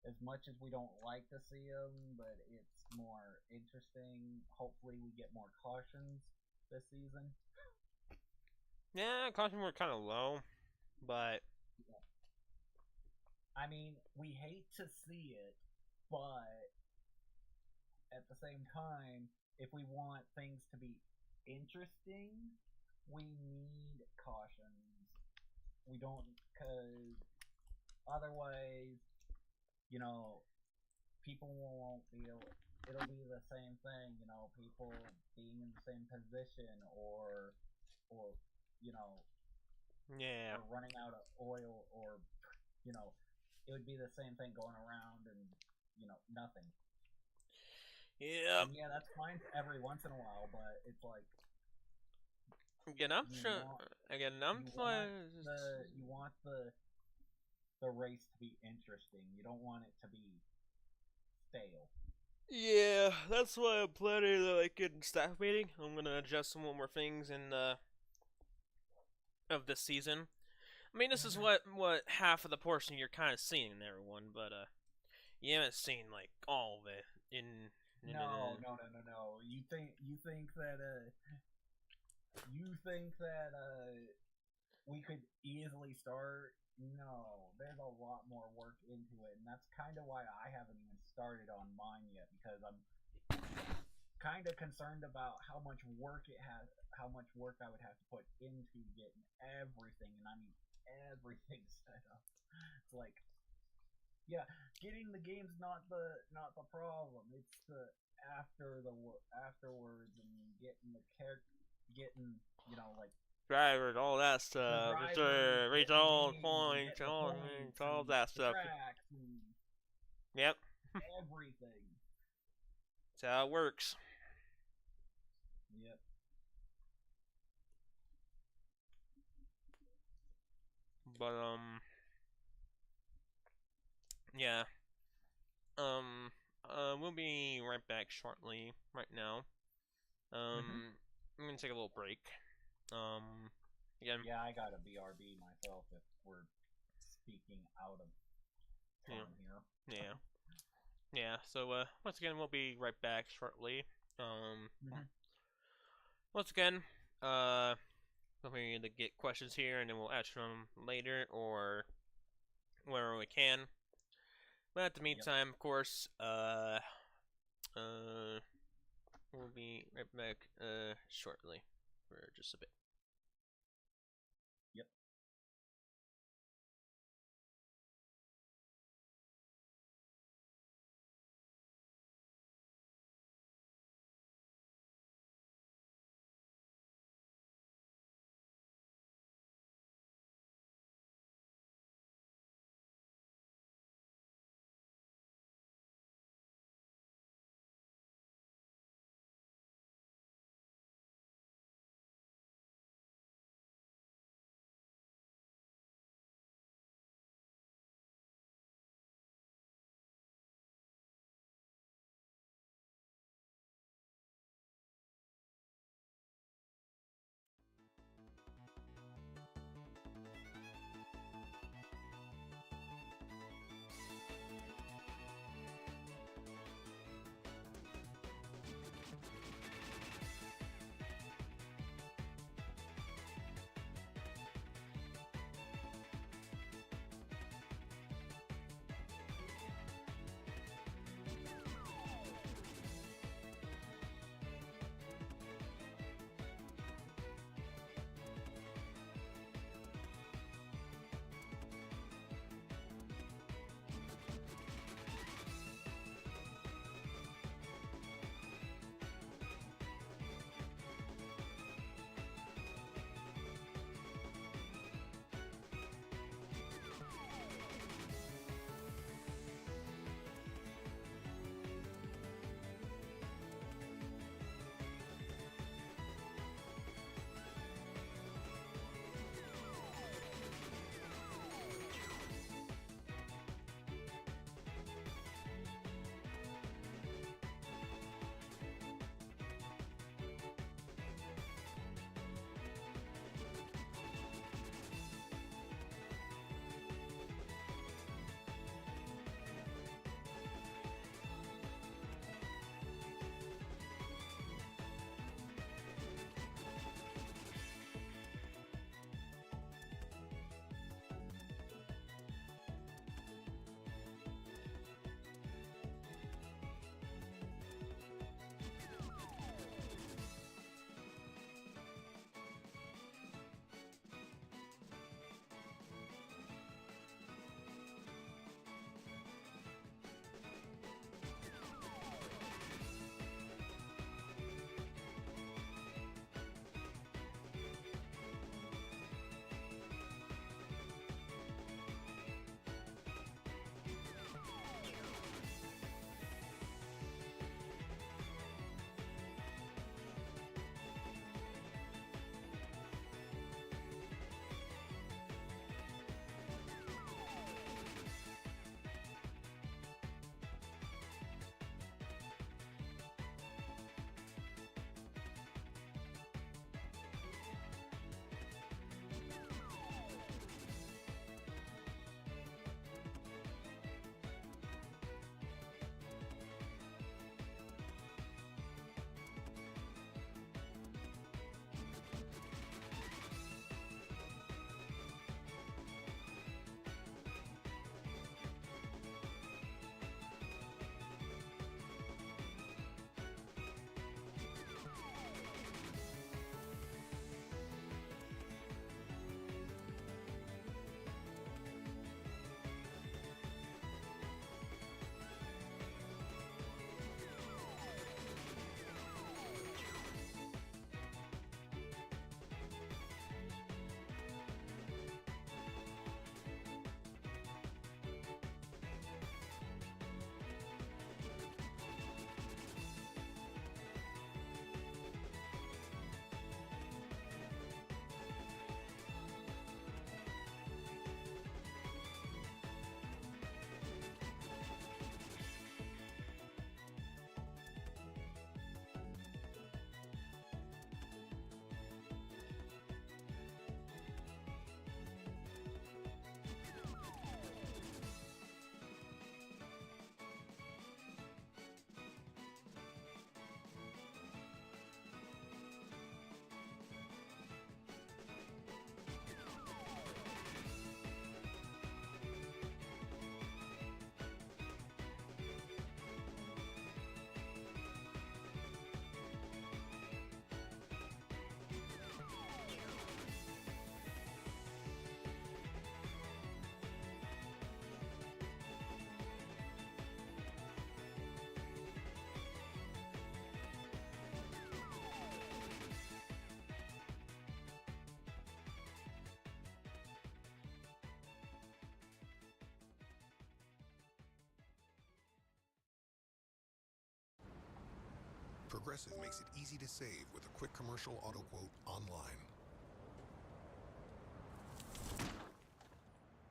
as much as we don't like to see them, but it's more interesting. Hopefully, we get more cautions this season. Yeah, caution were kind of low, but I mean, we hate to see it, but at the same time, if we want things to be interesting, we need cautions. We don't, because otherwise, you know, people won't be able. It'll be the same thing, you know, people being in the same position, or you know, yeah, or running out of oil, or you know, it would be the same thing going around, and nothing. yeah. And yeah, that's fine every once in a while, but it's like Again, I'm you sure. want Again, I'm you fine. want the race to be interesting. You don't want it to be stale. Yeah, that's why I'm planning like in staff meeting. I'm gonna adjust some more things in of this season. I mean, this is what half of the portion you're kind of seeing in everyone, but you haven't seen like all of it in. No. You think that we could easily start? No, there's a lot more work into it, and that's kind of why I haven't even started on mine yet, because I'm kind of concerned about how much work I would have to put into getting everything, and I mean everything set up. It's like, yeah, getting the game's not the problem. It's the afterwards, and getting like Drivers, all that the stuff. Just drivers, reach getting the all names, and points, getting the points, all and that the stuff. tracks, and Yep, everything. that's how it works. Yep. But yeah. We'll be right back shortly. Right now. Mm-hmm. I'm gonna take a little break. Again. Yeah, I got a BRB myself. If we're speaking out of turn here. Yeah. Yeah. So once again, we'll be right back shortly. Mm-hmm. Once again, we're going to get questions here, and then we'll answer them later or wherever we can. But at the meantime, of course, we'll be right back shortly for just a bit. Yep. Progressive makes it easy to save with a quick commercial auto quote online.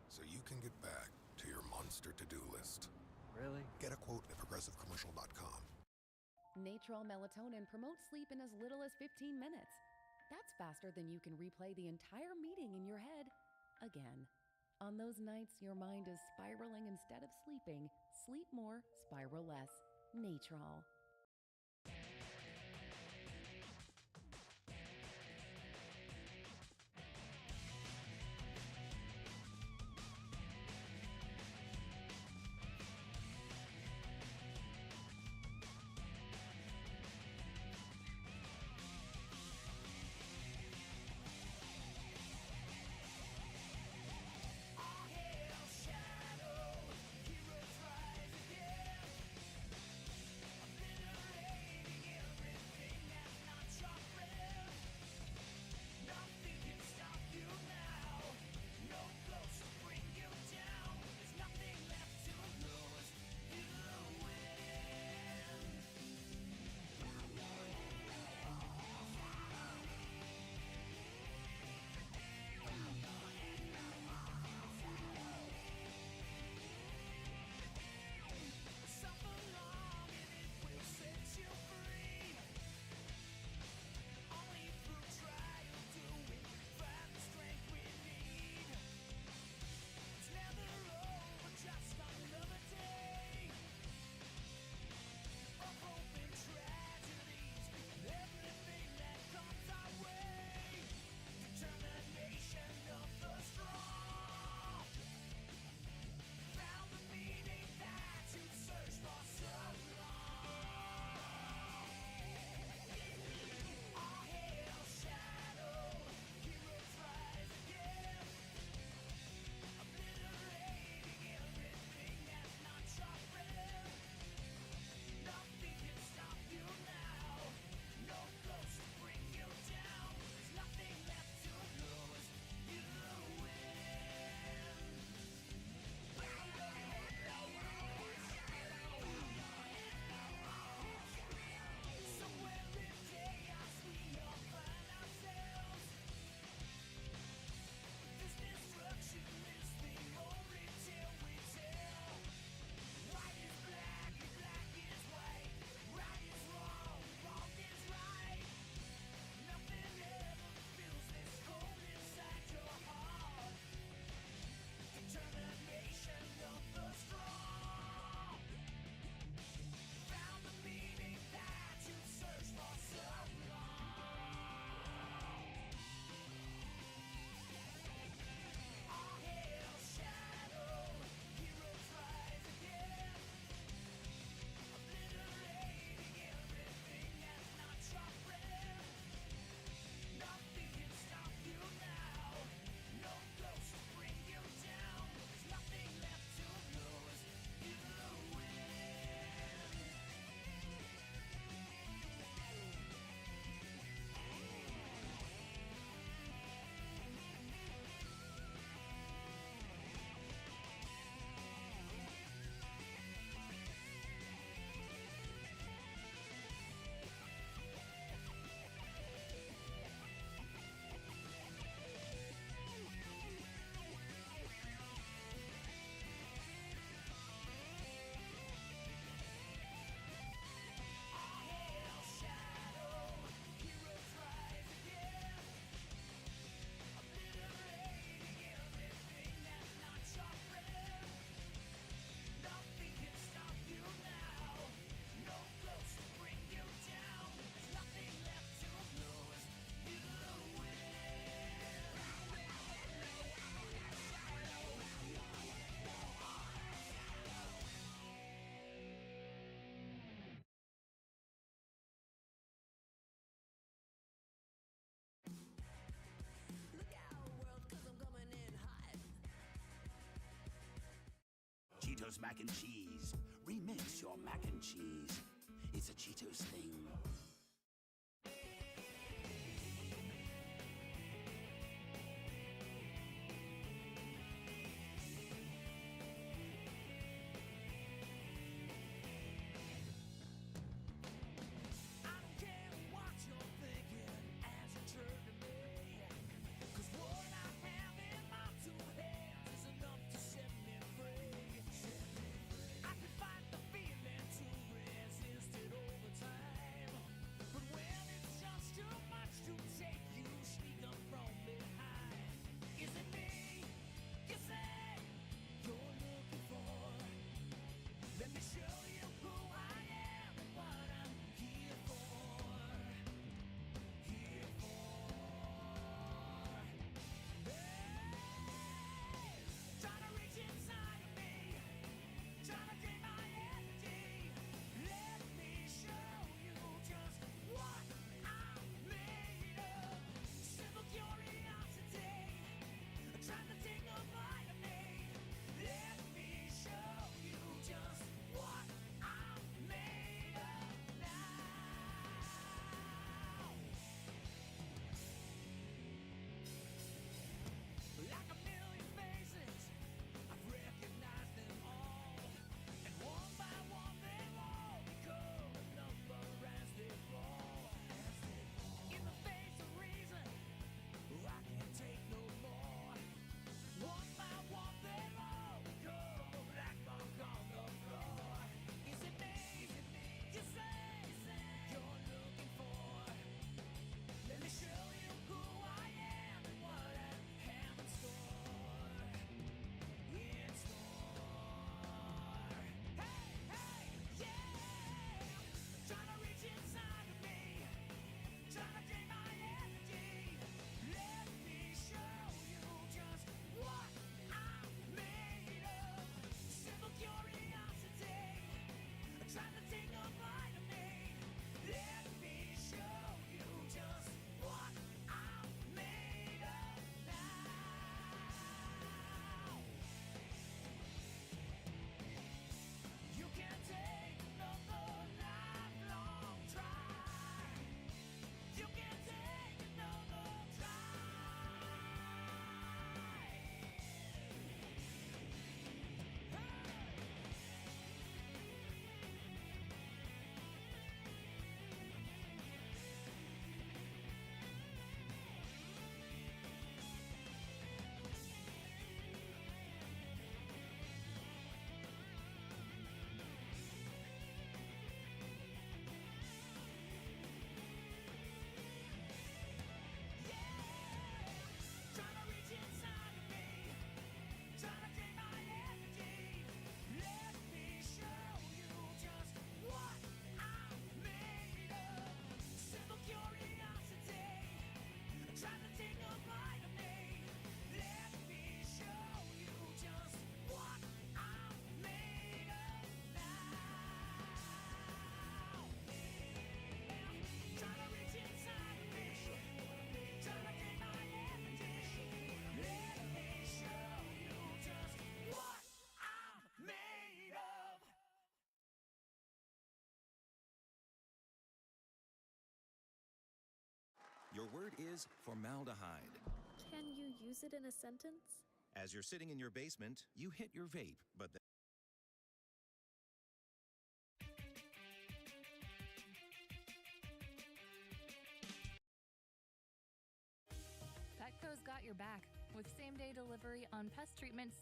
So you can get back to your monster to-do list. Really? Get a quote at progressivecommercial.com. Natrol melatonin promotes sleep in as little as 15 minutes. That's faster than you can replay the entire meeting in your head again. On those nights your mind is spiraling instead of sleeping, sleep more, spiral less. Natrol. Cheetos mac and cheese. Remix your mac and cheese. It's a Cheetos thing. I Your word is formaldehyde. Can you use it in a sentence? As you're sitting in your basement, you hit your vape, but Petco's got your back with same-day delivery on pest treatment.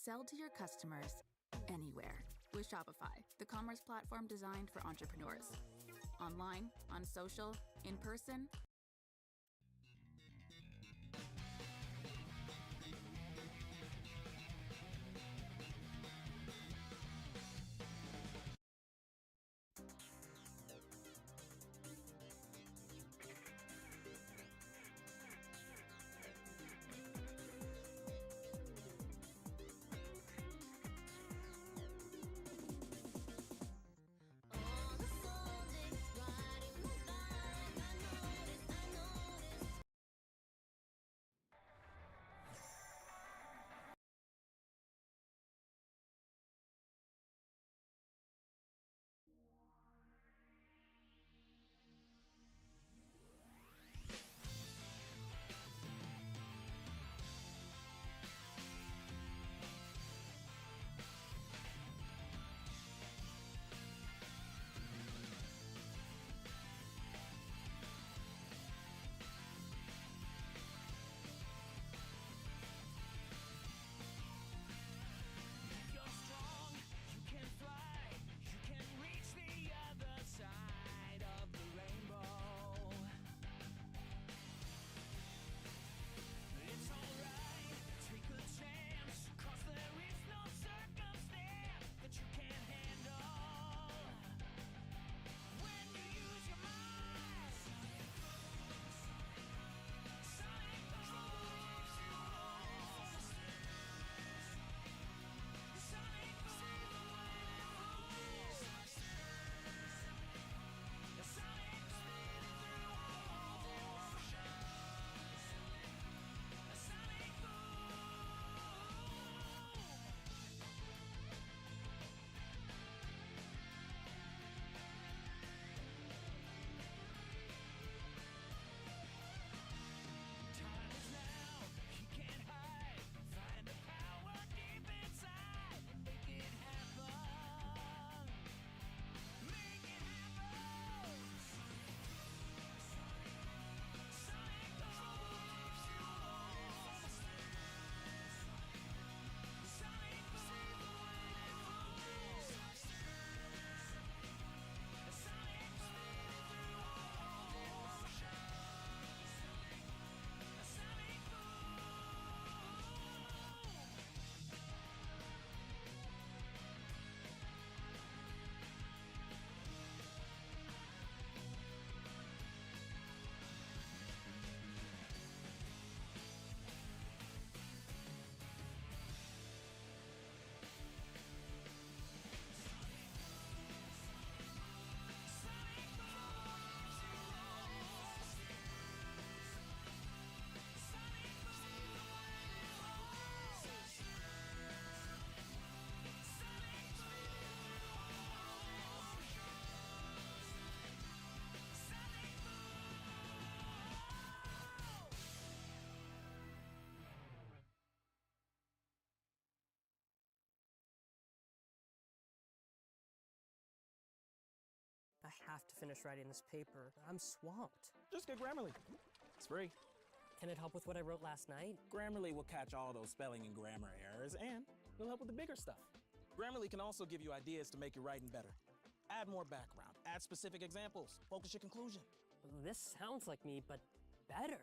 Sell to your customers anywhere. with Shopify, the commerce platform designed for entrepreneurs. Online, on social, in person. I have to finish writing this paper. I'm swamped. Just get Grammarly. It's free. Can it help with what I wrote last night? Grammarly will catch all those spelling and grammar errors, and it'll help with the bigger stuff. Grammarly can also give you ideas to make your writing better. Add more background, add specific examples, focus your conclusion. This sounds like me, but better.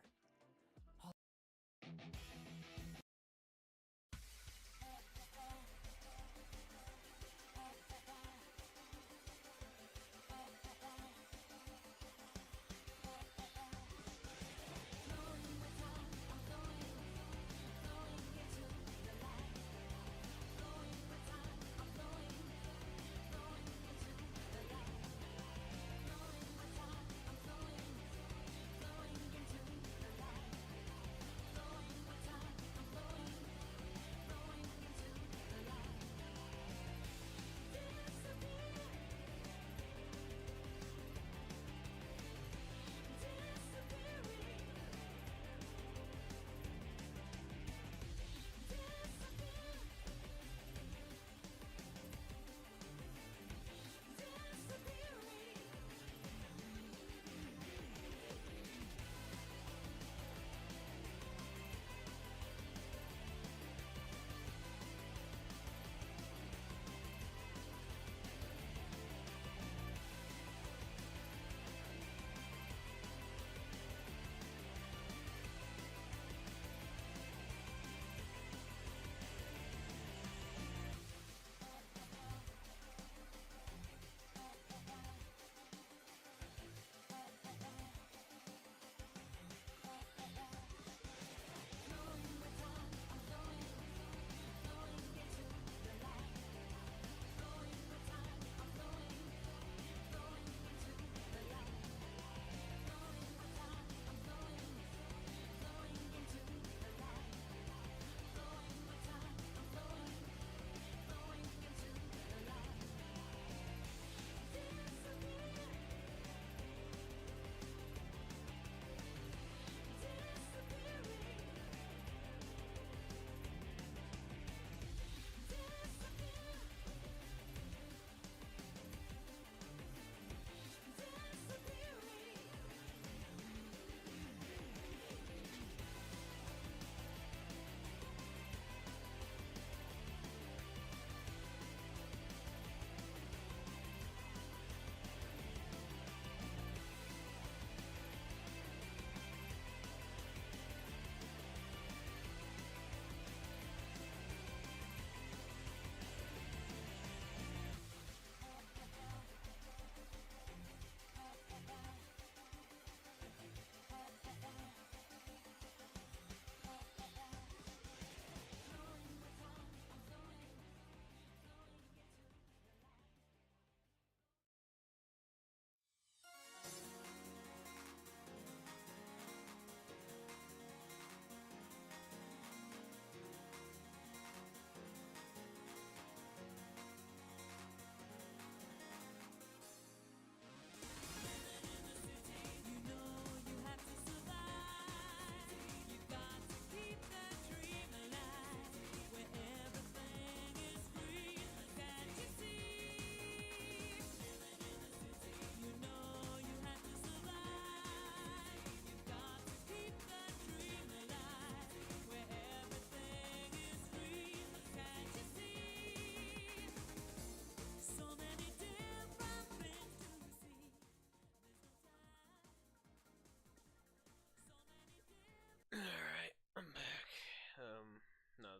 no,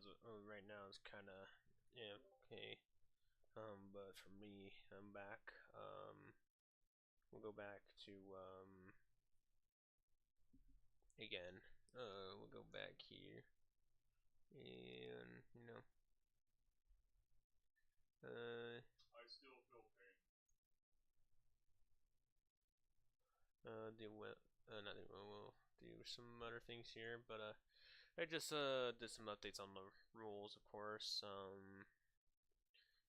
right now it's kind of yeah okay. But for me, I'm back. We'll go back to again. We'll go back here, and I still feel pain. Do well. Not do well. We'll do some other things here, but I just did some updates on the rules, of course.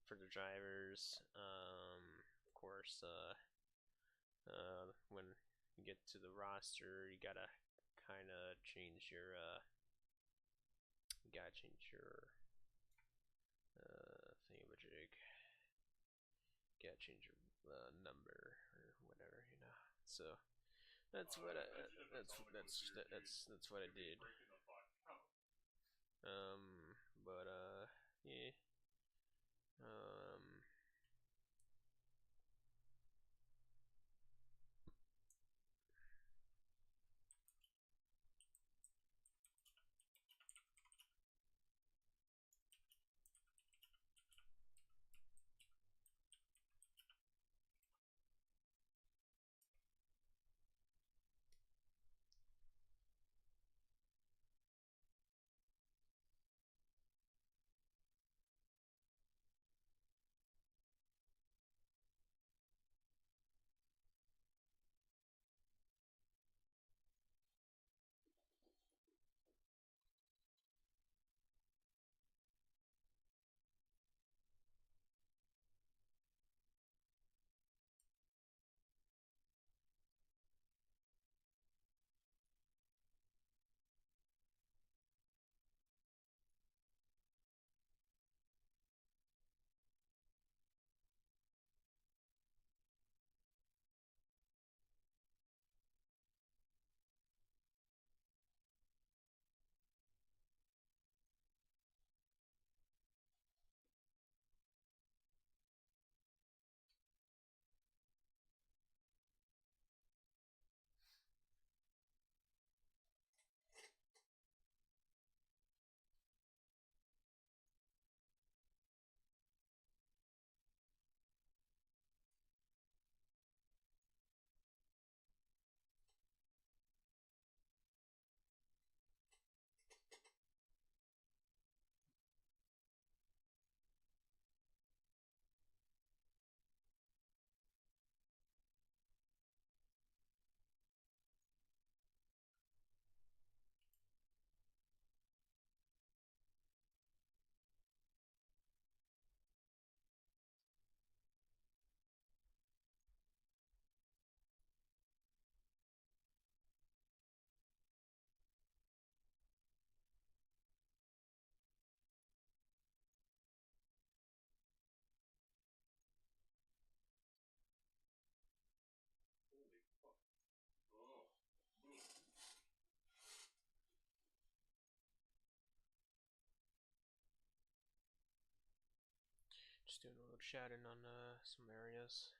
For the drivers. Of course. When you get to the roster, you gotta kind of change your thingamajig. You gotta change your number or whatever, So that's what that's what I did. But yeah. Holy fuck. Oh. Just doing a little chatting on some areas.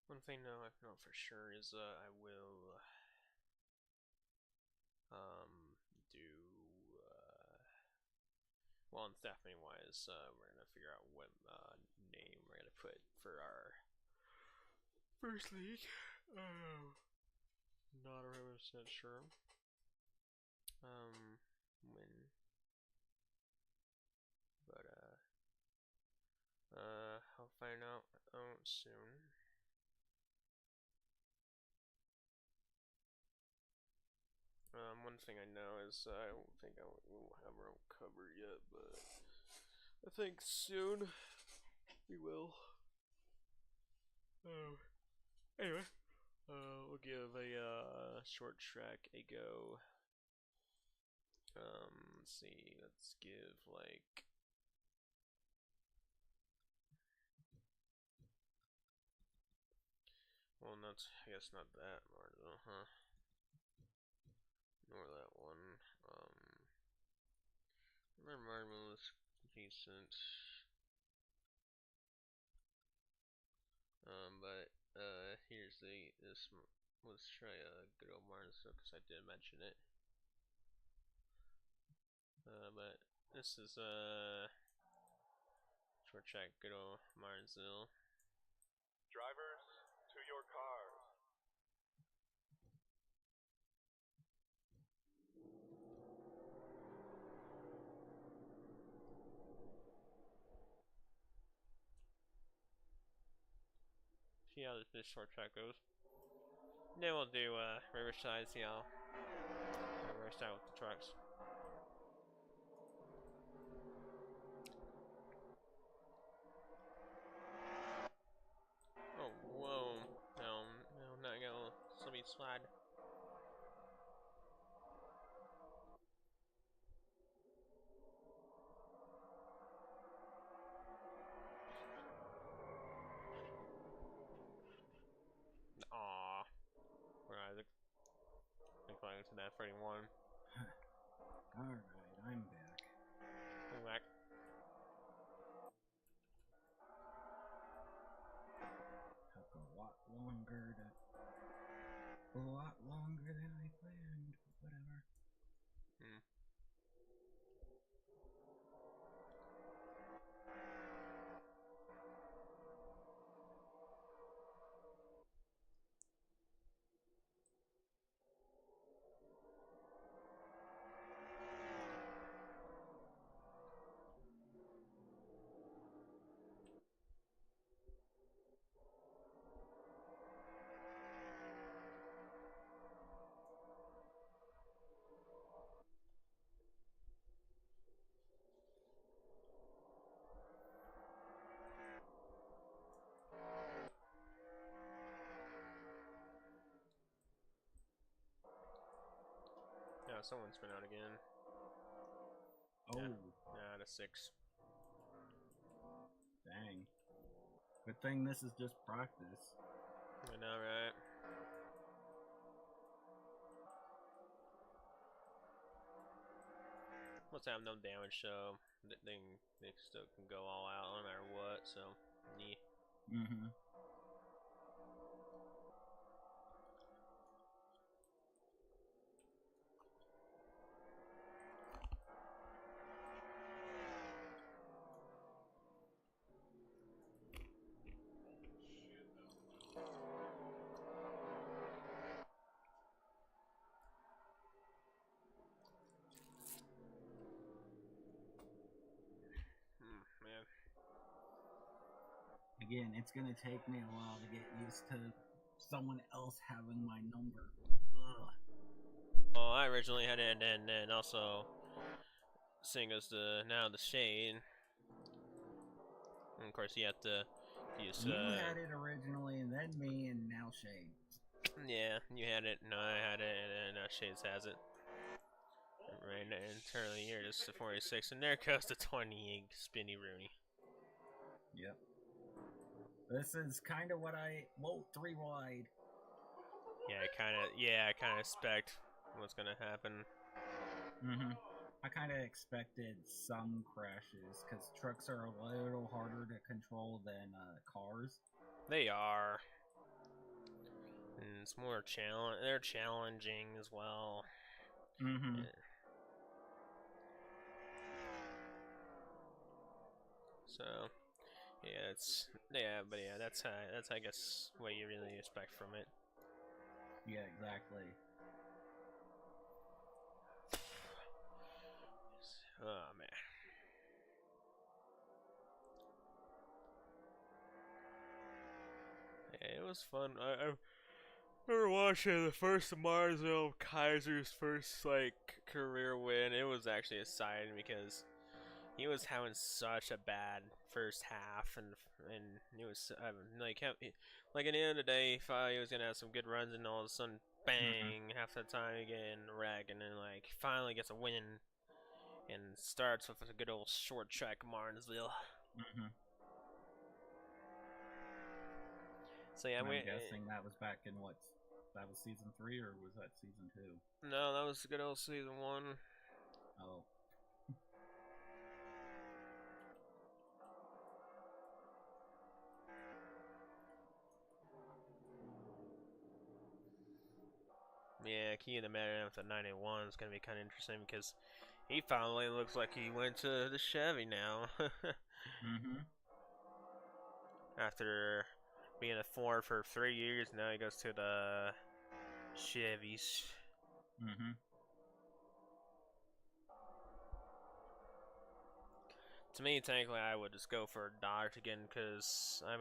One thing though I know for sure is I will do well, in staffing wise, we're gonna figure out what name we're gonna put for our first league. Not 100% sure. When, but I'll find out soon. One thing I know is I don't think we won't have our own cover yet, but I think soon we will. Anyway, we'll give a short track a go. Let's see. Let's give like. Well, not. I guess not that Marvel, huh? Nor that one. My Marvel is decent. let's try good old Martinsville because I did mention it. But this is short track good old Martinsville. Drivers, to your cars. See how this short track goes. Then we'll do Riverside, see how Riverside with the trucks. Oh, whoa. No, not gonna let me slide. Aww. Where Isaac? Inclining to that 31. Alright, I'm back. Come back. Took a lot longer than I planned. Whatever. Yeah, someone's been out again. Oh. Yeah, to 6. Dang. Good thing this is just practice. I know, right? Must have no damage, so they still can go all out no matter what. So, yeah. Mm-hmm. Man. Again, it's gonna take me a while to get used to someone else having my number. Ugh. Well, I originally had it, and then also seeing as the shade. And of course, you have to use. You had it originally, and then me, and now Shade. Yeah, you had it, no, I had it, and then Shades has it. Right, and turn of the year is the 46, and there goes the 28 Spinny Rooney. Yep. This is kind of what I 3 wide. Yeah, I kind of expect what's gonna happen. Mm-hmm. I kind of expected some crashes because trucks are a little harder to control than cars. They are. And it's more they're challenging as well. Mm-hmm. Yeah. So, that's I guess what you really expect from it. Yeah, exactly. Oh man. Yeah, it was fun. I remember watching the first Marzo Kaiser's first career win. It was actually exciting because he was having such a bad first half, and it was at the end of the day, he thought he was gonna have some good runs, and all of a sudden, bang! Half the time you get in a wreck, and then finally gets a win, and starts with a good old short track Martinsville. Mm-hmm. So yeah, I'm guessing that was back in that was season 3 or was that season 2? No, that was good old season 1. Oh. Yeah, Key in the Matter with the 91 is gonna be kind of interesting because he finally looks like he went to the Chevy now. After being a Ford for 3 years, now he goes to the Chevys. To me, technically, I would just go for a Dodge again because I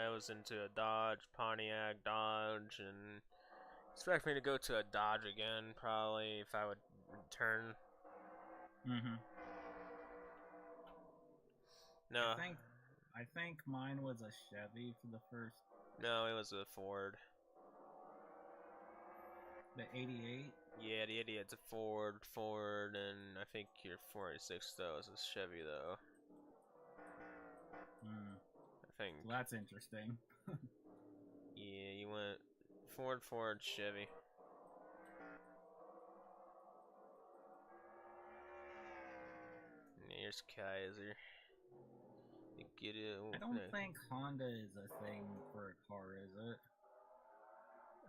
was into a Dodge, Pontiac, Dodge, and expect me to go to a Dodge again probably if I would return. No, I think mine was a Chevy for the first. No, it was a Ford. The 88? Yeah, the 88's a Ford, and I think your 46 though is a Chevy though. I think. So that's interesting. Yeah, you went Ford, Chevy. Here's Kaiser. Get it. I don't think Honda is a thing for a car, is it?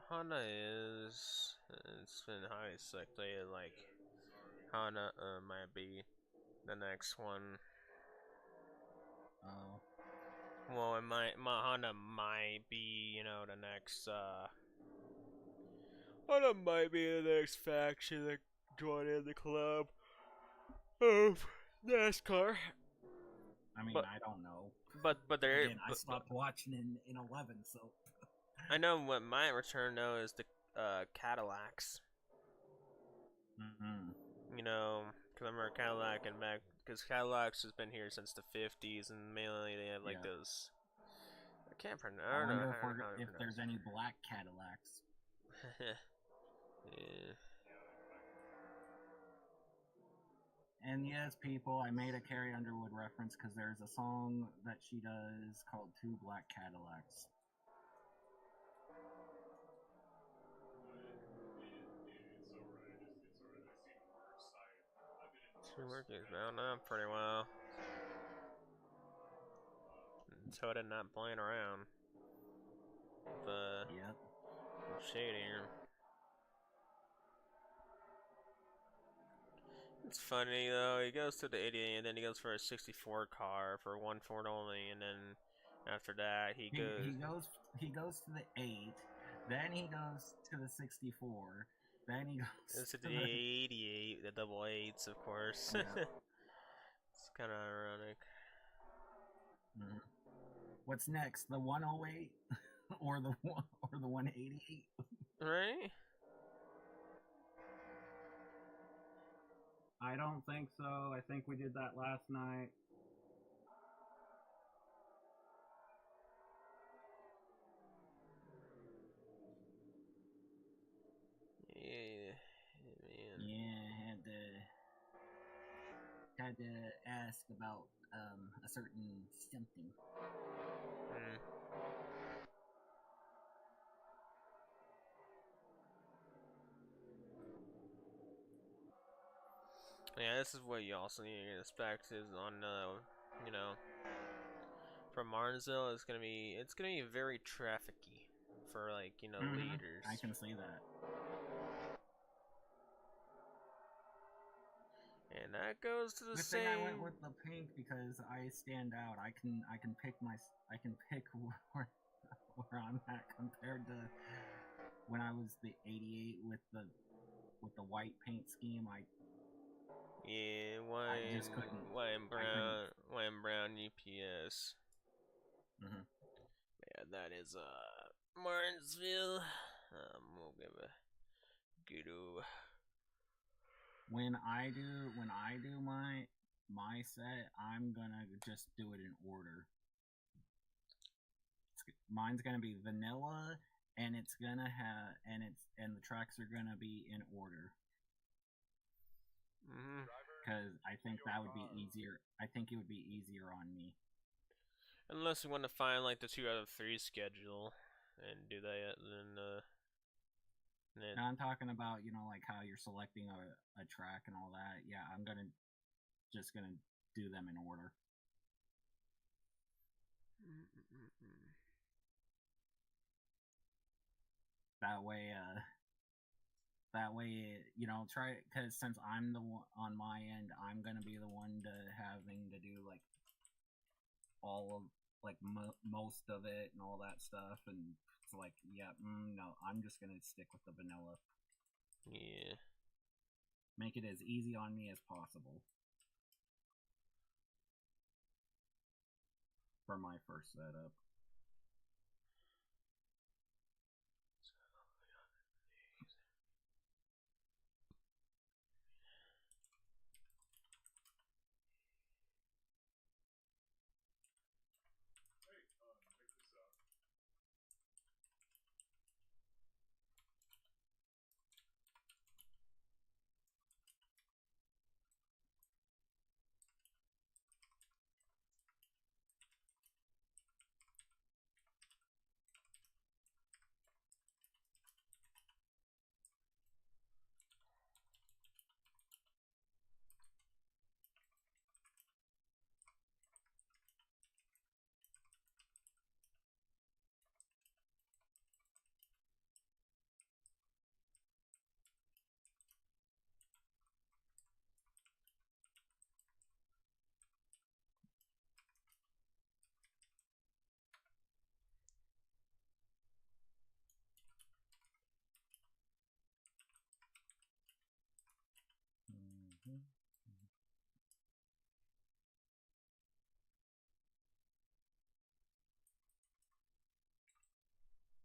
Honda is. It's been highly speculated. Like Honda might be the next one. Oh. Well, my Honda might be, the next. Honda might be the next faction that join in the club of NASCAR. I mean, I don't know. But there. Again, I stopped watching in 11, so. I know what my return though is the Cadillacs. Cause I remember Cadillac and back because Cadillacs has been here since the 50s, and mainly they have like those. I can't pronounce. I wonder if there's any black Cadillacs. Yeah. And yes, people, I made a Carrie Underwood reference because there's a song that she does called Two Black Cadillacs. Two working bound up pretty well. Toad not playing around. Yep. Shade here. It's funny though, he goes to the 88 and then he goes for a 64 car for one Ford only, and then after that he goes to the 8, then he goes to the 64, then he goes to the 88, the double 8s of course. Yeah. It's kind of ironic. What's next? The 108 or the 188? Right? I don't think so. I think we did that last night. Yeah, man. Yeah, had to ask about a certain something. Yeah, this is what you also need to expect is on from Martinsville it's gonna be very trafficy for leaders. I can see that. And that goes to the same. I went with the pink because I stand out. I can pick where I'm at compared to when I was the 88 with the white paint scheme. Yeah, Wham Brown UPS. Yeah, that is Martinsville. We'll give a good. When I do my set, I'm gonna just do it in order. Mine's gonna be vanilla, and it's gonna have and the tracks are gonna be in order. Because I think that would be easier. I think it would be easier on me. Unless you want to find like the 2 out of 3 schedule and do that, then. Now I'm talking about like how you're selecting a track and all that. Yeah, I'm just gonna do them in order. That way, That way, you know, try because since I'm the one on my end, I'm gonna be the one to having to do like all of like most of it and all that stuff, and it's like, yeah, no, I'm just gonna stick with the vanilla. Yeah. Make it as easy on me as possible for my first setup.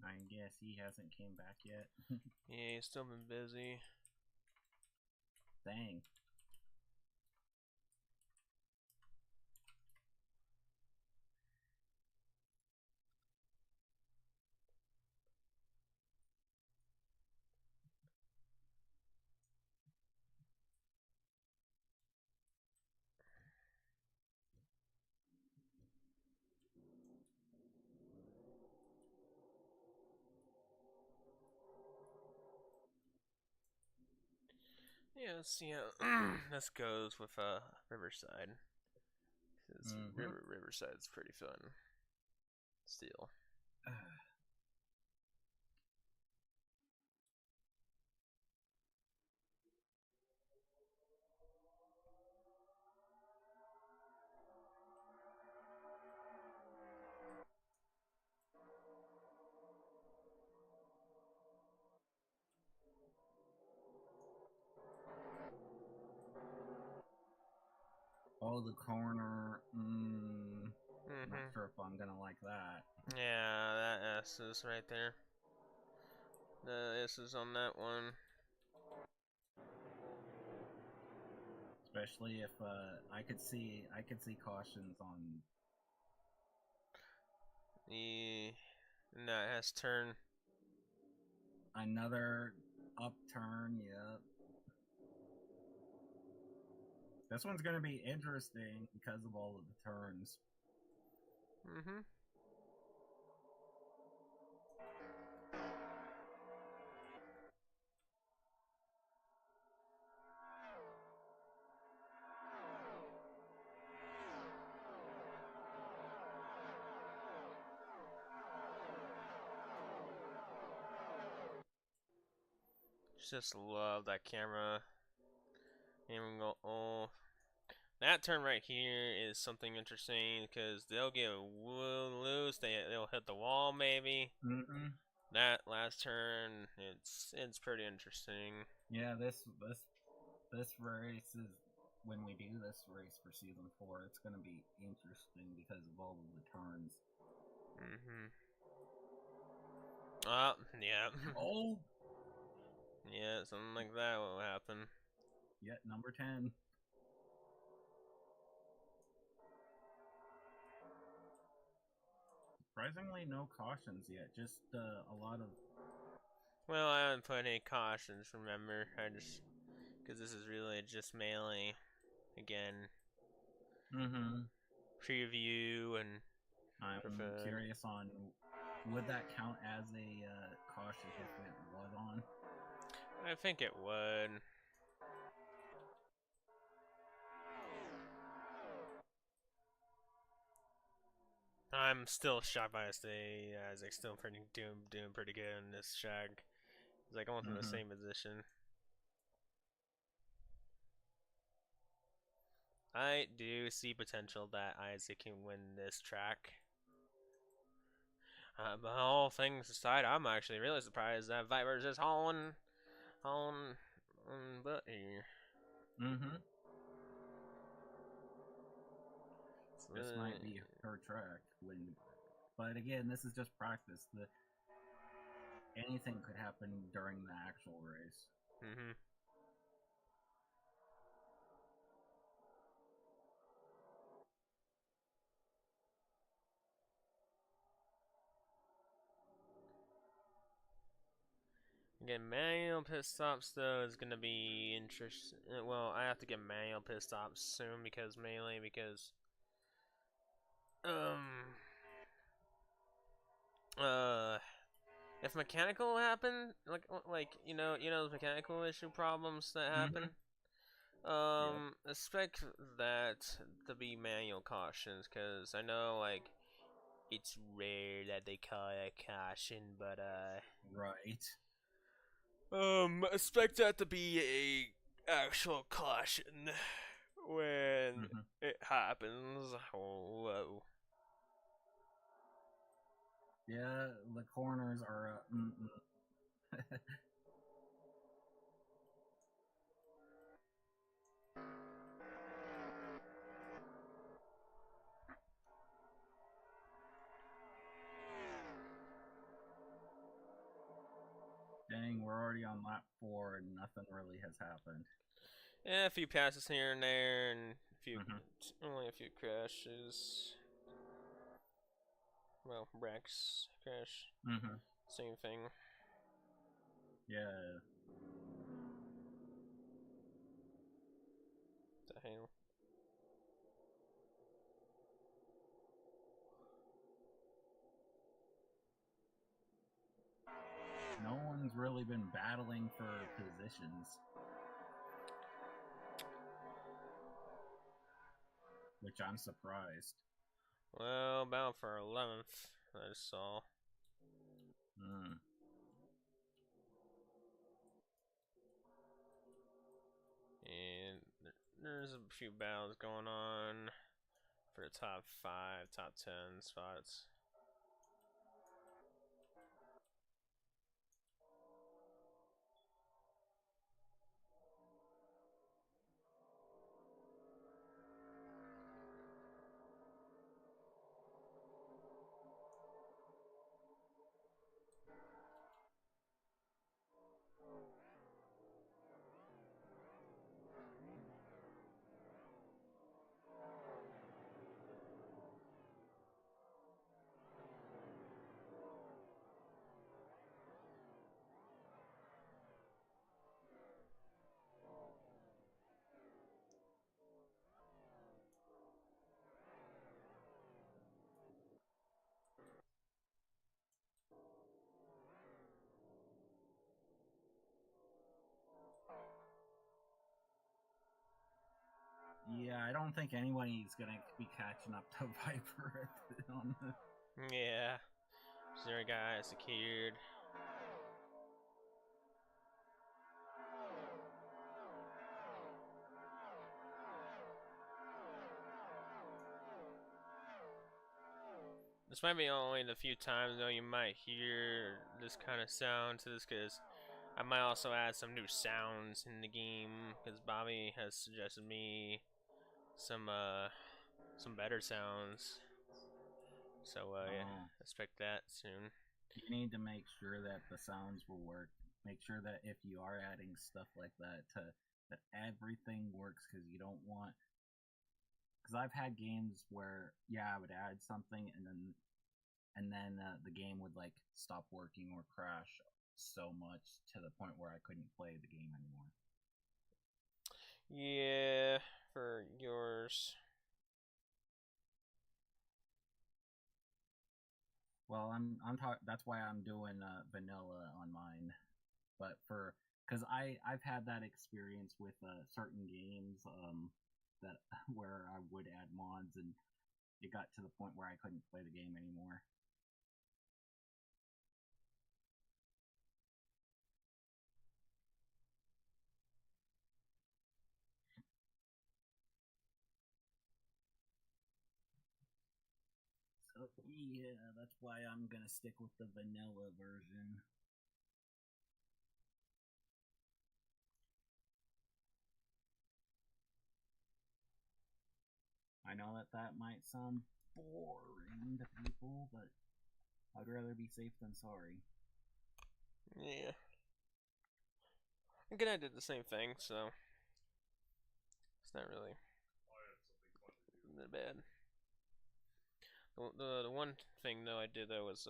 I guess he hasn't came back yet. Yeah, he's still been busy. Dang. Yeah, let's see how this goes with Riverside. Riverside's pretty fun. Still. Oh, the corner. Not sure if I'm gonna like that. Yeah, that S is right there. The S is on that one. Especially if I could see cautions on. Yeah, and that has turn. Another upturn, yep. This one's gonna be interesting because of all of the turns. Just love that camera. And we go, oh. That turn right here is something interesting because they'll get loose. They'll hit the wall maybe. That last turn, it's pretty interesting. Yeah, this race is when we do this race for season 4. It's gonna be interesting because of all of the turns. Yeah. Oh. Yeah, something like that will happen. Yet number 10. Surprisingly, no cautions yet. Just a lot of. Well, I haven't put any cautions. Remember, I just because this is really just melee again. Preview and. I'm curious on would that count as a caution if it was on? I think it would. I'm still shocked by this Isaac still doing pretty good in this shag. He's like almost in the same position. I do see potential that Isaac can win this track. But all things aside, I'm actually really surprised that Viper's just hauling butt here. This might be her track but again, this is just practice. Anything could happen during the actual race. Again, manual pit stops though is gonna be interesting. Well, I have to get manual pit stops soon because if mechanical happen, like you know the mechanical issue problems that happen, expect that to be manual cautions, because I know like it's rare that they call it a caution, but right. Expect that to be a actual caution when it happens. Whoa. Yeah, the corners are Dang, we're already on lap 4 and nothing really has happened. Yeah, a few passes here and there, and only a few crashes. Well, wrecks, crash, same thing. Yeah. The hell. No one's really been battling for positions. Which I'm surprised. Well, bound for 11th, I saw. And there's a few battles going on for the top 5, top 10 spots. Yeah, I don't think anybody's gonna be catching up to Viper on the... Yeah. 0 guy secured. This might be only the few times though you might hear this kind of sound to this, because I might also add some new sounds in the game, because Bobby has suggested me some better sounds. So yeah, expect that soon. You need to make sure that the sounds will work. Make sure that if you are adding stuff like that, that everything works, because you don't want... Because I've had games where, yeah, I would add something and then the game would like stop working or crash so much to the point where I couldn't play the game anymore. Yeah, for yours. Well, that's why I'm doing vanilla on mine, but because I've had that experience with certain games that where I would add mods and it got to the point where I couldn't play the game anymore. Yeah, that's why I'm gonna stick with the vanilla version. I know that might sound boring to people, but I'd rather be safe than sorry. Yeah. Again, I did the same thing, so it's not really that bad. The one thing though I did though was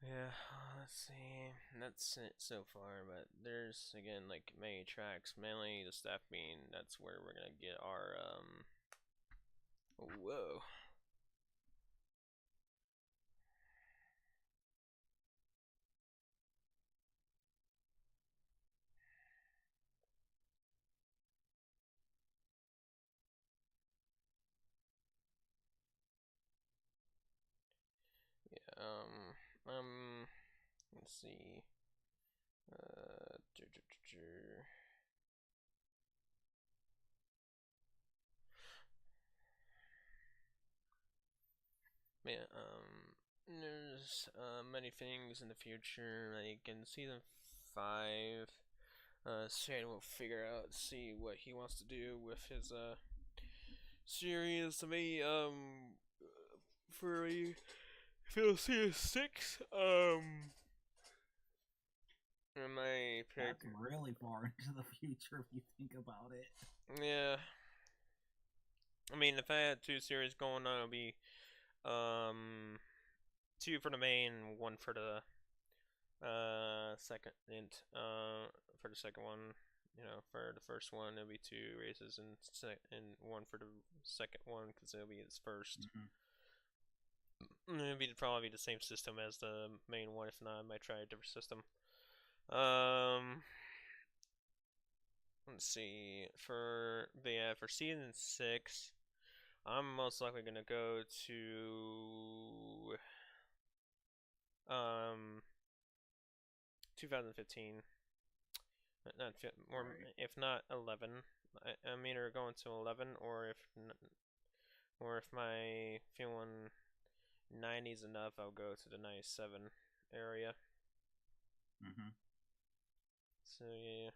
yeah, let's see. That's it so far, but there's again like many tracks, mainly the staff being that's where we're gonna get our whoa. Yeah, let's see. Uh, Yeah, there's many things in the future. Like in season 5, Shane will figure out, see what he wants to do with his series. To me, for a season 6, my pick. That's really far into the future if you think about it. Yeah. I mean, if I had 2 series going on, it would be 2 for the main, 1 for the second, and for the second one, you know, for the first one it'll be 2 races, and 1 for the second one because it'll be his first. It'll be probably the same system as the main one. If not, I might try a different system. Let's see, for season 6, I'm most likely gonna go to 2015. Not or right. If not 11, I'm either going to 11, or if my feeling 90's enough, I'll go to the 97 area. So yeah.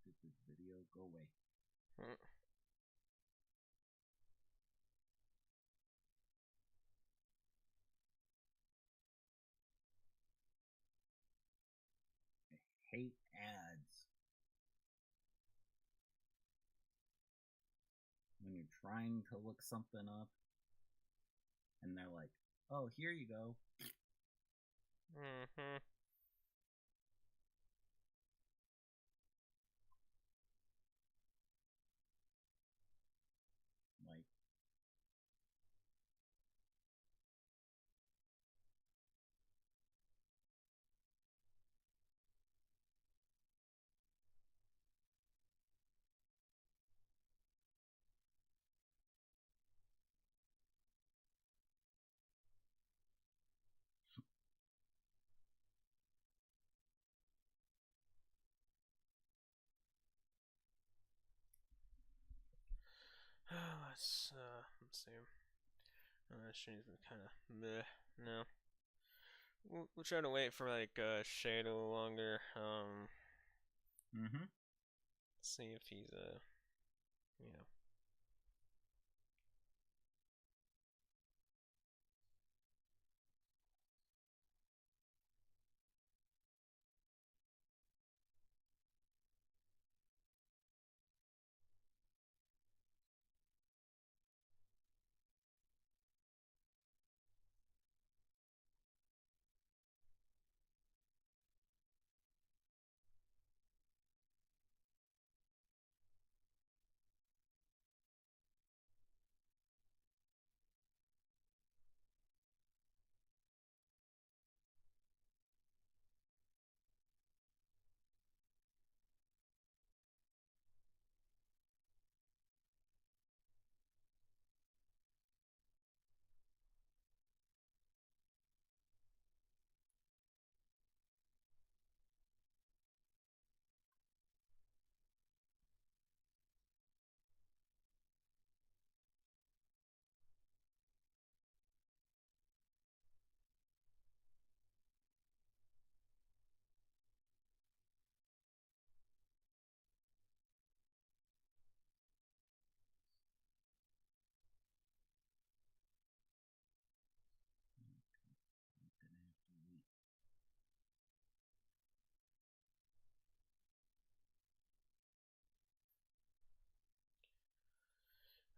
Stupid video, go away. I hate ads. When you're trying to look something up, and they're like, oh, here you go. Mm-hmm. Like, let's see. She's kind of meh. No. We'll try to wait for like Shade a little longer. See if he's you know.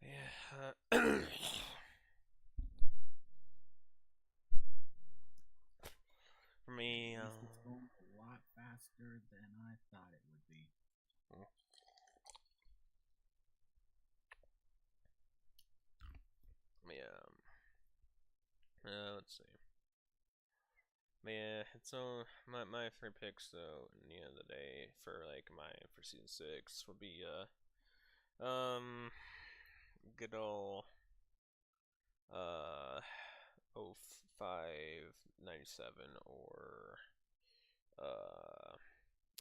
Yeah. For me, it's going a lot faster than I thought it would be. Let's see. Yeah, it's my three picks though. At the end of the day, for like for season 6 would be good ol' 0597 or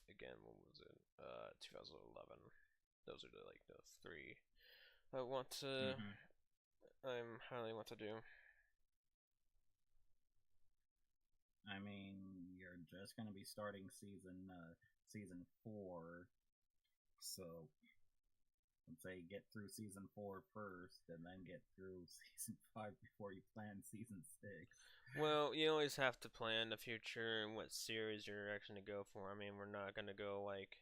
again, what was it? 2011. Those are the three I want to. I'm highly want to do. I mean, you're just gonna be starting season 4, so let's say get through season 4 first, and then get through season 5 before you plan season 6. Well, you always have to plan the future and what series you're actually gonna go for. I mean, we're not gonna go like,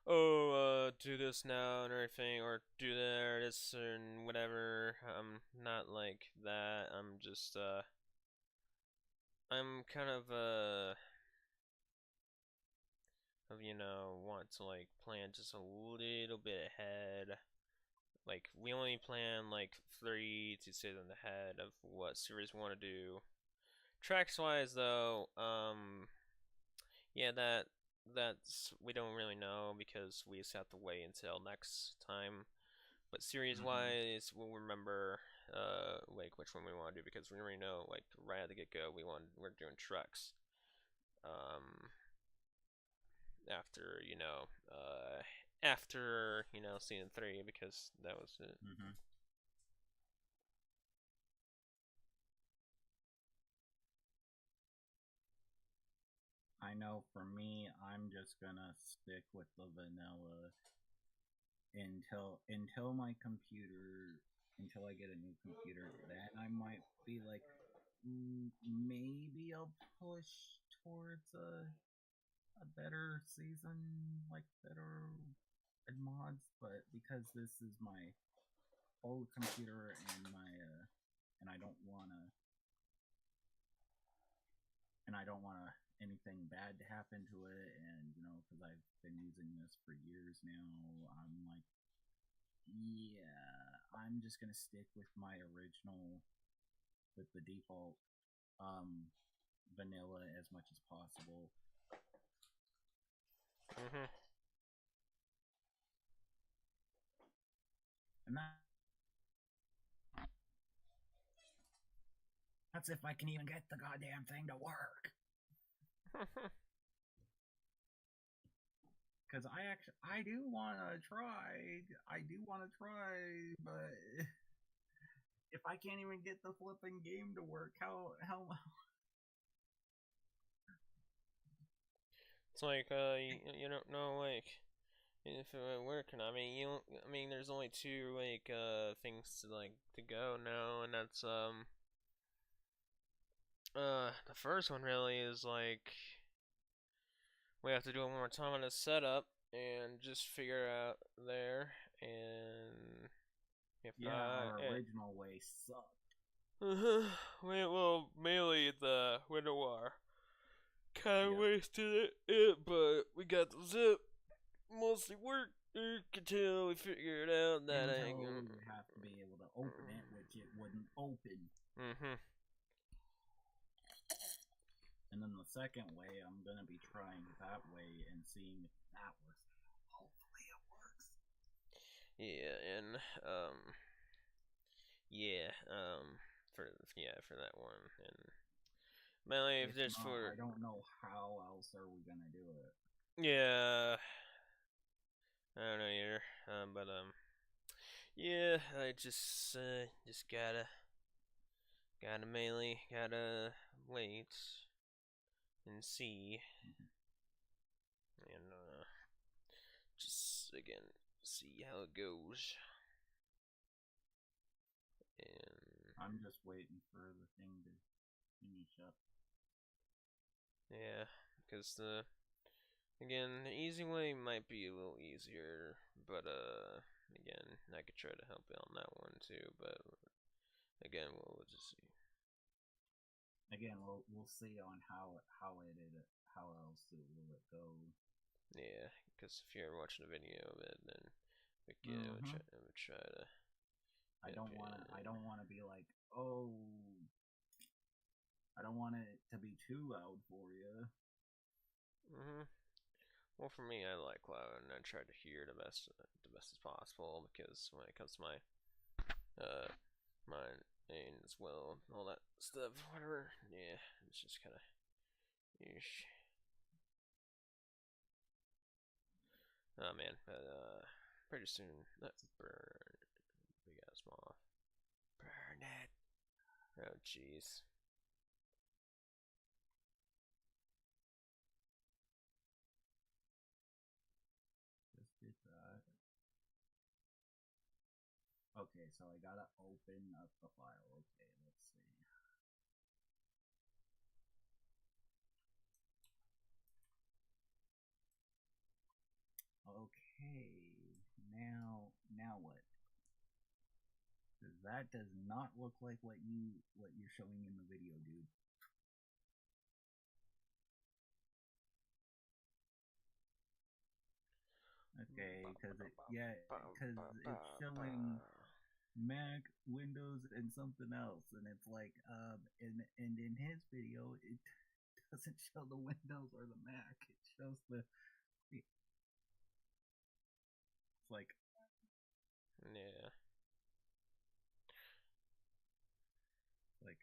oh, do this now and everything, or do that or this and whatever. I'm not like that. I'm just I'm kind of want to like plan just a little bit ahead. Like we only plan like 3 to 6 ahead of what series we want to do. Tracks wise though, yeah, that's we don't really know because we just have to wait until next time. But series wise, we'll remember like which one we want to do because we already know like right at the get go we're doing trucks. After season 3 because that was it. I know for me, I'm just gonna stick with the vanilla until my computer until I get a new computer. Then I might be like, maybe I'll push towards a better season, like better mods. But because this is my old computer and I don't wanna anything bad to happen to it, and because I've been using this for years now, I'm like, yeah, I'm just gonna stick with my original, with the default vanilla as much as possible. And that's if I can even get the goddamn thing to work. Because I do want to try. But if I can't even get the flipping game to work, how? It's like you don't know like if it ain't working. I mean there's only two like things to go now, and that's the first one really is like we have to do it one more time on the setup and just figure out there, and if our original way sucked. Well, mainly the Winnow kind of wasted it, but we got the zip mostly worked until we figured out that you have to be able to open it, which it wouldn't open. And then the second way, I'm gonna be trying that way and seeing if that works. Hopefully it works. Yeah, and for that one, and mainly if just not, for I don't know how else are we gonna do it. Yeah, I don't know either. But yeah, I just gotta mainly wait and see, and just again see how it goes. And I'm just waiting for the thing to finish up. Yeah, because the easy way might be a little easier, but again, I could try to help you on that one too, but again, we'll just see. Again, we'll see on how else will it go. Yeah, because if you're watching a video of it, then again, I would try to. I don't want to be like, oh, I don't want it to be too loud for you. Well, for me, I like loud, and I try to hear the best as possible, because when it comes to mine and as well, all that stuff, whatever. Yeah, it's just kind of ish. Oh man, but pretty soon that burn big ass moth. Burn it. Oh jeez. Just did that. Okay, so I gotta open up the file. Okay, let's see. Okay, now what? Because that does not look like what you're showing in the video, dude. Okay, because it's showing Mac, Windows, and something else, and it's like and in his video it doesn't show the Windows or the Mac. It shows it's like Yeah. Like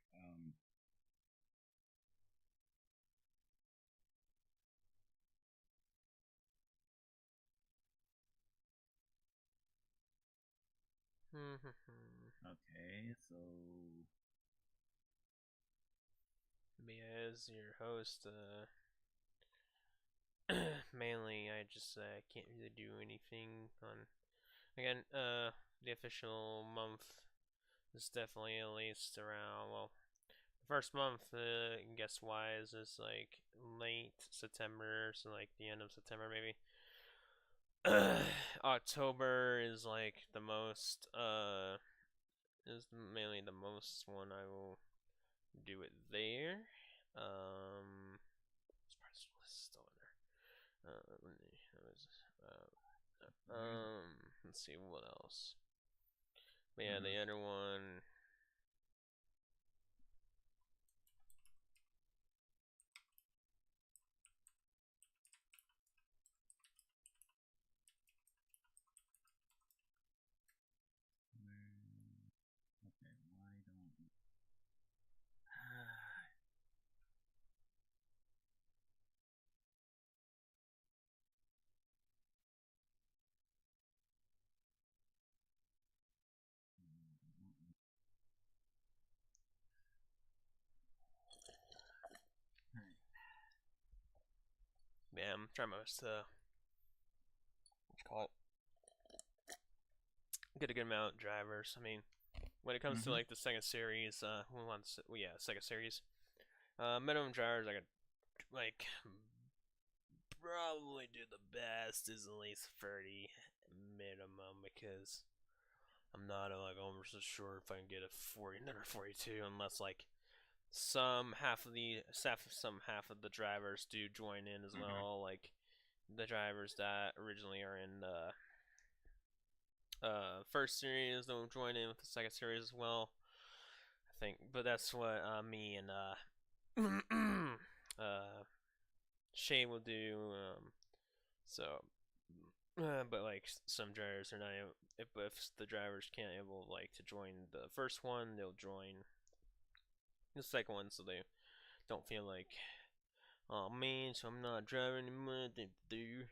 okay, so me as your host, I can't really do anything on. Again, the official month is definitely at least around, well, the first month, guess wise, is like late September, so like the end of September maybe. October is like the most, is mainly the most one I will do it there. Still in there. Let's see what else. But yeah, the other one. Okay, why don't we? Yeah, I'm trying my best to call it, get a good amount of drivers. I mean, when it comes to like the second series, second series. Minimum drivers I could like probably do the best is at least 30 minimum, because I'm not like almost sure if I can get a 40 another 42 unless like some half of the drivers do join in as well, like the drivers that originally are in the first series don't join in with the second series as well, I think. But that's what me and Shay will do. So, but like some drivers are not able, if the drivers can't able like to join the first one, they'll join the second one, so they don't feel like, oh man, so I'm not driving anymore. They do.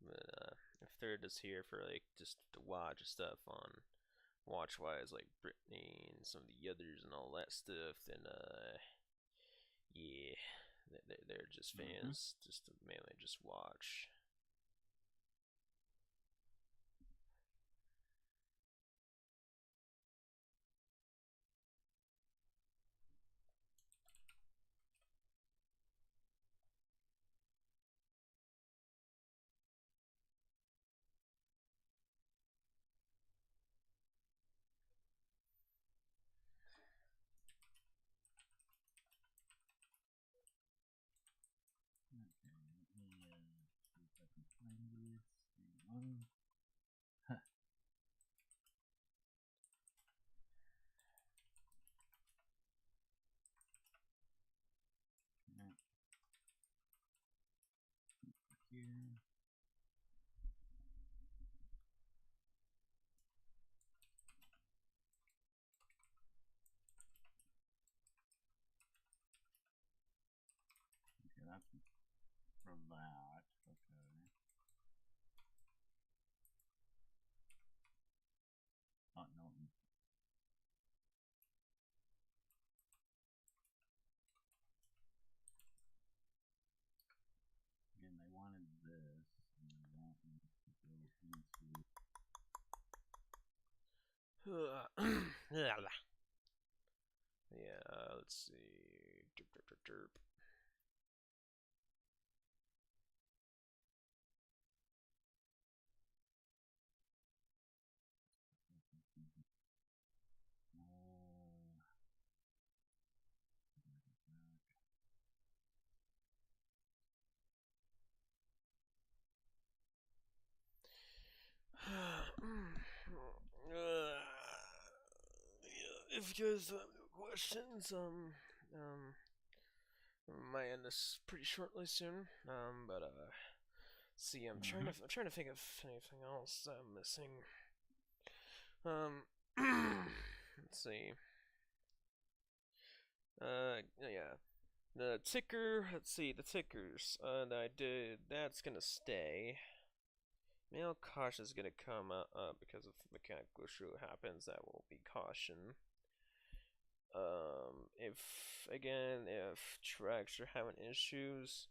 But if they're just here for like just to watch stuff on watch wise, like Brittany and some of the others and all that stuff, then yeah, they're just fans, just to mainly just watch. Okay, let me see if I can find these. Hang on. Huh. Here. Okay, that's for that. Okay. Oh no. Again, they wanted this, and they want me to go into. Yeah, let's see. Derp, derp, derp, derp. If you guys have no questions, might end this pretty shortly soon. But see, I'm trying to think of anything else I'm missing. Let's see. Yeah. The ticker, let's see, the tickers that I did, that's gonna stay. Mail caution is gonna come up because if mechanical issue happens, that will be caution. If tracks are having issues,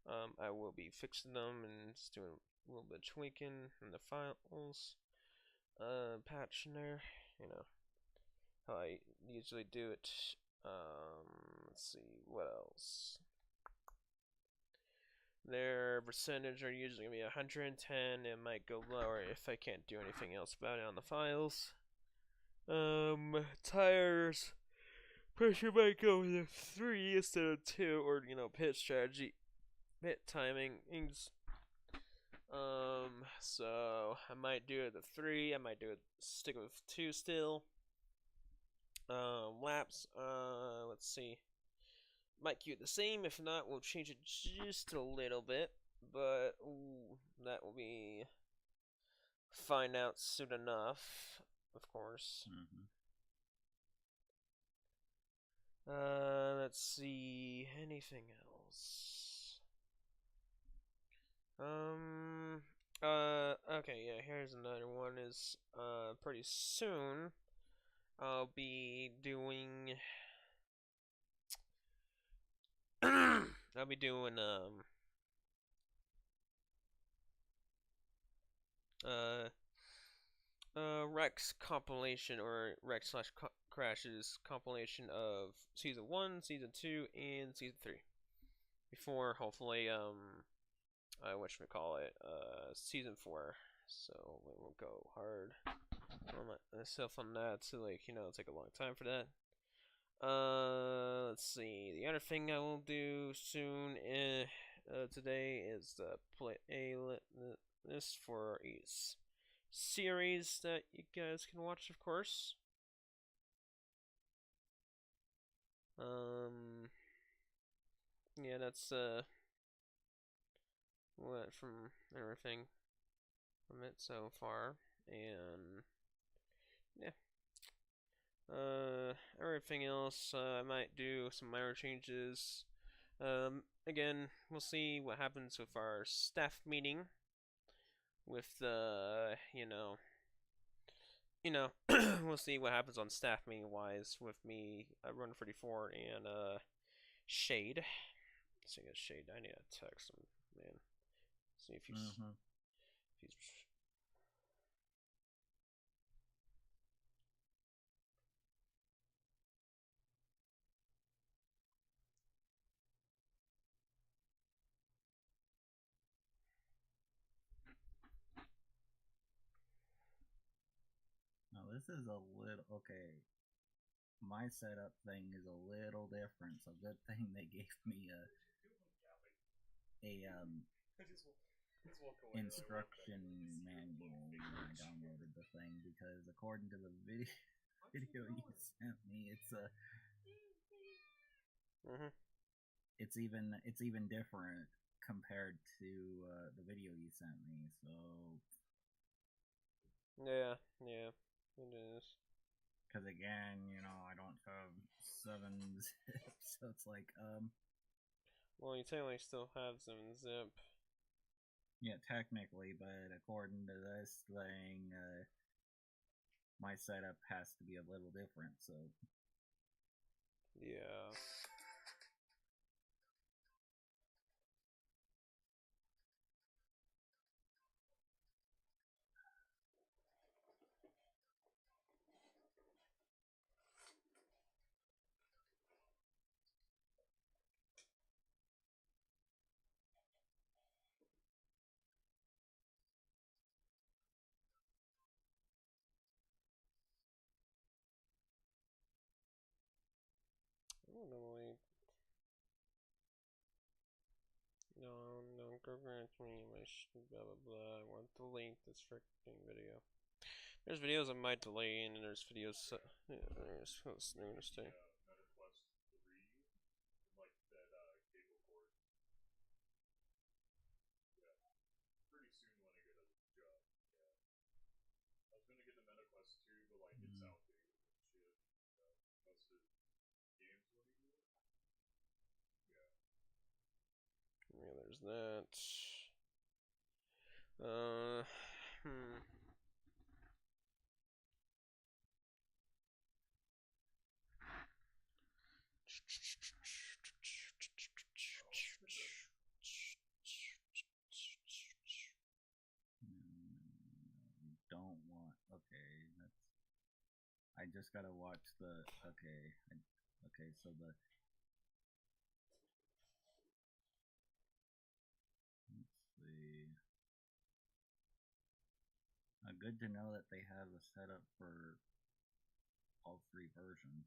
I will be fixing them and just doing a little bit of tweaking in the files. Patch in there, you know, how I usually do it. Let's see, what else? Their percentage are usually going to be 110. It might go lower if I can't do anything else about it on the files. Tires pressure might go with a 3 instead of 2, or pit strategy, pit timing. So I might do it at 3. I might stick with 2 still. Laps. Let's see. Might keep it the same. If not, we'll change it just a little bit. But that will be find out soon enough, of course. Let's see. Anything else? Okay, yeah, here's another one. Is pretty soon I'll be doing I'll be doing Rex compilation, or Rex slash Crashes compilation of season 1, season 2, and season 3. Before hopefully season 4. So we will go hard on myself on that. So take a long time for that. Let's see. The other thing I will do soon today is the playlist for a series that you guys can watch, of course. Yeah, that's what from everything from it so far, and yeah. Everything else, I might do some minor changes. Again, we'll see what happens with our staff meeting. With the, we'll see what happens on staff meeting wise with me, Run 34, and Shade. Let's see, Shade. I need to text him, man. See if he's. If he's Now this is a little okay. My setup thing is a little different, so good thing they gave me a instruction manual when I downloaded the thing, because according to the video you sent me, it's even different compared to the video you sent me. So yeah, it is. Because again, I don't have 7 zip, so it's like Well, you technically still have 7-zip. Yeah, technically, but according to this thing, my setup has to be a little different, so yeah. No, go grant me my blah blah blah. I want to delete this freaking video. There's videos I might delete, and there's videos. There's new to stay. Pretty soon when I get a job. Yeah. I was gonna get the MetaQuest 2, but it's outdated and shit. Most of games already do it. Yeah. Yeah, there's that. just gotta watch the. Okay, okay. So the. Let's see. Good to know that they have a setup for all three versions.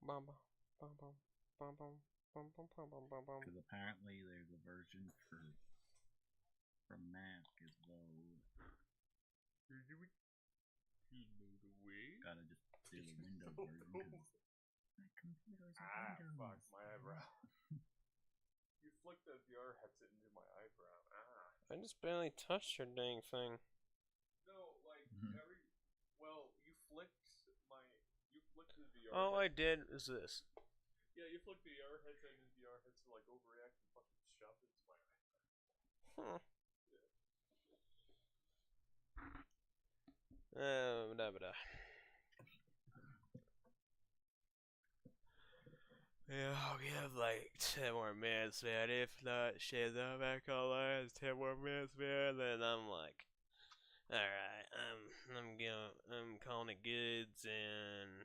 Because apparently there's a version from Mac as well. Gotta just do the Windows version because my computer's a Windows. Fuck, my eyebrow. You flicked the VR headset into my eyebrow. I just barely touched your dang thing. No, like well, you flicked the VR. All I did is this. Yeah, you flicked the VR headset into the VR headset, like overreact and fucking shove it into my eyebrow. Huh. Yeah, we have like 10 more minutes, man. If not, shit, I'm back online. 10 more minutes, man. Then I'm like, alright, I'm calling it goods and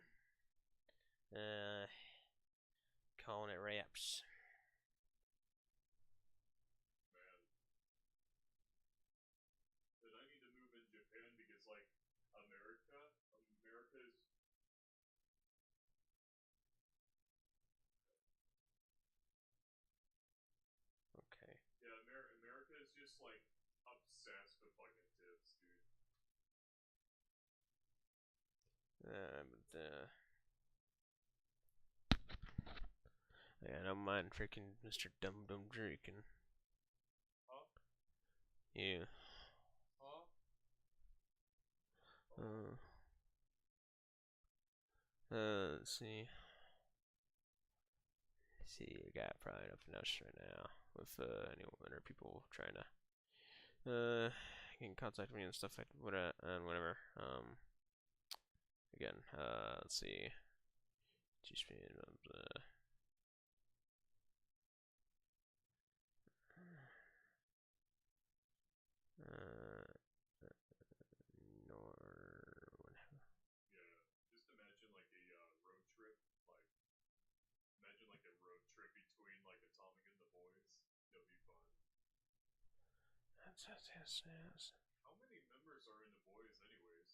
calling it wraps. Man. Then I need to move in Japan because, like, America's. Okay. Yeah, America is just, like, obsessed with fucking tits, dude. Yeah, I don't mind freaking Mr. Dum Dum drinking. Huh? Yeah. Huh? Let's see. I got probably enough notes right now with anyone or people trying to get in contact with me and stuff like whatever. Again, let's see. G-Speed Yeah, just imagine like a road trip, between like Atomic and the boys. It'll be fun. Yes. How many members are in the boys, anyways?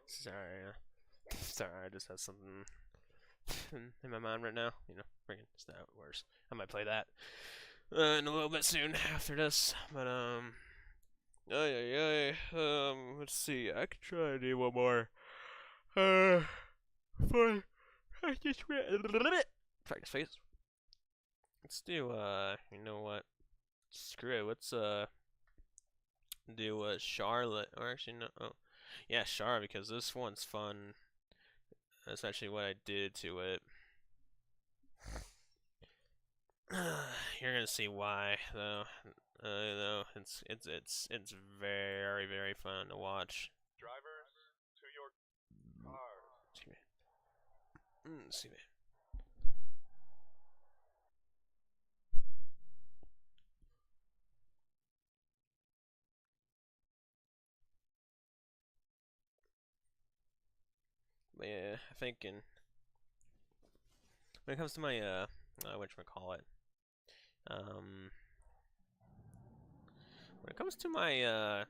Sorry, I just have something in my mind right now. You know, freaking, it's not worse. I might play that in a little bit soon after this, but let's see. I could try to do one more. For practice face. Let's do you know what? Screw it. Let's do Charlotte, or actually no. Oh, yeah, Charlotte, because this one's fun. That's actually what I did to it. You're gonna see why, though. You know, it's very, very fun to watch. Drivers, to your cars. Excuse me. Excuse me. But yeah, I think when it comes to my whatchamacallit, when it comes to my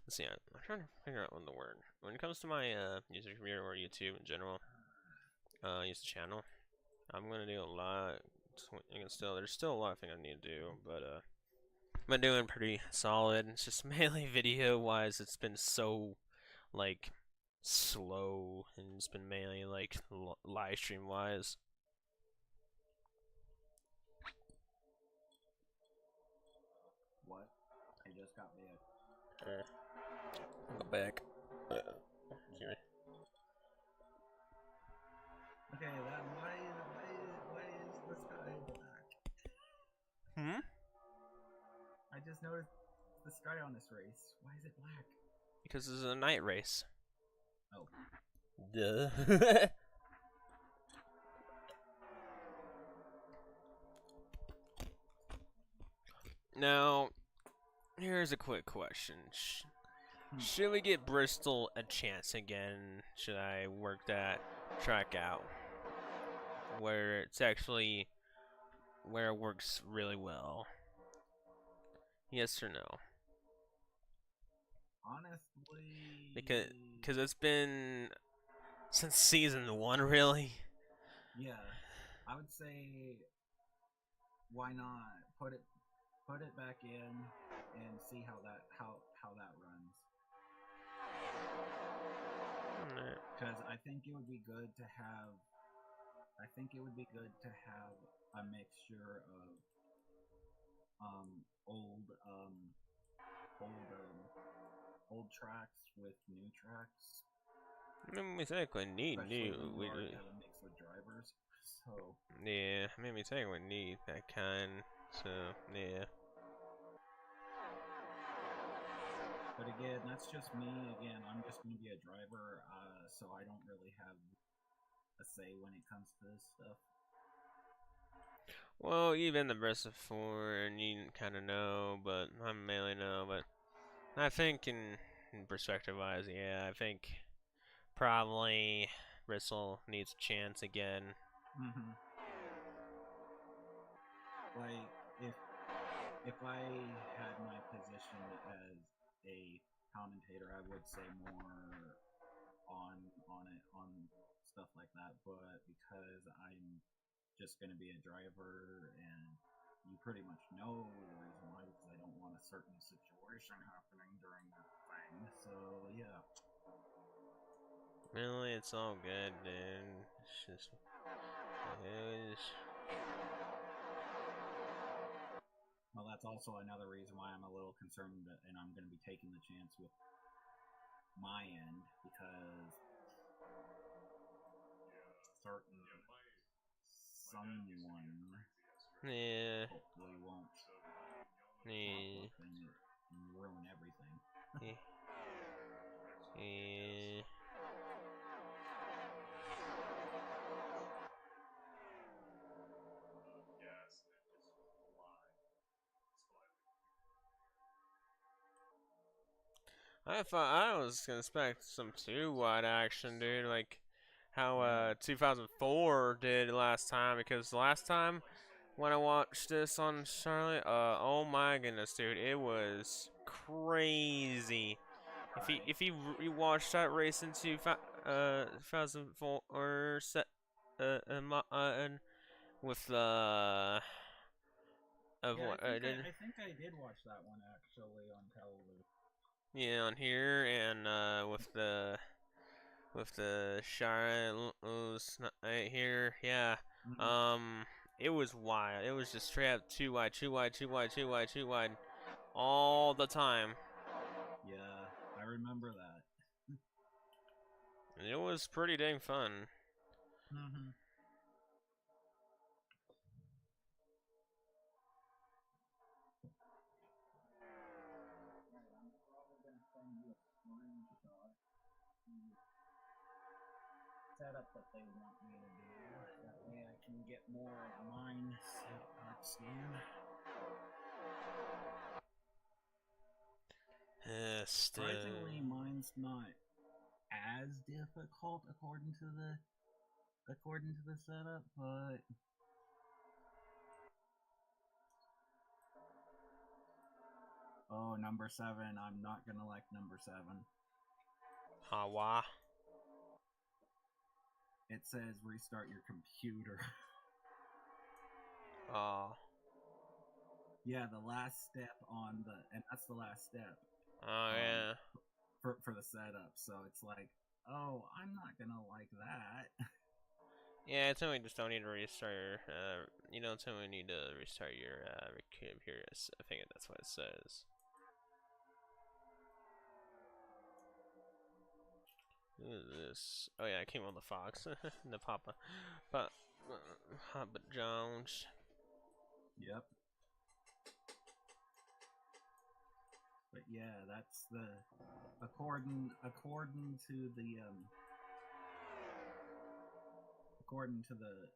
let's see, I'm trying to figure out what the word. When it comes to my user career or YouTube in general, user channel, I'm gonna do a lot. There's still a lot of things I need to do, but I've been doing pretty solid. It's just mainly video wise, it's been so like slow, and it's been mainly like live stream wise. What? I just got back. Go back. Excuse me. Okay, why is the sky black? Hmm? I just noticed the sky on this race. Why is it black? Because this is a night race. Oh. Duh. Now, here's a quick question. Should we get Bristol a chance again? Should I work that track out? Where it's actually, where it works really well? Yes or no? Honestly... Because it's been since season 1, really? Yeah. I would say, why not put it back in and see how that runs. Because I think it would be good to have a mixture of old tracks with new tracks. I mean, we technically need Especially new. when you already have a mix with drivers. So yeah, I mean, we technically need that kind. So yeah. But again, that's just me. Again, I'm just going to be a driver, so I don't really have a say when it comes to this stuff. Well, you've been the Bristol before, and you kind of know, but I mainly know. But I think, in perspective-wise, yeah, I think probably Bristol needs a chance again. Mm-hmm. Like if I had my position as a commentator, I would say more on stuff like that. But because I'm just going to be a driver, and you pretty much know the reason why, because I don't want a certain situation happening during that thing. So yeah. Really, it's all good, dude. It's just. Well, that's also another reason why I'm a little concerned, and I'm going to be taking the chance with my end, because someone yeah. hopefully won't yeah. pop up and ruin everything. yeah. yeah. I thought I was gonna expect some 2-wide action, dude. Like how 2004 did last time, because last time when I watched this on Charlotte, oh my goodness, dude, it was crazy. If you rewatched that race in 2004 or with of yeah, what I think I did watch that one actually on television. Yeah, on here, and with the Charlotte right here, yeah. It was wild. It was just straight up 2-wide, 2-wide, 2-wide, 2-wide, 2-wide, all the time. Yeah, I remember that. It was pretty dang fun. Mm-hmm. Setup that they want me to do. That way I can get more of mine scan. Surprisingly, mine's not as difficult according to the setup, but oh, number 7. I'm not gonna like number 7. Why? It says restart your computer. Yeah, the last step and that's the last step. Yeah. For the setup, so it's like, oh, I'm not gonna like that. Yeah, it's only just don't need to restart your, you don't only need to restart your computer. I think that's what it says. Who is this? Oh yeah, I came on the Fox, the Papa, but Papa Jones. Yep. But yeah, that's the according to the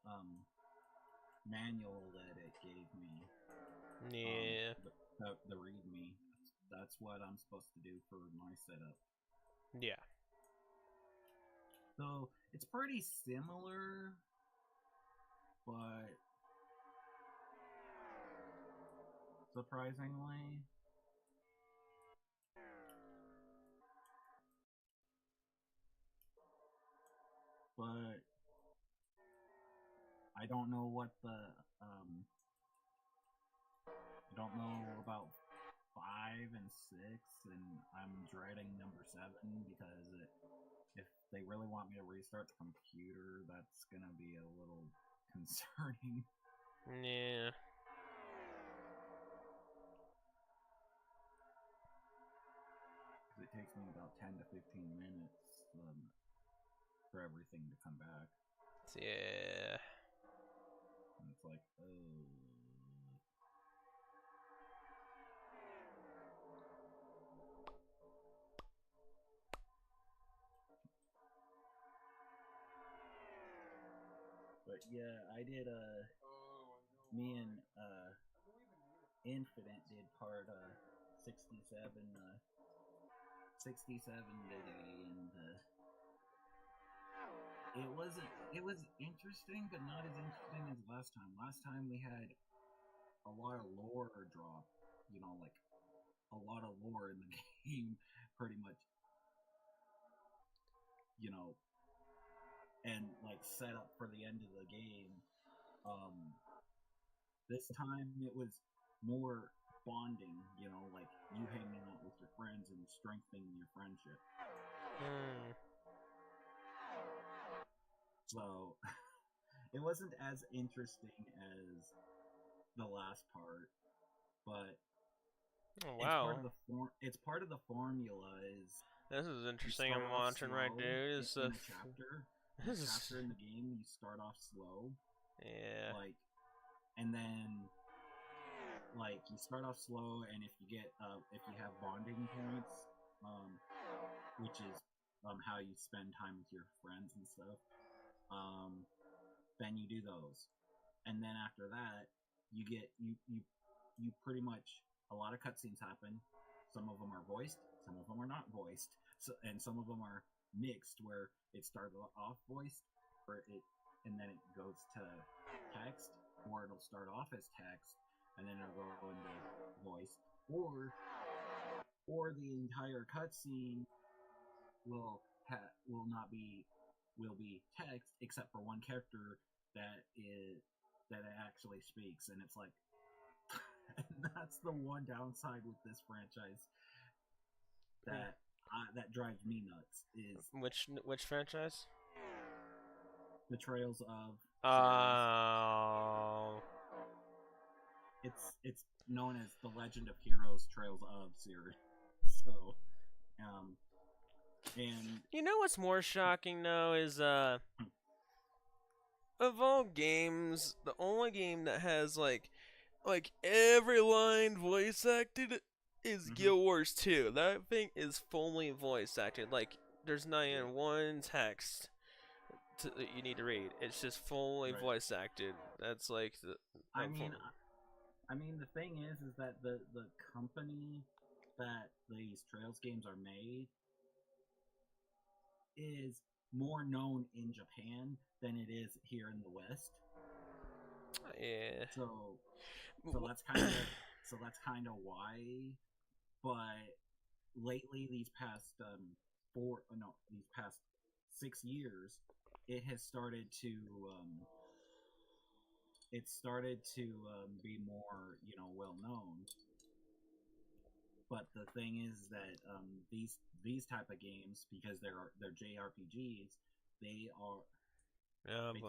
manual that it gave me. Yeah. The README. That's what I'm supposed to do for my setup. Yeah. So it's pretty similar, but surprisingly, but I don't know what the I don't know about 5 and 6, and I'm dreading number 7 because if they really want me to restart the computer, that's gonna be a little concerning. Yeah. It takes me about 10 to 15 minutes for everything to come back. Yeah. And it's like, oh. But yeah, I did me and Infinite did part 67 today, and it was interesting, but not as interesting as last time. Last time we had a lot of lore drop, like a lot of lore in the game, pretty much, and like set up for the end of the game. This time it was more bonding, like you hanging out with your friends and strengthening your friendship. So it wasn't as interesting as the last part, but wow. It's part of the formula. This is interesting. I'm watching right there. In a chapter. In a chapter in the game, you start off slow. Yeah. And then you start off slow, and if you have bonding points, which is how you spend time with your friends and stuff, then you do those, and then after that, you pretty much, a lot of cutscenes happen. Some of them are voiced, some of them are not voiced, and some of them are mixed, where it starts off voiced, and then it goes to text, or it'll start off as text, and then it'll go into voice, or the entire cutscene will be text, except for one character that it actually speaks, and it's like, and that's the one downside with this franchise that drives me nuts. Is which franchise? The Trails of. Oh. It's known as the Legend of Heroes Trails of series. So, and you know what's more shocking though is of all games, the only game that has like every line voice acted is Guild Wars 2. That thing is fully voice acted. Like there's not even one text that you need to read. It's just fully voice acted. That's like the. I mean, the thing is that the company that these Trails games are made is more known in Japan than it is here in the West. Yeah. So that's kind of why. But lately, these past 6 years, it has started to be more well known. But the thing is that these type of games, because they're JRPGs, they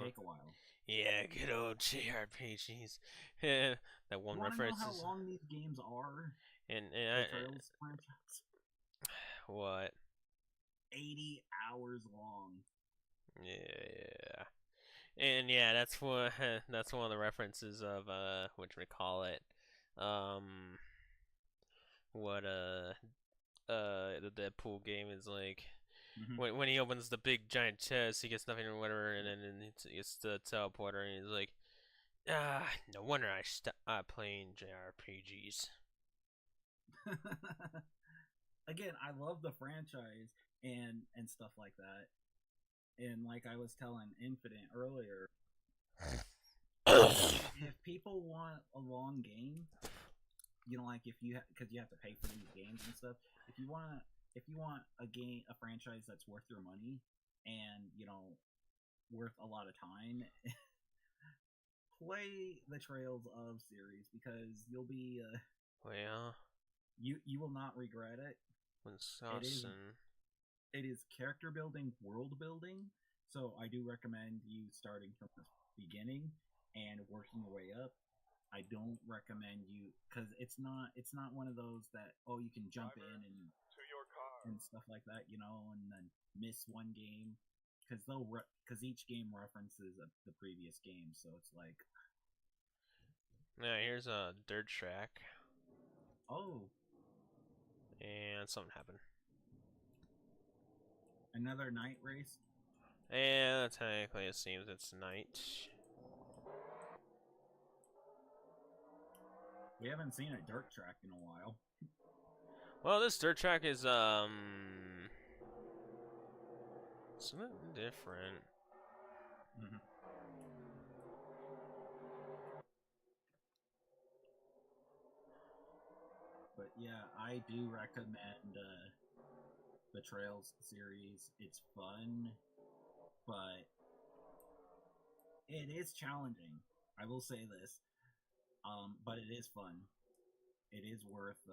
take a while. Yeah, good old JRPGs. That one reference. Know how long these games are? And the Trails franchise. What? 80 hours long. Yeah. And yeah, that's one that's one of the references of what we call it. What the Deadpool game is like. When he opens the big giant chest, he gets nothing or whatever, and then it's the teleporter, and he's like, no wonder I stopped playing JRPGs. Again, I love the franchise and stuff like that. And like I was telling Infinite earlier, if people want a long game, you know, like if you because you have to pay for these games and stuff. If you want a franchise that's worth your money and you know worth a lot of time, play the Trails of series because you'll be well, you will not regret it. It is character building, world building. So I do recommend you starting from the beginning and working your way up. I don't recommend you because it's not one of those that you can jump in and stuff like that, you know, and then miss one game because each game references the previous game, so it's like. Yeah, here's a dirt track. Oh. And something happened. Another night race? Yeah, technically it seems it's night. We haven't seen a dirt track in a while. Well, this dirt track is something different. But yeah, I do recommend the Trails series. It's fun, but it is challenging. I will say this, but it is fun. It is worth.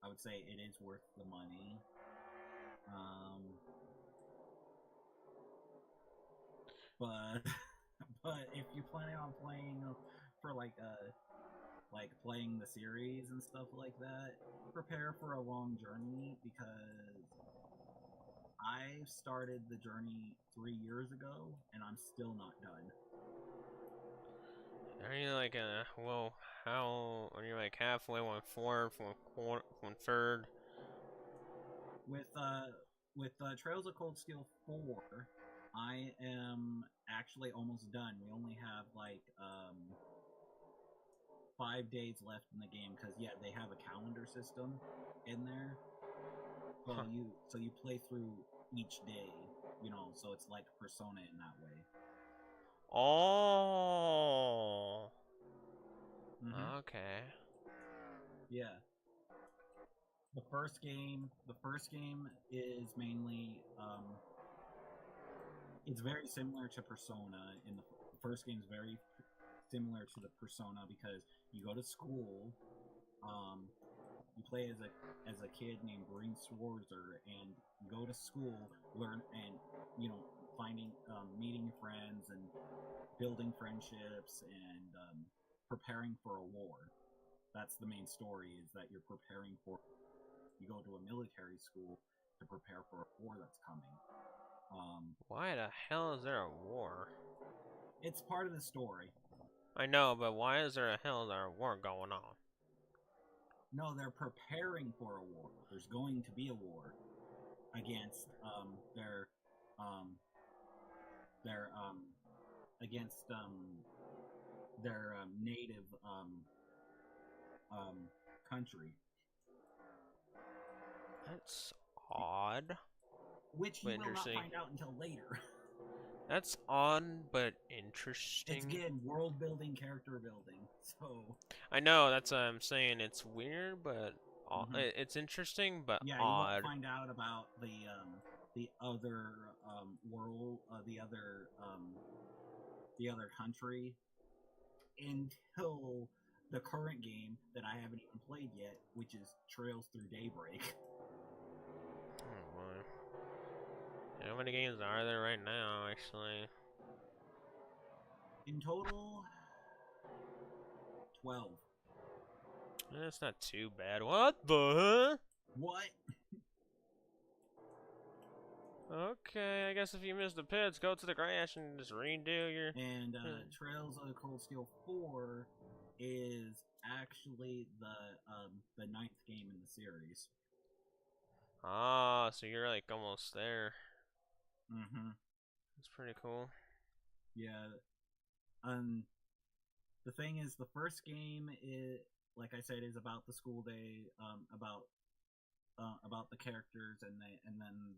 I would say it is worth the money. But if you're planning on playing for like playing the series and stuff like that, prepare for a long journey because I started the journey 3 years ago and I'm still not done. Are you like how are you like halfway, 1/4, 1/3? With Trails of Cold Steel 4, I am actually almost done. We only have like 5 days left in the game because they have a calendar system in there. So you play through each day, you know, so it's like Persona in that way. Oh. Okay. Yeah. The first game is mainly it's very similar to Persona. In the first game is very similar to the Persona because you go to school, you play as a kid named Breen Swarzer, and you go to school, learn, and you know, meeting friends and building friendships and preparing for a war. That's the main story, is that you're preparing for. You go to a military school to prepare for a war that's coming. Why the hell is there a war? It's part of the story. I know, but why is there a war going on? No, they're preparing for a war. There's going to be a war against their native country. That's odd. Which you will not find out until later. That's odd, but interesting. It's again world building, character building. So I know, that's what I'm saying. It's weird, but it's interesting, but yeah, odd. You won't find out about the other world, the other country until the current game that I haven't even played yet, which is Trails Through Daybreak. Oh boy. How many games are there right now, actually? In total, 12. That's not too bad. What the? What? Okay, I guess if you miss the pits, go to the crash and just redo your. And Trails of Cold Steel 4 is actually the ninth game in the series. Ah, so you're like almost there. Mm-hmm. That's pretty cool. Yeah. The thing is, the first game is, like I said, is about the school day, about the characters, and then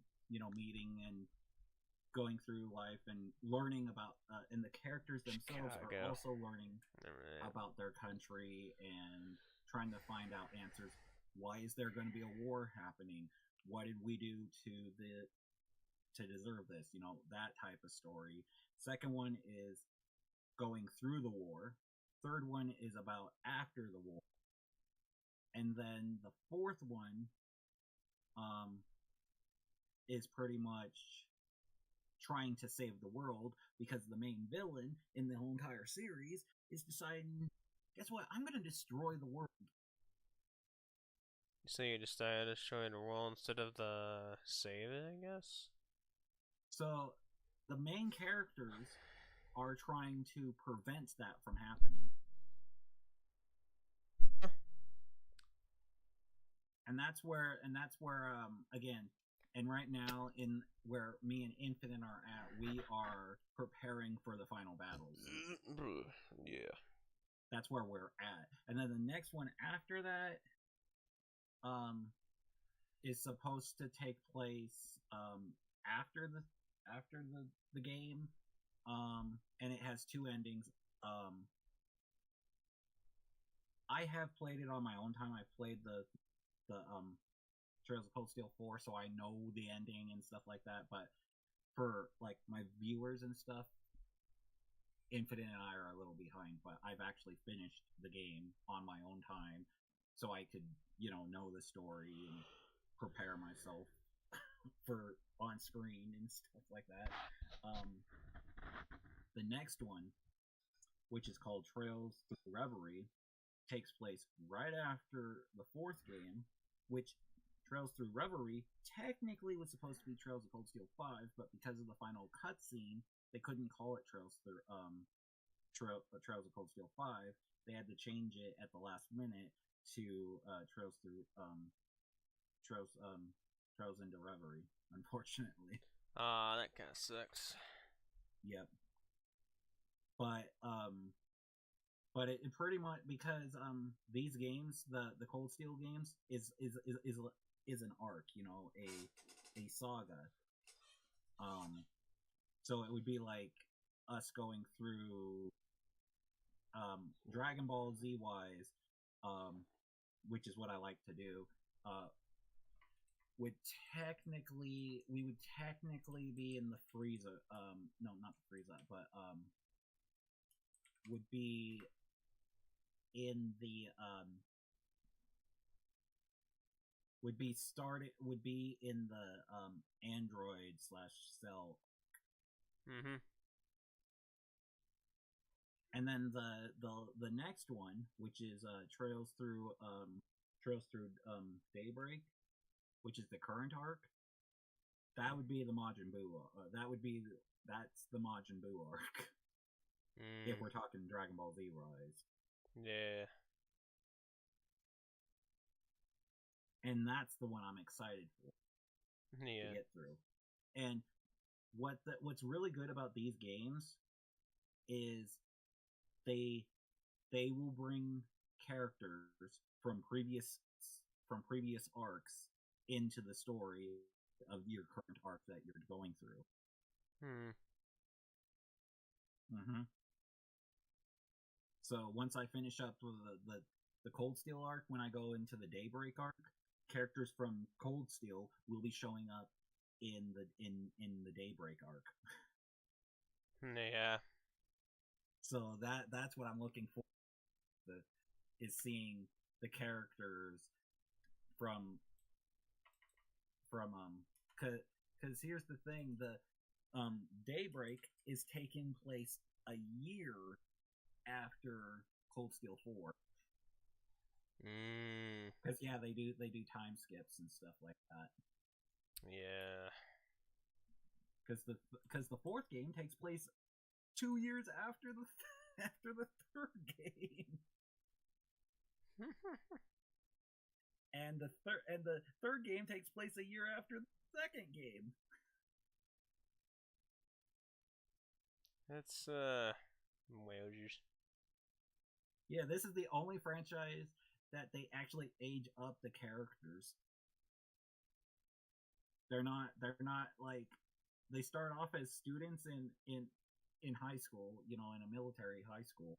meeting and going through life and learning about, and the characters themselves are also learning about their country and trying to find out answers. Why is there going to be a war happening? What did we do to deserve this? That type of story. Second one is going through the war. Third one is about after the war. And then the fourth one is pretty much trying to save the world, because the main villain in the whole entire series is deciding, guess what? I'm going to destroy the world. So you decided to destroy the world instead of the save it, I guess? So the main characters are trying to prevent that from happening. And that's where again, and right now, in where me and Infinite are at, we are preparing for the final battles. Yeah. That's where we're at. And then the next one after that is supposed to take place after the game. And it has two endings. I have played it on my own time. I've played the Trails of Cold Steel 4, so I know the ending and stuff like that. But for like my viewers and stuff, Infinite and I are a little behind. But I've actually finished the game on my own time, so I could know the story and prepare myself for on screen and stuff like that. The next one, which is called Trails Through Reverie, takes place right after the fourth game, which Trails Through Reverie technically was supposed to be Trails of Cold Steel 5, but because of the final cutscene, they couldn't call it Trails of Cold Steel 5. They had to change it at the last minute to Trails into Reverie, unfortunately. That kind of sucks. Yep. But it pretty much, because these games, the Cold Steel games, is an arc, a saga. So it would be like us going through Dragon Ball Z wise, which is what I like to do. We would technically be in the Frieza. No, not the Frieza, but would be in the would be in the Android / Cell. Mm-hmm. And then the next one, which is Trails Through Daybreak, which is the current arc, that would be the Majin Buu. That's the Majin Buu arc. If we're talking Dragon Ball Z Rise. Yeah. And that's the one I'm excited for to get through. And what's really good about these games is they will bring characters from previous arcs into the story of your current arc that you're going through. So once I finish up with the Cold Steel arc, when I go into the Daybreak arc, characters from Cold Steel will be showing up in the Daybreak arc. Yeah. So that's what I'm looking for. Is seeing the characters from because here's the thing, the Daybreak is taking place a year after Cold Steel 4. Because they do time skips and stuff like that. Yeah. because the fourth game takes place 2 years after the after the third game. And the third game takes place a year after the second game. That's wagers. Yeah, this is the only franchise that they actually age up the characters. They're not like, they start off as students in high school, in a military high school,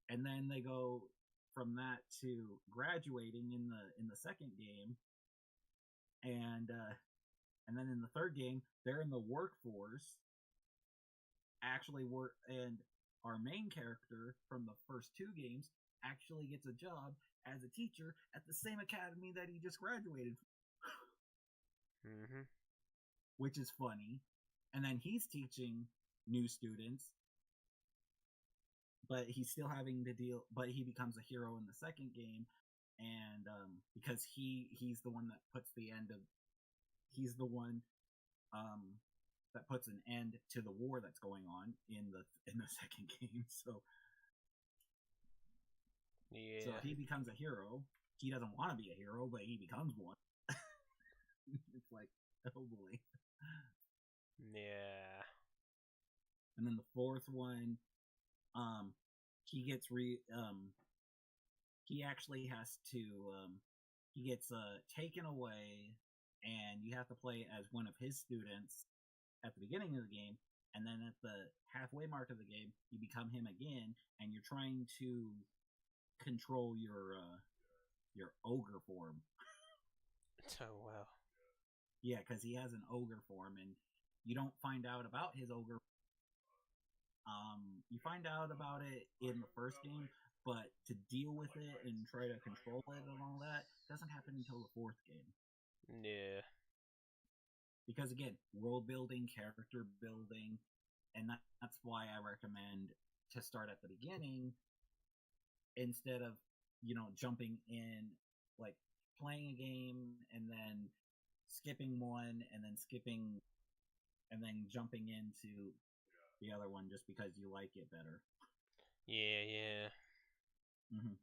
and then they go from that to graduating in the second game, and then in the third game they're in the workforce, actually work, and our main character from the first 2 games actually gets a job as a teacher at the same academy that he just graduated from. Mm-hmm. Which is funny. And then he's teaching new students, but he's still having to deal, but he becomes a hero in the second game, and because he's the one that puts the end of, he's the one that puts an end to the war that's going on in the second game. So yeah, so he becomes a hero. He doesn't want to be a hero, but he becomes one. It's like, oh boy. Yeah. And then the fourth one, he gets he actually has to, he gets taken away, and you have to play as one of his students at the beginning of the game, and then at the halfway mark of the game, you become him again, and you're trying to control your ogre form. Oh wow. Yeah, because he has an ogre form, and you don't find out about his ogre. You find out about it in the first game, but to deal with it and try to control it and all that doesn't happen until the fourth game. Yeah. Because again, world building, character building, and that's why I recommend to start at the beginning instead of, jumping in, like playing a game and then skipping one and then jumping into the other one just because you like it better. Yeah. Mm-hmm.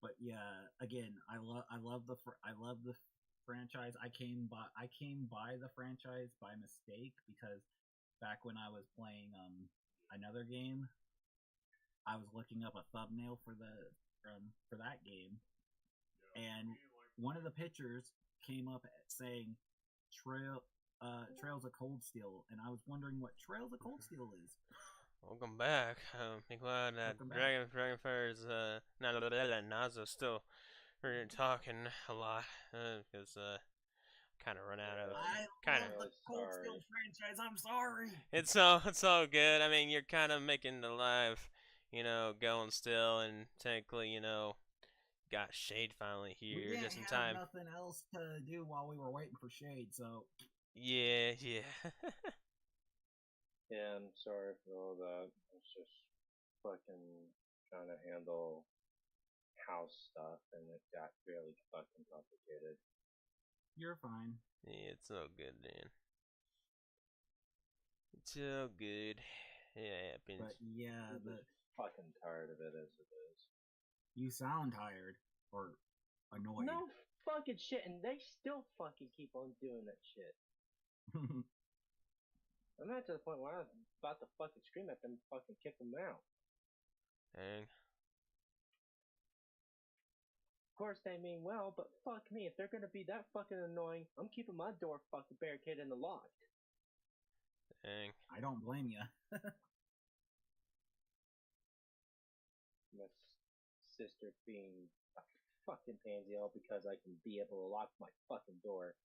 But yeah, again, I love the franchise. I came by the franchise by mistake, because back when I was playing another game, I was looking up a thumbnail for that game, and one of the pictures came up saying Trails of Cold Steel, and I was wondering what Trails of Cold Steel is. Welcome back. I'm glad that Dragonfire's Nazo still talking a lot, because kind of run out of I love the Cold Steel franchise. I'm sorry. It's all good. I mean, you're kind of making the live, going still, and technically, got Shade finally here just in time. We had nothing else to do while we were waiting for Shade, so yeah. Yeah, I'm sorry for all that. I was just fucking trying to handle house stuff, and it got really fucking complicated. You're fine. Yeah, it's all good, man. It's all good. Yeah, it happens. But yeah, I'm just fucking tired of it as it is. You sound tired or annoyed. No fucking shit, and they still fucking keep on doing that shit. I'm not to the point where I'm about to fucking scream at them and fucking kick them out. Dang. Of course they mean well, but fuck me, if they're gonna be that fucking annoying, I'm keeping my door fucking barricaded and locked. Dang. I don't blame you. My sister being a fucking pansy all because I can be able to lock my fucking door.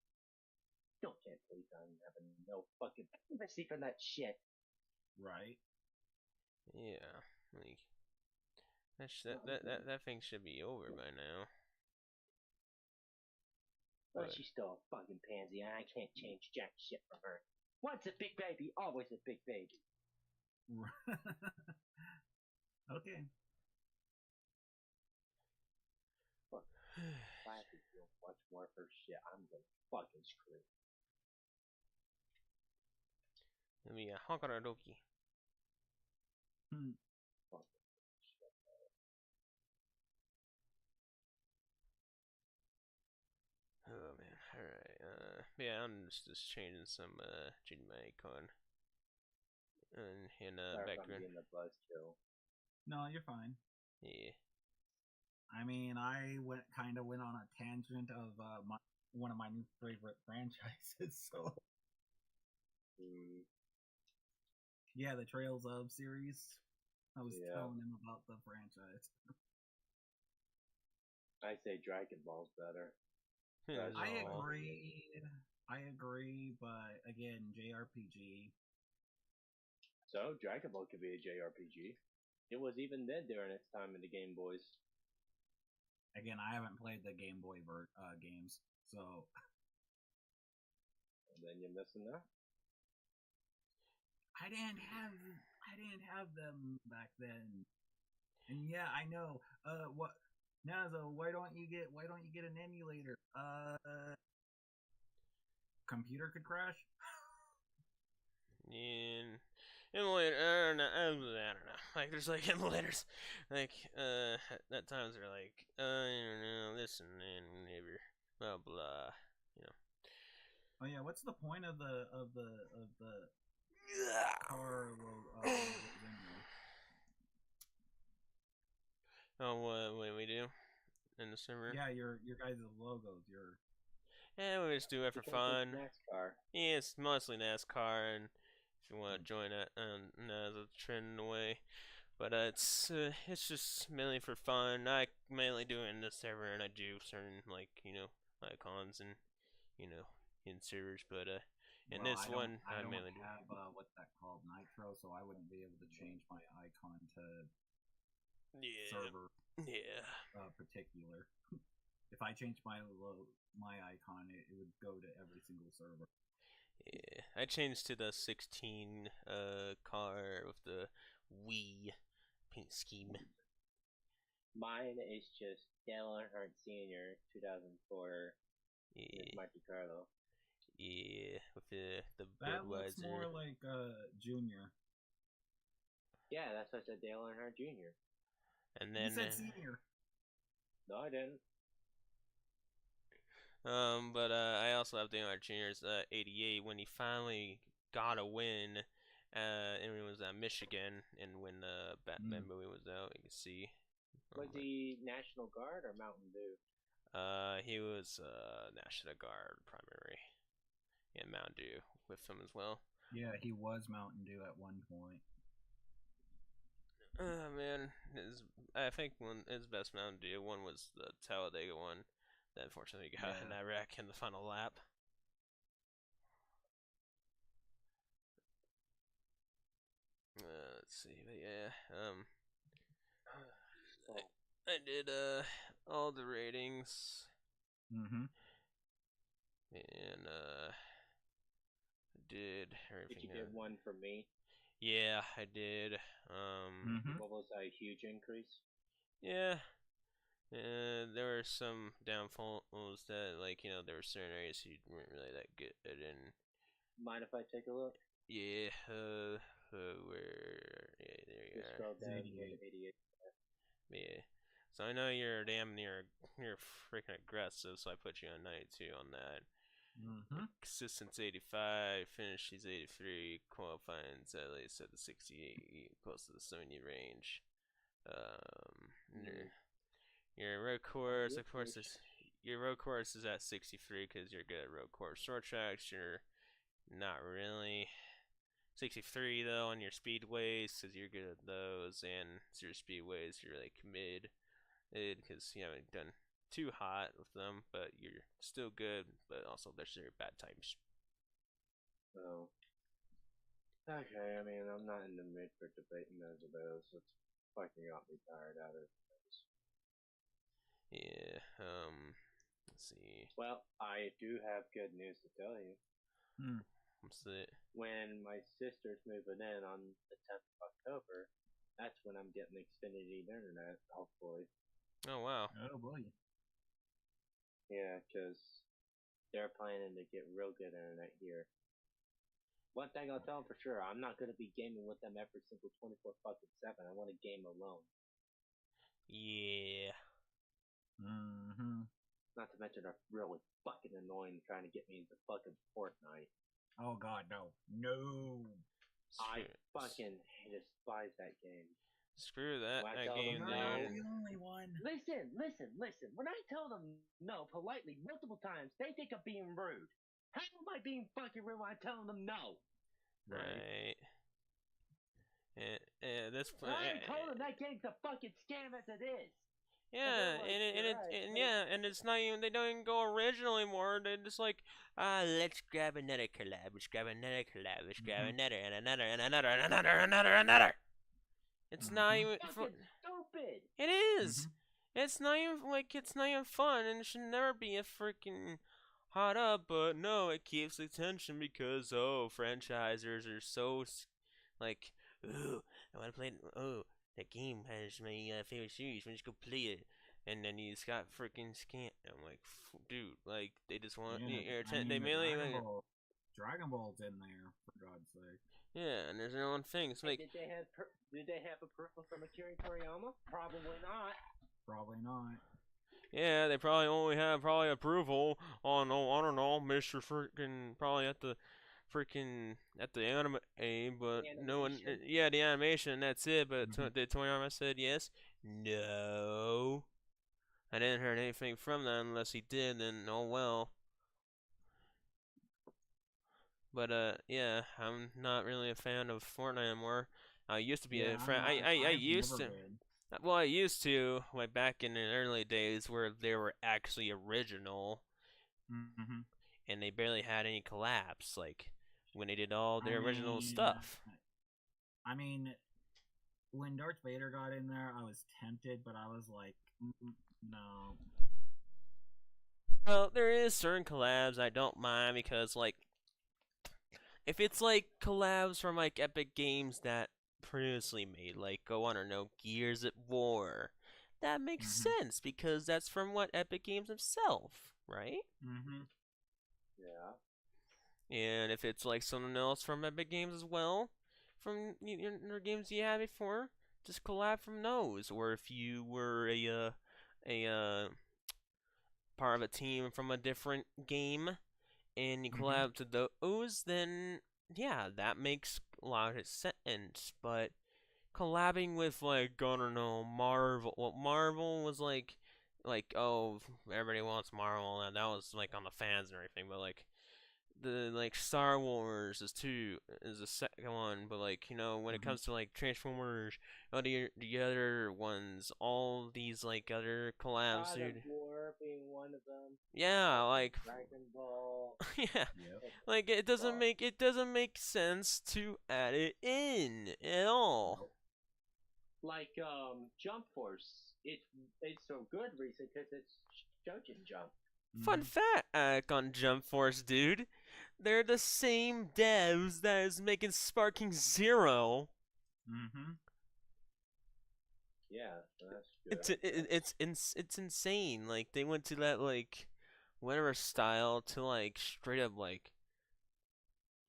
Don't can't believe I'm having no fucking privacy from that shit. Right. Yeah. Like that thing should be over by now. But she's still a fucking pansy, and I can't change jack shit from her. Once a big baby, always a big baby. Okay. Fuck. Classy, watch more of her shit, I'm gonna fucking scream. Let me Hokaradoki. Oh man, alright. Yeah, I'm just changing changing my icon. And Sorry if I'm background. getting a buzzkill. No, you're fine. Yeah. I mean, I went on a tangent of one of my new favorite franchises. So, yeah, the Trails of series. I was telling him about the franchise. I say Dragon Ball's better. I agree, but again, JRPG. So Dragon Ball could be a JRPG. It was even then during its time in the Game Boys. Again, I haven't played the Game Boy games, so. And then you're missing that. I didn't have them back then. And yeah, I know. What, Nazo? Why don't you get an emulator? Computer could crash. And emulator, I don't know. Like, there's like emulators, like at times they're like, I don't know, this and then maybe blah blah, you know. Oh yeah, what's the point of the car Oh, what we do in the server? Yeah, your guys' logos. Yeah, we just do it for fun. NASCAR. Yeah, it's mostly NASCAR, and if you want to join it, as a trend away. But it's just mainly for fun. I mainly do it in the server, and I do certain icons and in servers. But in this one, I don't mainly have what's that called, Nitro, so I wouldn't be able to change my icon to server. Yeah. Particular. If I changed my icon, it would go to every single server. Yeah, I changed to the 16 car with the Wii paint scheme. Mine is just Dale Earnhardt Sr. 2004 Monte Carlo. Yeah, with the that Budweiser. Looks more like Junior. Yeah, that's what I said, Dale Earnhardt Jr. And then you said Senior. No, I didn't. But I also have Dale Earnhardt Jr.'s 88 when he finally got a win. And it was at Michigan, and when the Batman movie was out, you can see. Was he National Guard or Mountain Dew? He was National Guard primary, and Mountain Dew with him as well. Yeah, he was Mountain Dew at one point. Man, I think his best Mountain Dew one was the Talladega one that unfortunately got in that wreck in the final lap. Let's see, but yeah, I did all the ratings. Mm-hmm. And did everything. Did you get one for me? Yeah, I did. What was that, a huge increase? Yeah. There were some downfalls that, there were certain areas you weren't really that good in. Mind if I take a look? Yeah, where? Yeah, there you are. Scroll down to 88. Yeah. So I know you're you're freaking aggressive, so I put you on 92 on that. Consistence 85, finishes 83, qualifying at least at the 68, close to the 70 range. Your road course, of course, your road course is at 63 because you're good at road course. Short tracks, you're not really. 63 though on your speedways because you're good at those, and your speedways you're like mid because you haven't done too hot with them, but you're still good, but also there's your bad times. Oh. Okay, I mean, I'm not in the mood for debating those of those. It's fucking got me tired out of those. Yeah, let's see. Well, I do have good news to tell you. What's it? When my sister's moving in on the 10th of October, that's when I'm getting Xfinity internet, hopefully. Oh, wow. Oh, boy. Yeah, because they're planning to get real good internet here. One thing I'll tell them for sure, I'm not going to be gaming with them every single 24/7. I want to game alone. Yeah. Not to mention they're really fucking annoying trying to get me into fucking Fortnite. Oh god, no. No. I fucking despise that game. Screw that, When I that tell game, them dude. no, the only one. Listen. When I tell them no politely multiple times, they think I'm being rude. How am I being fucking rude when I tell them no? Right. And this. I told them that game's a fucking scam as it is. Yeah, and it's not even, they don't even go original anymore. They're just like, let's grab another collab, let's grab another collab, let's grab another, and another, and another, and another, and another, and another. It's not even fucking stupid. It is. It's not even like, it's not even fun, and it should never be a freaking hot up. But no, it keeps attention because franchisers are so like, ooh, I want to play. Oh, that game has my favorite series. Let's go play it. And then you just got freaking scant. I'm like, dude, like they just want they mainly Dragon Ball's in there, for God's sake. Yeah, and there's their own things. Like, did they have approval from Akira Toriyama? Probably not. Probably not. Yeah, they probably only have approval on I don't know, Mr. Freaking probably at the anime, but no one. Yeah, the animation. That's it. But did Toriyama said yes? No. I didn't hear anything from that unless he did. Then oh well. But yeah, I'm not really a fan of Fortnite anymore. I used to be a fan. I used to. Well, I used to, like back in the early days where they were actually original, and they barely had any collabs. Like when they did all their original stuff. I mean, when Darth Vader got in there, I was tempted, but I was like, no. Well, there is certain collabs I don't mind because, like, if it's like collabs from like Epic Games that previously made, like, I don't know, Gears at War, that makes sense because that's from what Epic Games himself, right? Yeah. And if it's like someone else from Epic Games as well, from your games you had before, just collab from those. Or if you were a part of a team from a different game and you collab to those, then yeah, that makes a lot of sense. But collabing with, like, I don't know, Marvel. Well, Marvel was like, oh, everybody wants Marvel, and that was like on the fans and everything. But like the Star Wars is the second one. But like, you know, when it comes to like Transformers, the other ones, all these like other collabs, dude. God of War being one of them. Yeah, like Dragon Ball. yeah, like it doesn't make sense to add it in at all. Like Jump Force, it's a good reason because it's Shojin Jump. Fun fact on Jump Force, dude. They're the same devs that is making Sparking Zero. Yeah, that's good. It's insane. Like they went to that like whatever style to like straight up like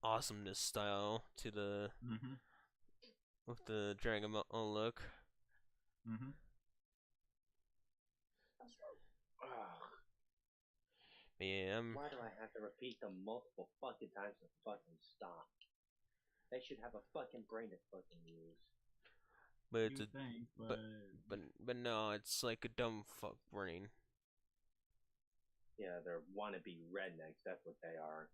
awesomeness style to the with the Dragon Ball look. Yeah. Why do I have to repeat them multiple fucking times to fucking stop? They should have a fucking brain to fucking use. But it's but no, it's like a dumb fuck brain. Yeah, they're wannabe rednecks. That's what they are.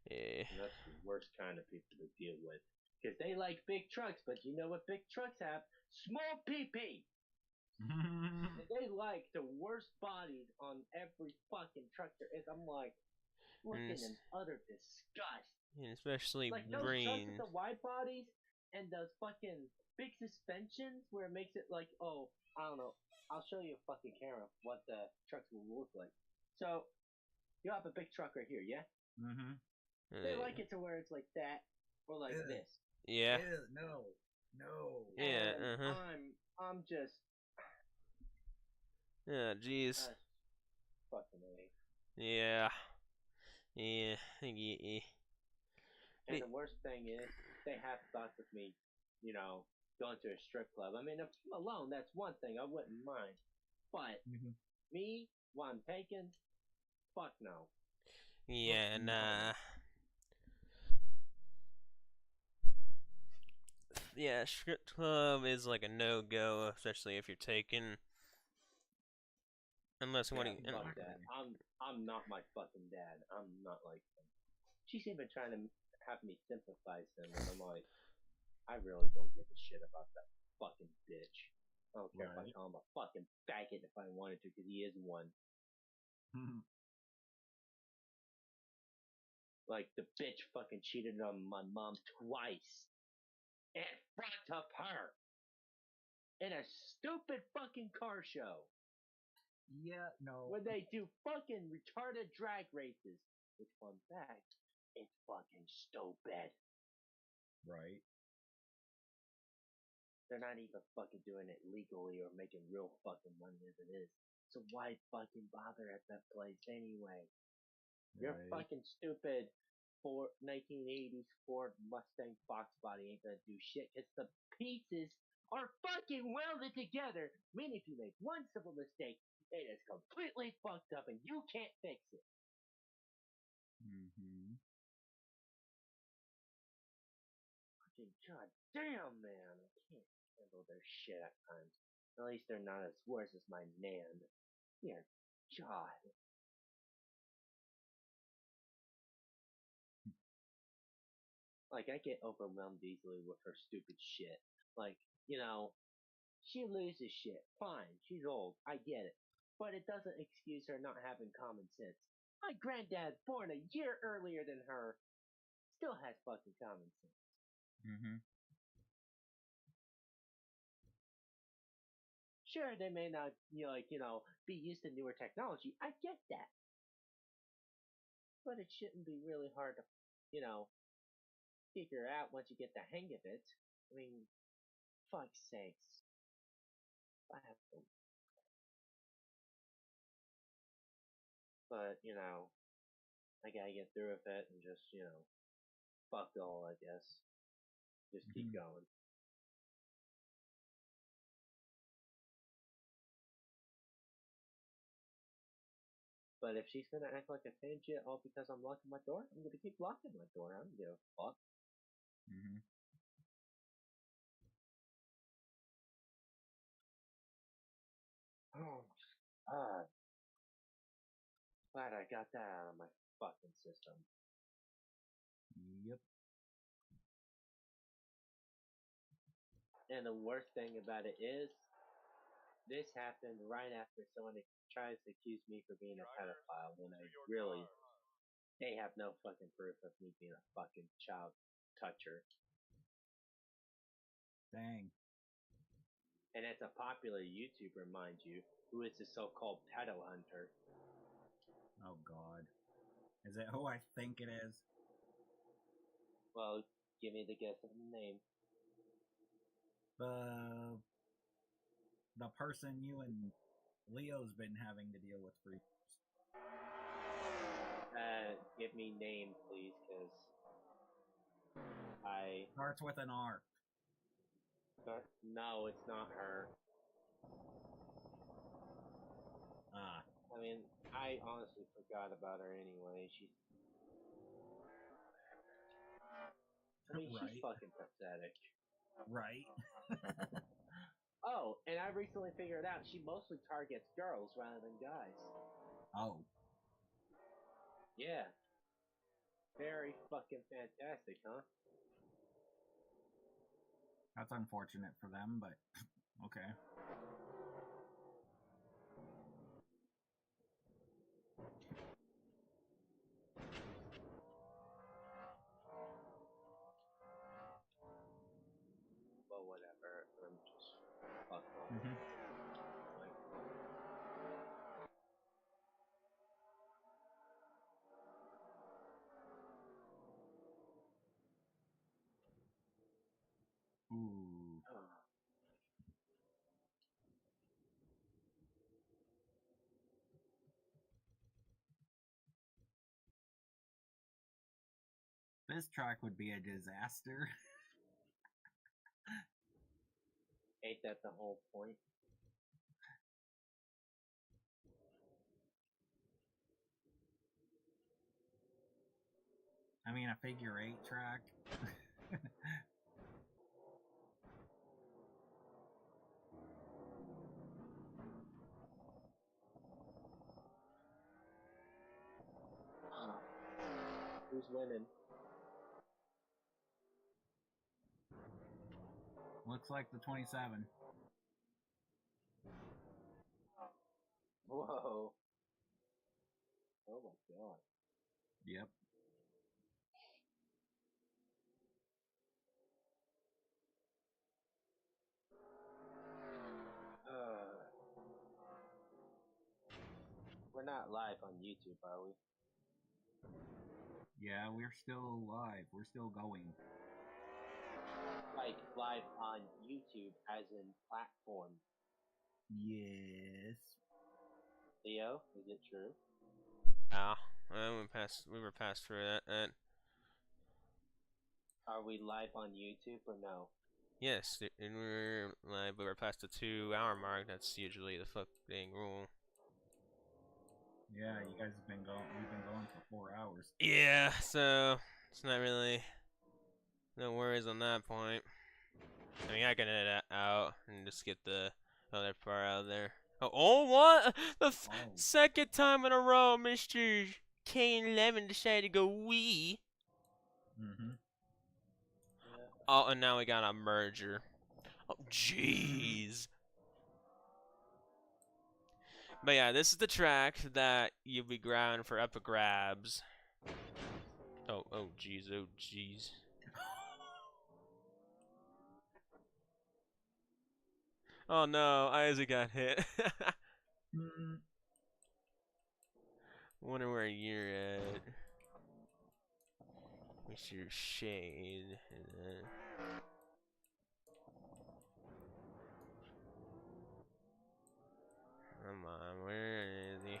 Yeah. And that's the worst kind of people to deal with. Because they like big trucks, but you know what big trucks have? Small PP! And they like the worst bodies on every fucking truck there is. I'm like, looking in utter disgust. And especially like those brain. trucks with the wide bodies and those fucking big suspensions where it makes it like, oh, I don't know. I'll show you a fucking camera what the trucks will look like. So, you have a big truck right here, yeah? They like it to where it's like that or like this. Yeah. No. Yeah. I'm just. Yeah. Jeez. Fucking A. Yeah. Yeah. Yeah. And the worst thing is, they have thoughts of me, you know, going to a strip club. I mean, if I'm alone, that's one thing. I wouldn't mind. But me, while I'm taken, fuck no. Yeah, nah. Yeah, strip club is like a no-go, especially if you're taken. Unless Yeah, fuck that. I'm not my fucking dad. I'm not like him. She's even trying to have me sympathize him, and I'm like, I really don't give a shit about that fucking bitch. I don't care if I call him a fucking faggot if I wanted to, because he is one. Like, the bitch fucking cheated on my mom twice. In front of her. In a stupid fucking car show. Yeah, no. Where they do fucking retarded drag races. Which, fun fact, it's fucking stupid. Right. They're not even fucking doing it legally or making real fucking money as it is. So why fucking bother at that place anyway? Your fucking stupid 1980s Ford Mustang Fox body ain't gonna do shit because the pieces are fucking welded together. Meaning if you make one simple mistake, it is completely fucked up and you can't fix it. Fucking goddamn, man. I can't handle their shit at times. At least they're not as worse as my Nan. Dear God. Like, I get overwhelmed easily with her stupid shit. Like, you know, she loses shit. Fine, she's old. I get it. But it doesn't excuse her not having common sense. My granddad, born a year earlier than her, still has fucking common sense. Sure, they may not, be used to newer technology. I get that. But it shouldn't be really hard to, figure out once you get the hang of it. I mean, fuck's sakes. I have to. But, I gotta get through with it and just, fuck all, I guess. Just keep going. But if she's gonna act like a fidget all because I'm locking my door, I'm gonna keep locking my door. I don't give a fuck. Oh, God. Glad I got that out of my fucking system. Yep. And the worst thing about it is, this happened right after someone tries to accuse me for being a pedophile when I really, they have no fucking proof of me being a fucking child toucher. Dang. And it's a popular YouTuber, mind you, who is the so-called pedo hunter. Oh God. Is it who I think it is? Well, give me the guess of the name. The person you and Leo's been having to deal with for years. Give me name, please, because starts with an R. No, it's not her. I mean, I honestly forgot about her anyway. She's fucking pathetic. Right. Oh, and I recently figured out she mostly targets girls rather than guys. Oh. Yeah. Very fucking fantastic, huh? That's unfortunate for them, but okay. Well, whatever. I'm just fuck off. Ooh. This track would be a disaster. Ain't that the whole point? I mean, a figure 8 track. Who's winning? Looks like the 27. Whoa. Oh my god. Yep. We're not live on YouTube, are we? Yeah, we're still live. We're still going. Like, live on YouTube as in platform. Yes. Leo, is it true? Yeah, we were passed through that. Are we live on YouTube or no? Yes, and we're live, but we're past the 2-hour mark. That's usually the fucking rule. Yeah, you guys have been going. We've been going for 4 hours. Yeah, so it's not really no worries on that point. I mean, I can edit that out and just get the other part out of there. Oh, what? The second time in a row, Mr. K11 decided to go wee. Mm-hmm. Oh, and now we got a merger. Oh, jeez. But yeah, this is the track that you'll be grabbing for epic grabs. Oh, jeez, oh, jeez. Oh no, Isaac got hit. Wonder where you're at. What's your shade? Come on, where is he?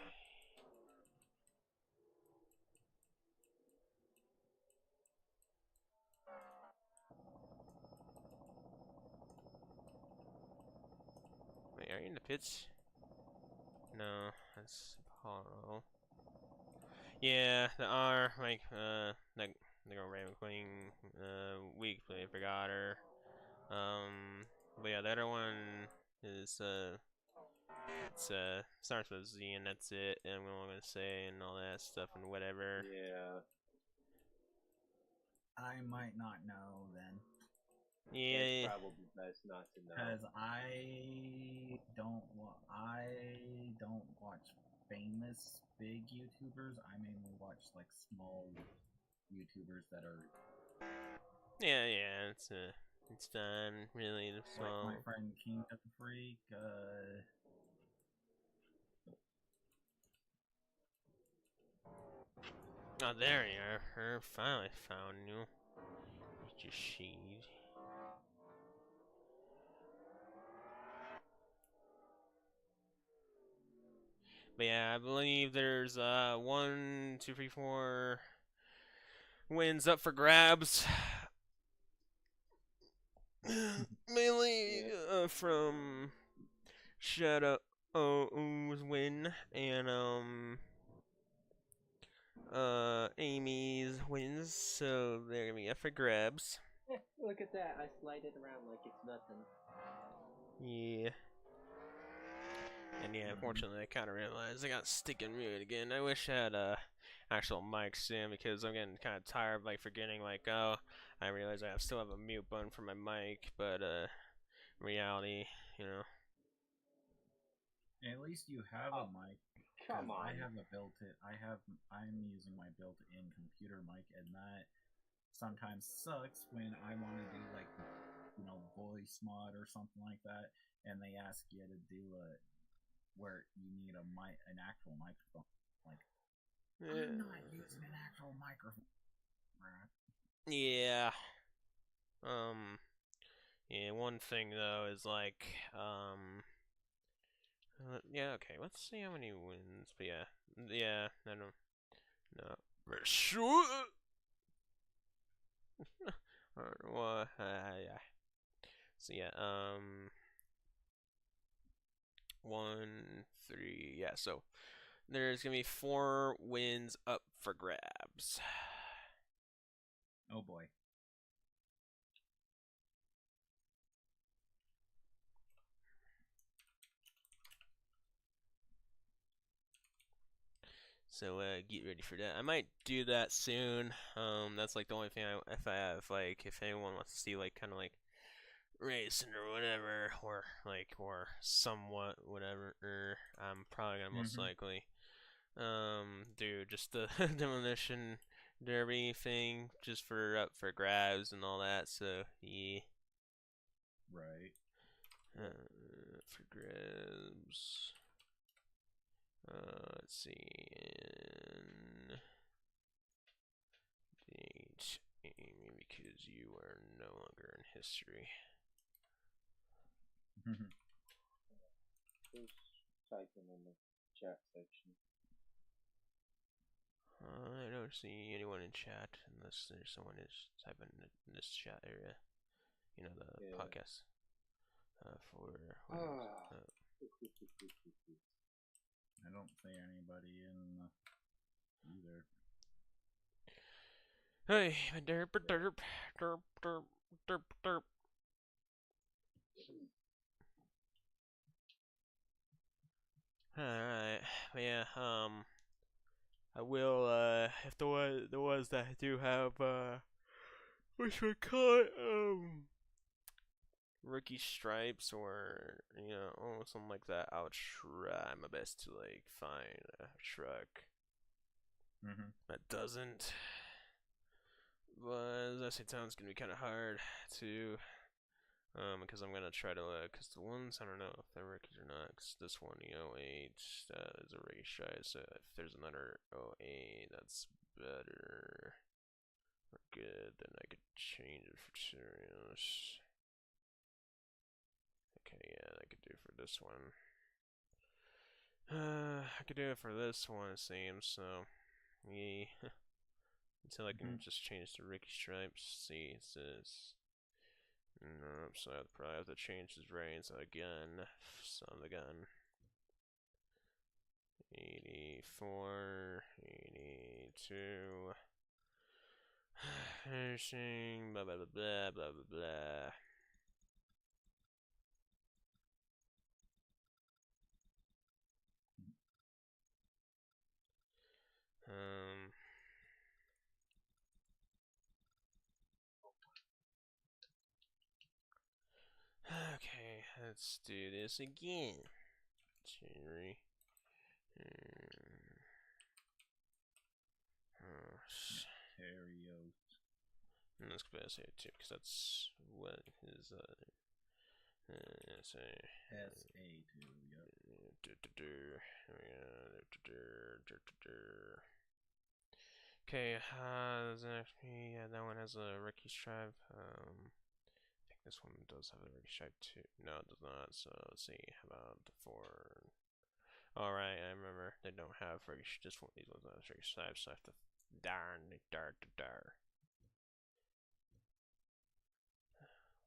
Wait, are you in the pits? No, that's Apollo. Yeah, the R, like, like, they go Raven Queen, weak play, forgot her. But yeah, the other one is, it's, starts with Z and that's it, and I'm gonna say, and all that stuff and whatever. Yeah. I might not know then. Yeah. It's probably best not to know. Because I don't watch famous big YouTubers. I mainly watch like small YouTubers that are. Yeah, it's done really small. Like my friend King of the Freak. Oh, there you are. Finally found you. Get your sheet. But yeah, I believe there's 1, 2, 3, 4 wins up for grabs. Mainly from Shadow O's win and Amy's wins, so they're gonna be up for grabs. Look at that, I slide it around like it's nothing. Yeah. And yeah, unfortunately, I kind of realized I got stick and mute again. I wish I had a actual mic stand because I'm getting kind of tired of like forgetting like, oh, I realize I still have a mute button for my mic, but reality, you know. At least you have a mic. Come on. I have a built-in. I'm using my built-in computer mic, and that sometimes sucks when I want to do like, voice mod or something like that, and they ask you to do where you need an actual microphone. Like, I'm not using an actual microphone. Yeah. Yeah. One thing though is like, yeah. Okay. Let's see how many wins. But yeah. I don't. No. For sure. Well, yeah. So yeah, 1, 3, yeah. So there's gonna be 4 wins up for grabs. Oh boy. So get ready for that. I might do that soon. That's like the only thing if I have like if anyone wants to see like kind of like racing or whatever, or somewhat whatever, I'm probably gonna most likely do just the demolition derby thing just for up for grabs and all that. So yeah. Right. For grabs. Let's see. Date Amy because you are no longer in history. Who's typing in the chat section? I don't see anyone in chat unless there's someone who's typing in this chat area. You know, the podcast. I don't see anybody in either. Hey, derp, derp, derp, derp, derp, derp. Alright, yeah, I will, if the ones that do have, which we call it, rookie stripes or, you know, something like that, I'll try my best to, like, find a truck that doesn't. But as I say, it's gonna be kind of hard to, because I'm gonna try to, because the ones, I don't know if they're rookies or not, because this one, 08, is a rookie stripe, so if there's another 08 that's better or good, then I could change it for serious. Okay, yeah, I could do for this one. I could do it for this one, it seems, so, yeah. Until I can just change to Ricky Stripes. See, it says. Nope, so I probably have to change his reins again. Son of a gun. 84, 82. Finishing, blah blah blah blah blah blah blah. Okay, let's do this again. Jerry. And let's go S A too, because that's what his SA2, yep. Okay, yeah, that one has a Ricky stripe. I think this one does have a Ricky stripe too. No, it does not. So let's see. How about the 4? Alright, I remember they don't have Ricky. Just one of these ones that has Ricky stripes. So I have to darn.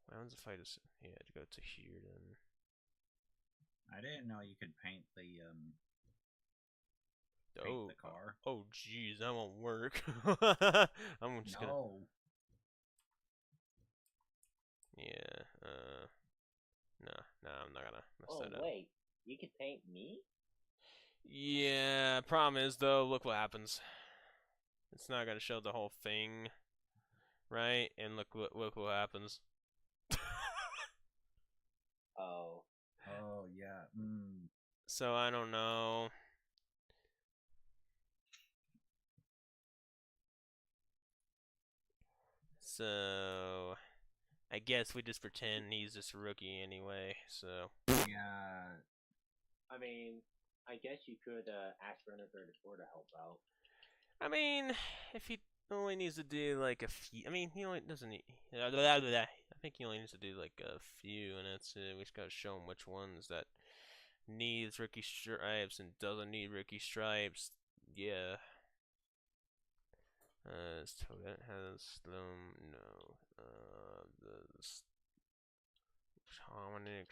What happens if I just to go to here then? I didn't know you could paint the the car. Oh jeez, that won't work. I'm just gonna. Yeah. No, I'm not gonna mess that up. Oh wait, you can paint me? Yeah. Problem is though, look what happens. It's not gonna show the whole thing, right? And look what happens. Oh yeah. So I don't know. So I guess we just pretend he's just a rookie anyway. So yeah. I mean, I guess you could ask Renner34 to help out. I mean, if he only needs to do like a few. I mean, he only doesn't need. I think he only needs to do like a few, and that's it. We just gotta show him which ones that needs rookie stripes and doesn't need rookie stripes. Yeah. So that has slow. No. The Dominic.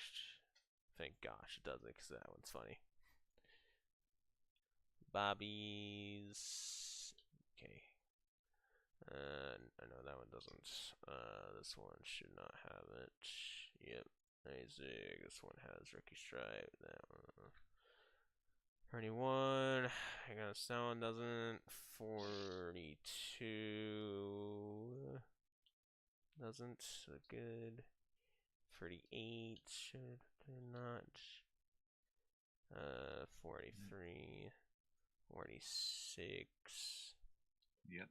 Thank gosh it doesn't, because that one's funny. Bobby's. Okay. I know that one doesn't. This one should not have it. Yep. Isaac. This one has Ricky Stripe. That one. 31. I guess that one doesn't. 42. Doesn't look good. 38 should not. 43. 46. Yep.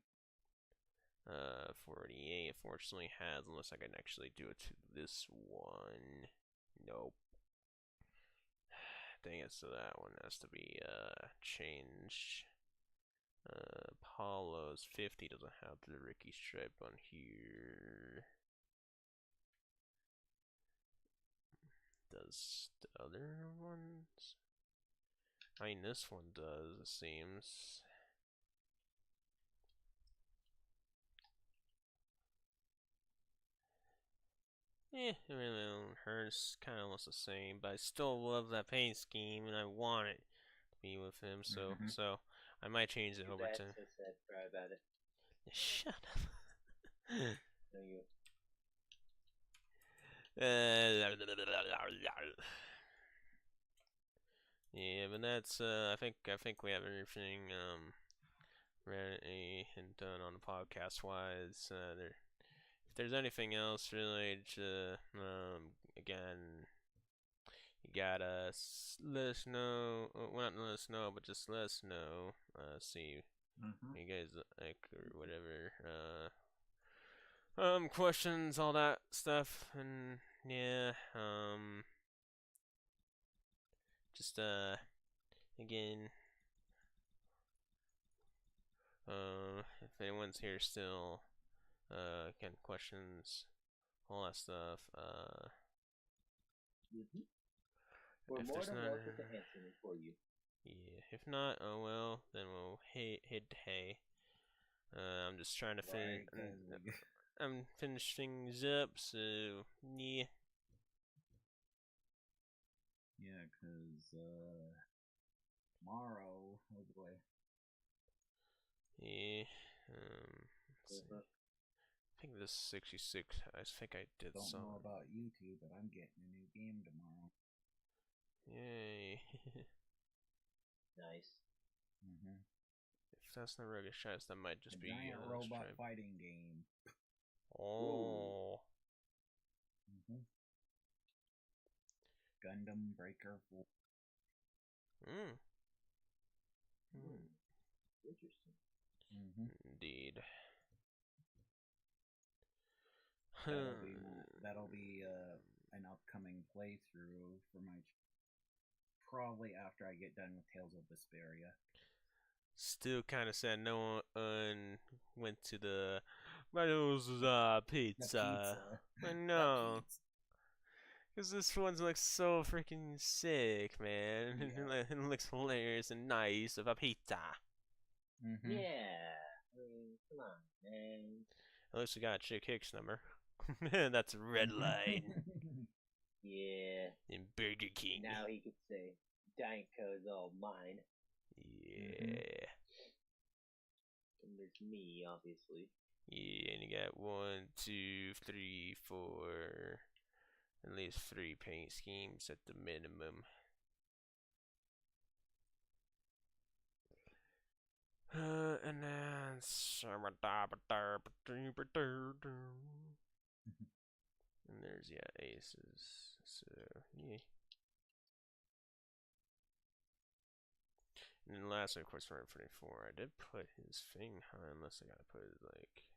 48 unfortunately has, unless I can actually do it to this one. Nope. Dang it, so that one has to be changed. Apollo's 50 doesn't have the Ricky Stripe on here. Does the other ones? I mean, this one does, it seems. I mean, hers kind of looks the same, but I still love that paint scheme, and I want it to be with him. So, so I might change it over to. So sad. Cry about it. Shut up. No, you. Yeah, but that's I think we have everything ready and done on the podcast wise. If there's anything else related to again, you gotta let us know. Well, not let us know, but just let us know. See you guys like or whatever. Questions, all that stuff, and yeah. Just again. If anyone's here still. Again, questions, all that stuff. We're more than welcome to answer them for you. Yeah, if not, oh well, then we'll hit hay. I'm just trying to finish. I'm finishing things up, so yeah. Yeah, cause tomorrow, oh boy. Yeah. Let's see. I think this 66. I think I did Don't some. know about you two, but I'm getting a new game tomorrow. Yay! Nice. If that's not Rugged Shots, that might just a be giant robot fighting game. Oh. Gundam Breaker 4. Interesting. Indeed. That'll be an upcoming playthrough for my probably after I get done with Tales of Vesperia. Still kind of sad no one went to the Manos pizza. I know. Because this one looks so freaking sick, man. Yeah. It looks hilarious and nice of a pizza. Yeah. I mean, come on, man. At least we got a Chick Hicks number. That's a red line. Yeah. In Burger King. Now he could say, Danko's all mine. Yeah. And there's me, obviously. Yeah, and you got 1, 2, 3, 4. At least 3 paint schemes at the minimum. And then and there's aces. So yeah. And then last, of course, for 24, I did put his thing high, unless I gotta put it like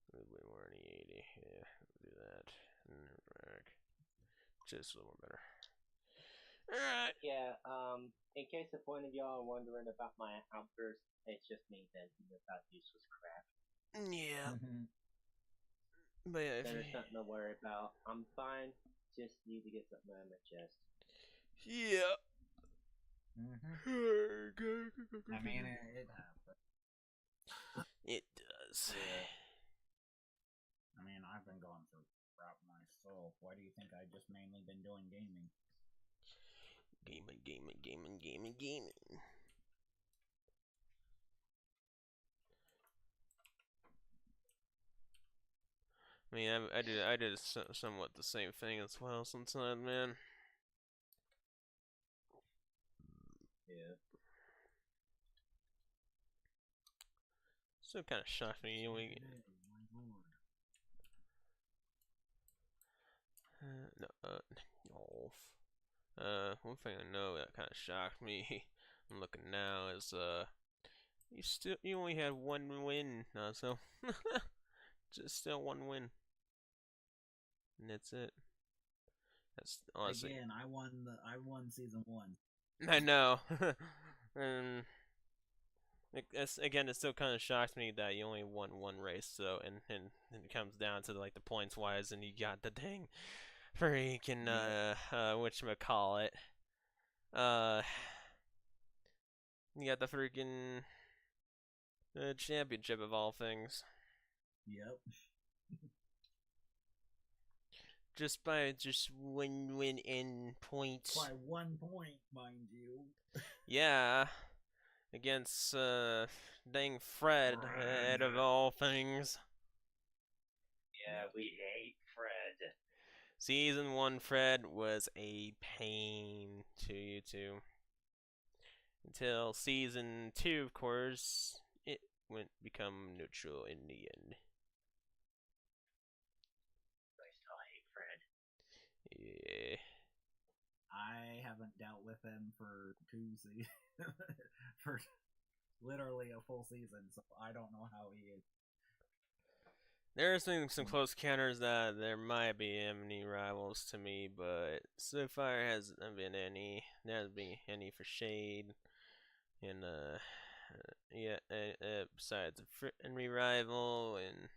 a little bit more than 80. Yeah, we'll do that. And just a little better. Alright. Yeah, in case if one of y'all are wondering about my outburst, it's just me venting about useless crap. Yeah. But yeah, there's nothing to worry about. I'm fine. Just need to get something out of my chest. Yeah. I mean, it happened. It does. Yeah. I mean, I've been going through crap myself. Why do you think I just mainly been doing gaming? Gaming. I mean, I did somewhat the same thing as well sometimes, man. Yeah. Still kind of shocked me. One thing I know that kind of shocked me. I'm looking now is you only had one win, so just still one win, and that's it. That's honestly. Again, I won season 1. I know, and it still kind of shocks me that you only won one race. So and it comes down to like the points wise, and you got the dang freaking whatchamacallit. You got the freaking championship of all things. Yep. Just by one win in points. By 1 point, mind you. Yeah. Against dang Fred, out of all things. Yeah, we hate Fred. Season 1 Fred was a pain to you two. Until season 2, of course, it went become neutral in the end. I still hate Fred. Yeah. I haven't dealt with him for 2 seasons. For literally a full season, so I don't know how he is. There's been some close counters that there might be any rivals to me, but so far hasn't been any. There hasn't been any for Shade, and besides a Henry rival and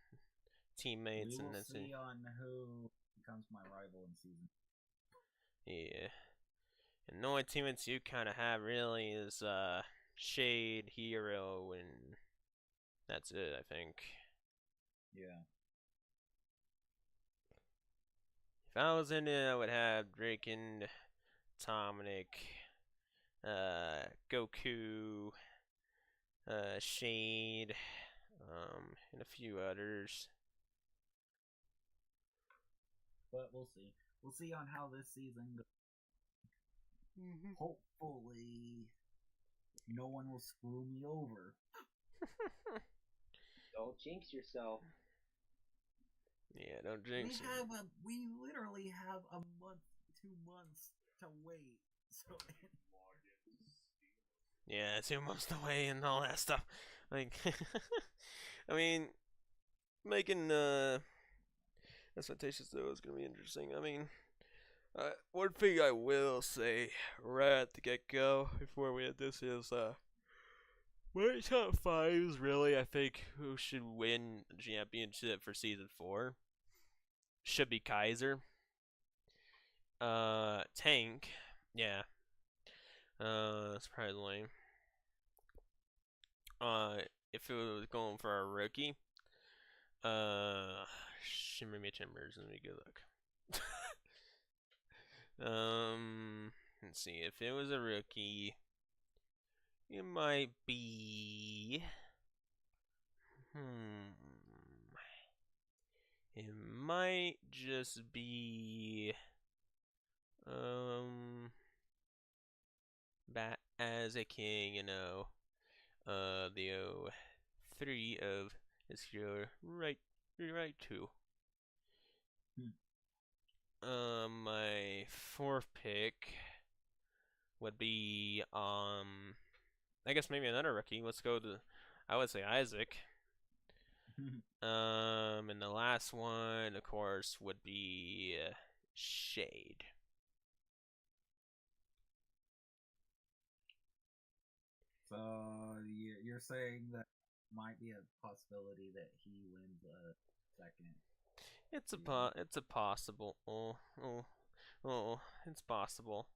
teammates, We will and that's see it. on who becomes my rival in season. Yeah, and the only teammates you kind of have really is Shade, Hero, and that's it, I think. Yeah. If I was in it, I would have Draken, Dominic, Goku, Shade, and a few others. But we'll see. We'll see on how this season goes. Hopefully, no one will screw me over. Don't jinx yourself. Yeah, don't jinx it. We literally have a month, 2 months to wait. So yeah, 2 months away and all that stuff. Like, I mean, making expectations though is gonna be interesting. I mean, one thing I will say right at the get go before we hit this is my top 5s really I think who should win the championship for season 4 should be Kaiser. Tank, yeah. Surprisingly. If it was going for a rookie, Shimmery Timbers, let me go look. Let's see, if it was a rookie, it might be, it might just be, Bat as a king, you know, the 03 of is here, right too. My 4th pick would be, I guess maybe another rookie. Let's go to, I would say Isaac. And the last one, of course, would be Shade. So you're saying that might be a possibility that he wins a second. It's a possible. It's possible.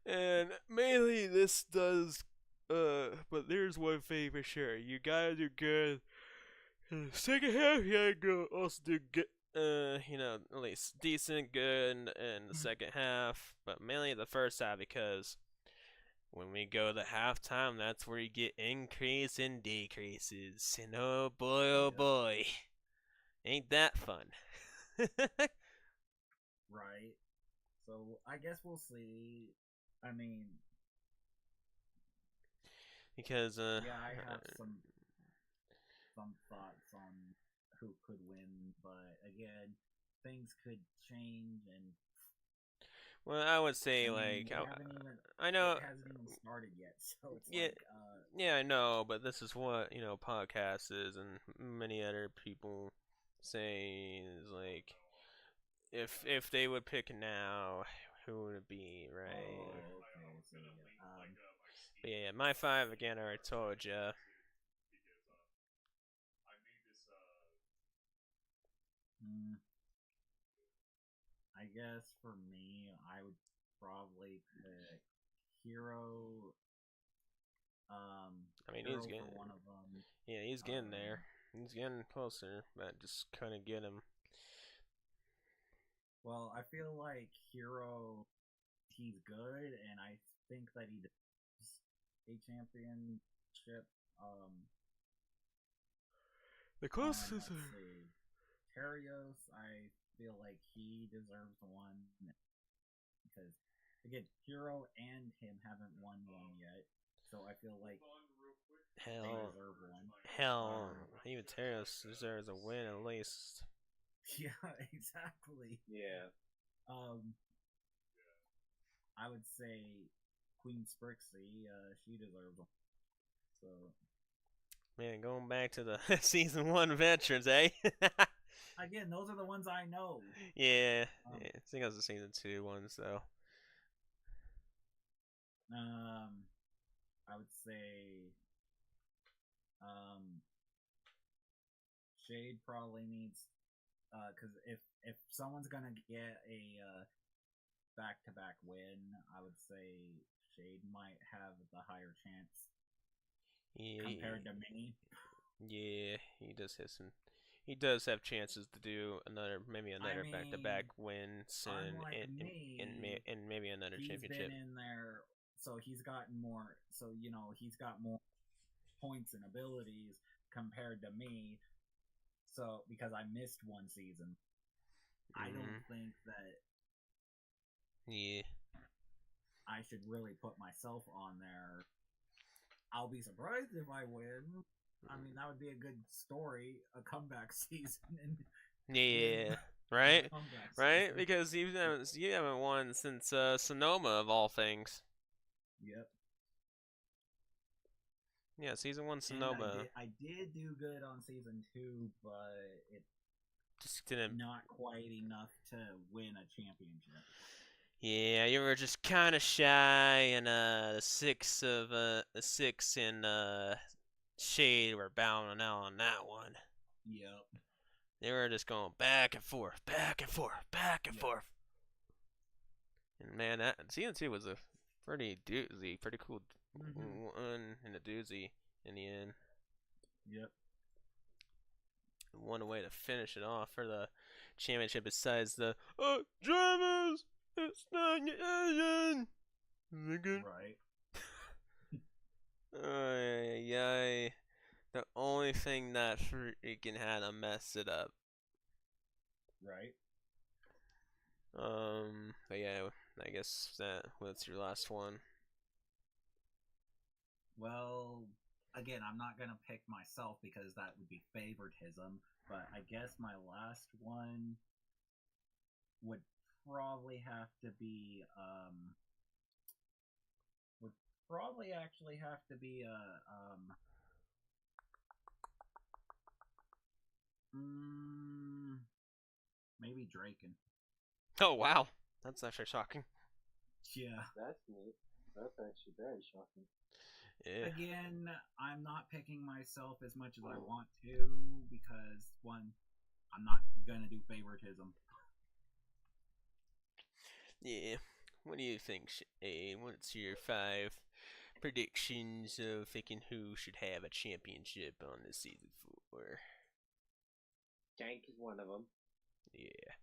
And mainly this does. But there's one thing for sure. You guys are good Second half, yeah, go also do good. At least decent, good in the second half, but mainly the first half because when we go to halftime, that's where you get increase and decreases. And oh boy, ain't that fun. Right. So I guess we'll see. I mean, because yeah, I have some thoughts on who could win, but again, things could change, and well, I would say I know it hasn't even started yet, so it's yeah, I know, but this is what podcast is, and many other people say is like if they would pick now, who would it be, right? Oh, okay. So but yeah, my 5 again. I already told you. I guess for me, I would probably pick Hero. I mean, Hero he's getting for one of them. Yeah, he's getting there. He's getting closer, but just couldn't get him. Well, I feel like Hero, he's good, and I think that he deserves a championship. The closest. Terios, I feel like he deserves one because again, Hero and him haven't won one yet, so I feel like they deserve one. Hell, even Teros deserves a win at least. Yeah, exactly. Yeah. I would say Queen Sprixie, she deserves one. So. Man, going back to the season 1 veterans, eh? Again, those are the ones I know. Yeah, I think it was the season 2 ones though. I would say, Shade probably needs, because if someone's gonna get a back-to-back win, I would say Shade might have the higher chance. Yeah, compared to me. Yeah, he does have some. He does have chances to do maybe another back-to-back wins and maybe another championship. He's been in there, so he's gotten more. So he's got more points and abilities compared to me. So because I missed one season, I don't think that. Yeah. I should really put myself on there. I'll be surprised if I win. I mean, that would be a good story, a comeback season. Yeah, right? Right? Because you haven't won since Sonoma, of all things. Yep. Yeah, season 1 Sonoma. I did do good on season 2, but it just didn't. Not quite enough to win a championship. Yeah, you were just kind of shy, and the 6 in Shade were bowing out on that one. Yep. They were just going back and forth, back and forth, back and forth. And man, that season 2 was a pretty cool one and a doozy in the end. Yep. One way to finish it off for the championship besides the drivers. It's not your engine. Right. Yay. The only thing that freaking had to mess it up. Right. But yeah, I guess that's your last one. Well, again, I'm not gonna pick myself because that would be favoritism, but I guess my last one would probably have to be maybe Draken. Oh wow, that's actually shocking. Yeah, that's neat. That's actually very shocking. Yeah. Again, I'm not picking myself as much as I want to because one, I'm not gonna do favoritism. Yeah. What do you think, Shane? What's your 5 predictions of thinking who should have a championship on this season 4? Shank is one of them. Yeah.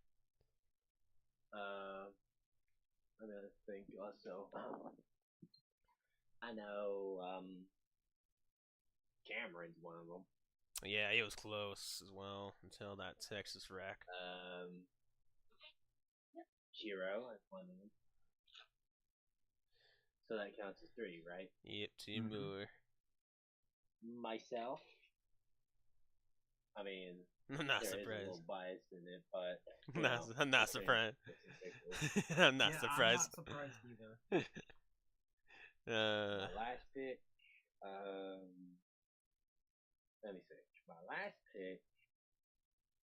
I'm gonna think also. I know Cameron's one of them. Yeah, he was close as well until that Texas wreck. Shiro is one of them. So that counts as 3, right? Yep, 2 more. Myself. I mean, I'm not there surprised. is a little bias in it, but I'm not surprised. I'm not surprised. I'm not surprised either. My last pick. Let me think. My last pick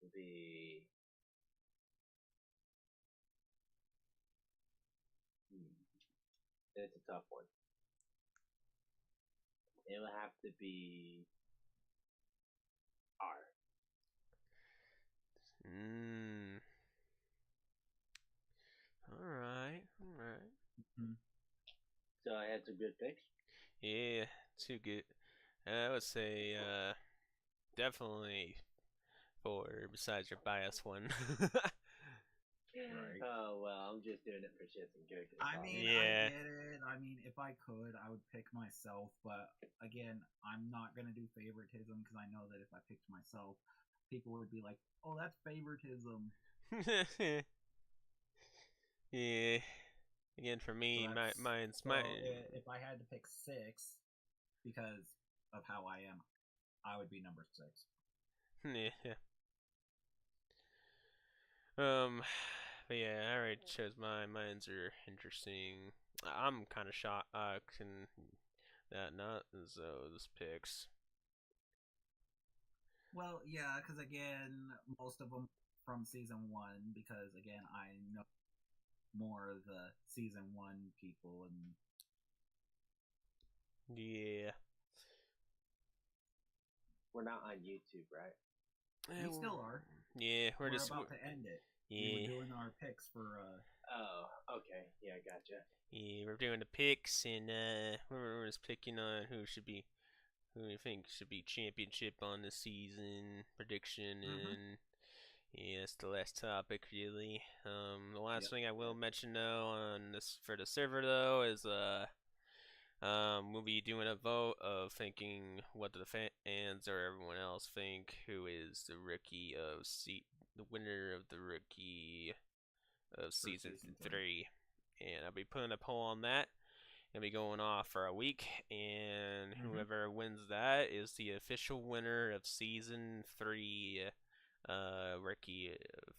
would be. It's a tough one. It'll have to be R. Alright. So I had some good picks. Yeah, too good. I would say definitely 4 besides your bias one. Right. Oh, well, I'm just doing it for shits and giggles. I mean, yeah. I get it. I mean, if I could, I would pick myself. But again, I'm not going to do favoritism because I know that if I picked myself, people would be like, oh, that's favoritism. Yeah. Again, for me, So mine's so my. If I had to pick 6 because of how I am, I would be number 6. Yeah. But yeah, I already chose mine. Mine's are interesting. I'm kind of shocked that not those picks. Well, yeah, because again, most of them from season 1. Because again, I know more of the season 1 people, and yeah, we're not on YouTube, right? we still are. Yeah, we're about to end it. Yeah, we were doing our picks for. Oh, okay. Yeah, gotcha. Yeah, we're doing the picks, and we're just picking on who we think should be championship on the season prediction, and yeah, that's the last topic really. The last thing I will mention though on this for the server though is we'll be doing a vote of thinking what the fans or everyone else think who is the the winner of the rookie of season 3. And I'll be putting a poll on that. It'll be going off for a week, and whoever wins that is the official winner of season 3 rookie of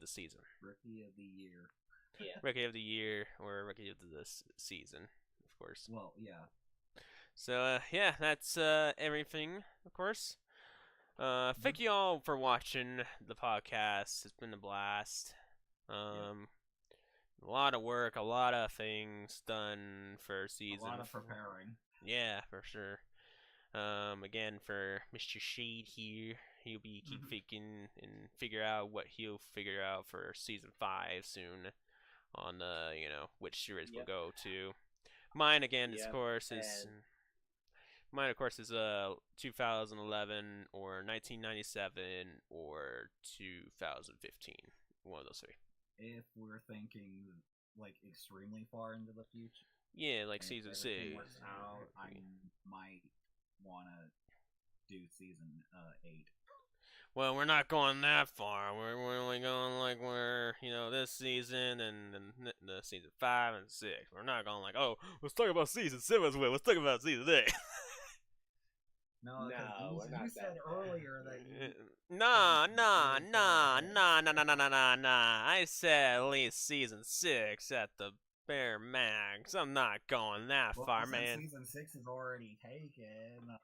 the season. Rookie of the year. Yeah. Rookie of the year or rookie of the season, of course. Well, yeah. So yeah, that's everything, of course. Thank you all for watching the podcast. It's been a blast. A lot of work, a lot of things done for season. A lot of preparing. Yeah, for sure. Again, for Mr. Shade here, he'll be keep thinking and figure out what he'll figure out for season 5 soon on which series we'll go to. Mine again, of course, is 2011 or 1997 or 2015. One of those 3. If we're thinking like extremely far into the future, yeah, like season 6 works out, I might want to do season 8. Well, we're not going that far. We're only going like this season and the season 5 and 6. We're not going like, oh, let's talk about season 7 as well. Let's talk about season 8. No, you said earlier that you... Nah. I said at least season 6 at the bare max. I'm not going that far, man. Season 6 is already taken.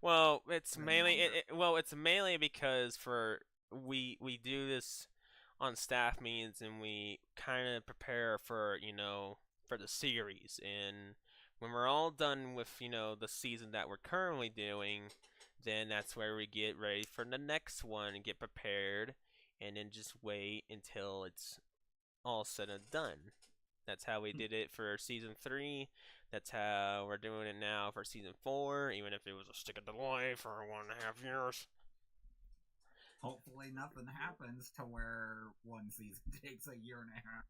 Well, it's mainly because we do this on staff meetings and we kind of prepare for for the series, and when we're all done with the season that we're currently doing, then that's where we get ready for the next one and get prepared, and then just wait until it's all said and done. That's how we did it for season 3. That's how we're doing it now for season 4, even if it was a stick of delay for 1.5 years. hopefully nothing happens to where one season takes a year and a half.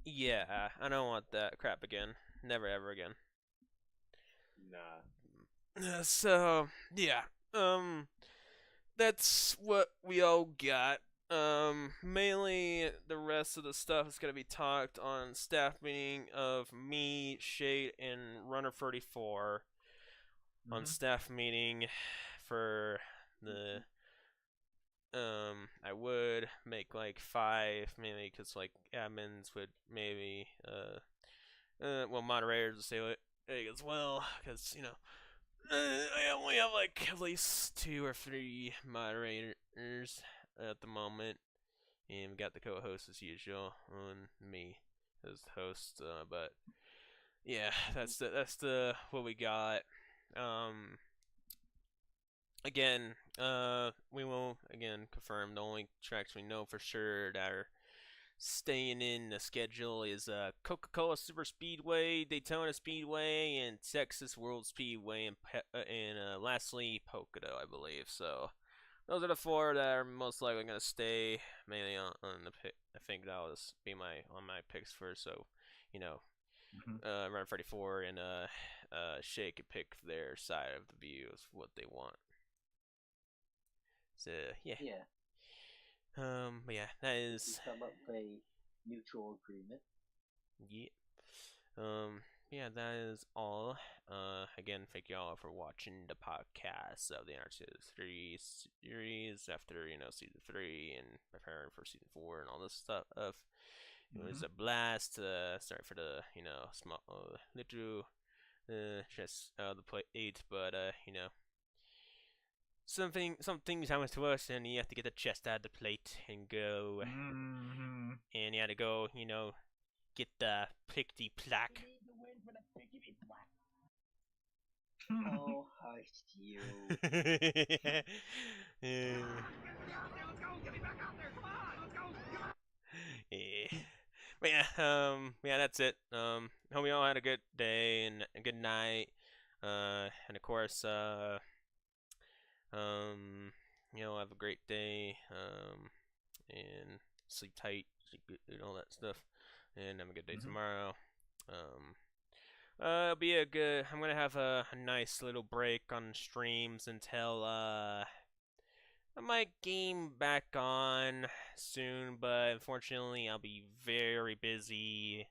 Yeah, I don't want that crap again. Never ever again. Nah. So yeah, that's what we all got. Mainly the rest of the stuff is gonna be talked on staff meeting of me, Shade, and Runner 34 on staff meeting for the. I would make like 5, maybe, because like admins would maybe well, moderators would say it as well, because I only have like at least 2 or 3 moderators at the moment, and we got the co-host as usual, and me as the host. But yeah, that's the what we got. Again, we will again confirm the only tracks we know for sure that are staying in the schedule is Coca-Cola Super Speedway, Daytona Speedway, and Texas World Speedway, and lastly Pocono, I believe. So those are the 4 that are most likely going to stay mainly on the pick. I think that will be on my picks first. So Run 34 and Shay could pick their side of the view of what they want. So yeah. But yeah, that is. Come up with a mutual agreement. Yeah. Yeah, that is all. Again, thank y'all for watching the podcast of the NR2003 series after season 3 and preparing for season 4 and all this stuff. It was a blast. Sorry for the small little just the plate, but some things happen to us, and you have to get the chest out of the plate and go, and you had to go, get the pickety plaque. Oh, hush you. Yeah. But yeah, that's it. Hope you all had a good day and a good night. And of course, have a great day. And sleep tight, sleep good, and all that stuff. And have a good day tomorrow. It'll be I'm gonna have a nice little break on streams until I might game back on soon, but unfortunately I'll be very busy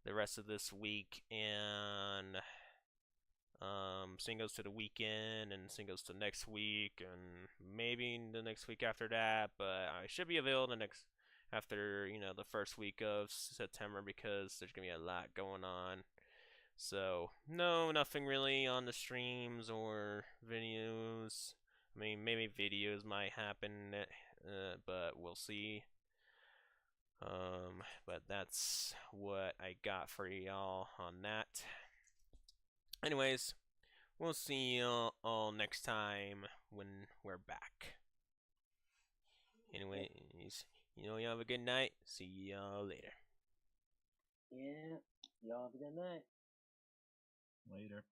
the rest of this week, and same goes to the weekend, and same goes to next week, and maybe the next week after that, but I should be available after the first week of September, because there's gonna be a lot going on. So no, nothing really on the streams or videos. I mean, maybe videos might happen, but we'll see. But that's what I got for y'all on that. Anyways, we'll see y'all all next time when we're back. Anyways, y'all have a good night. See y'all later. Yeah, y'all have a good night. Later.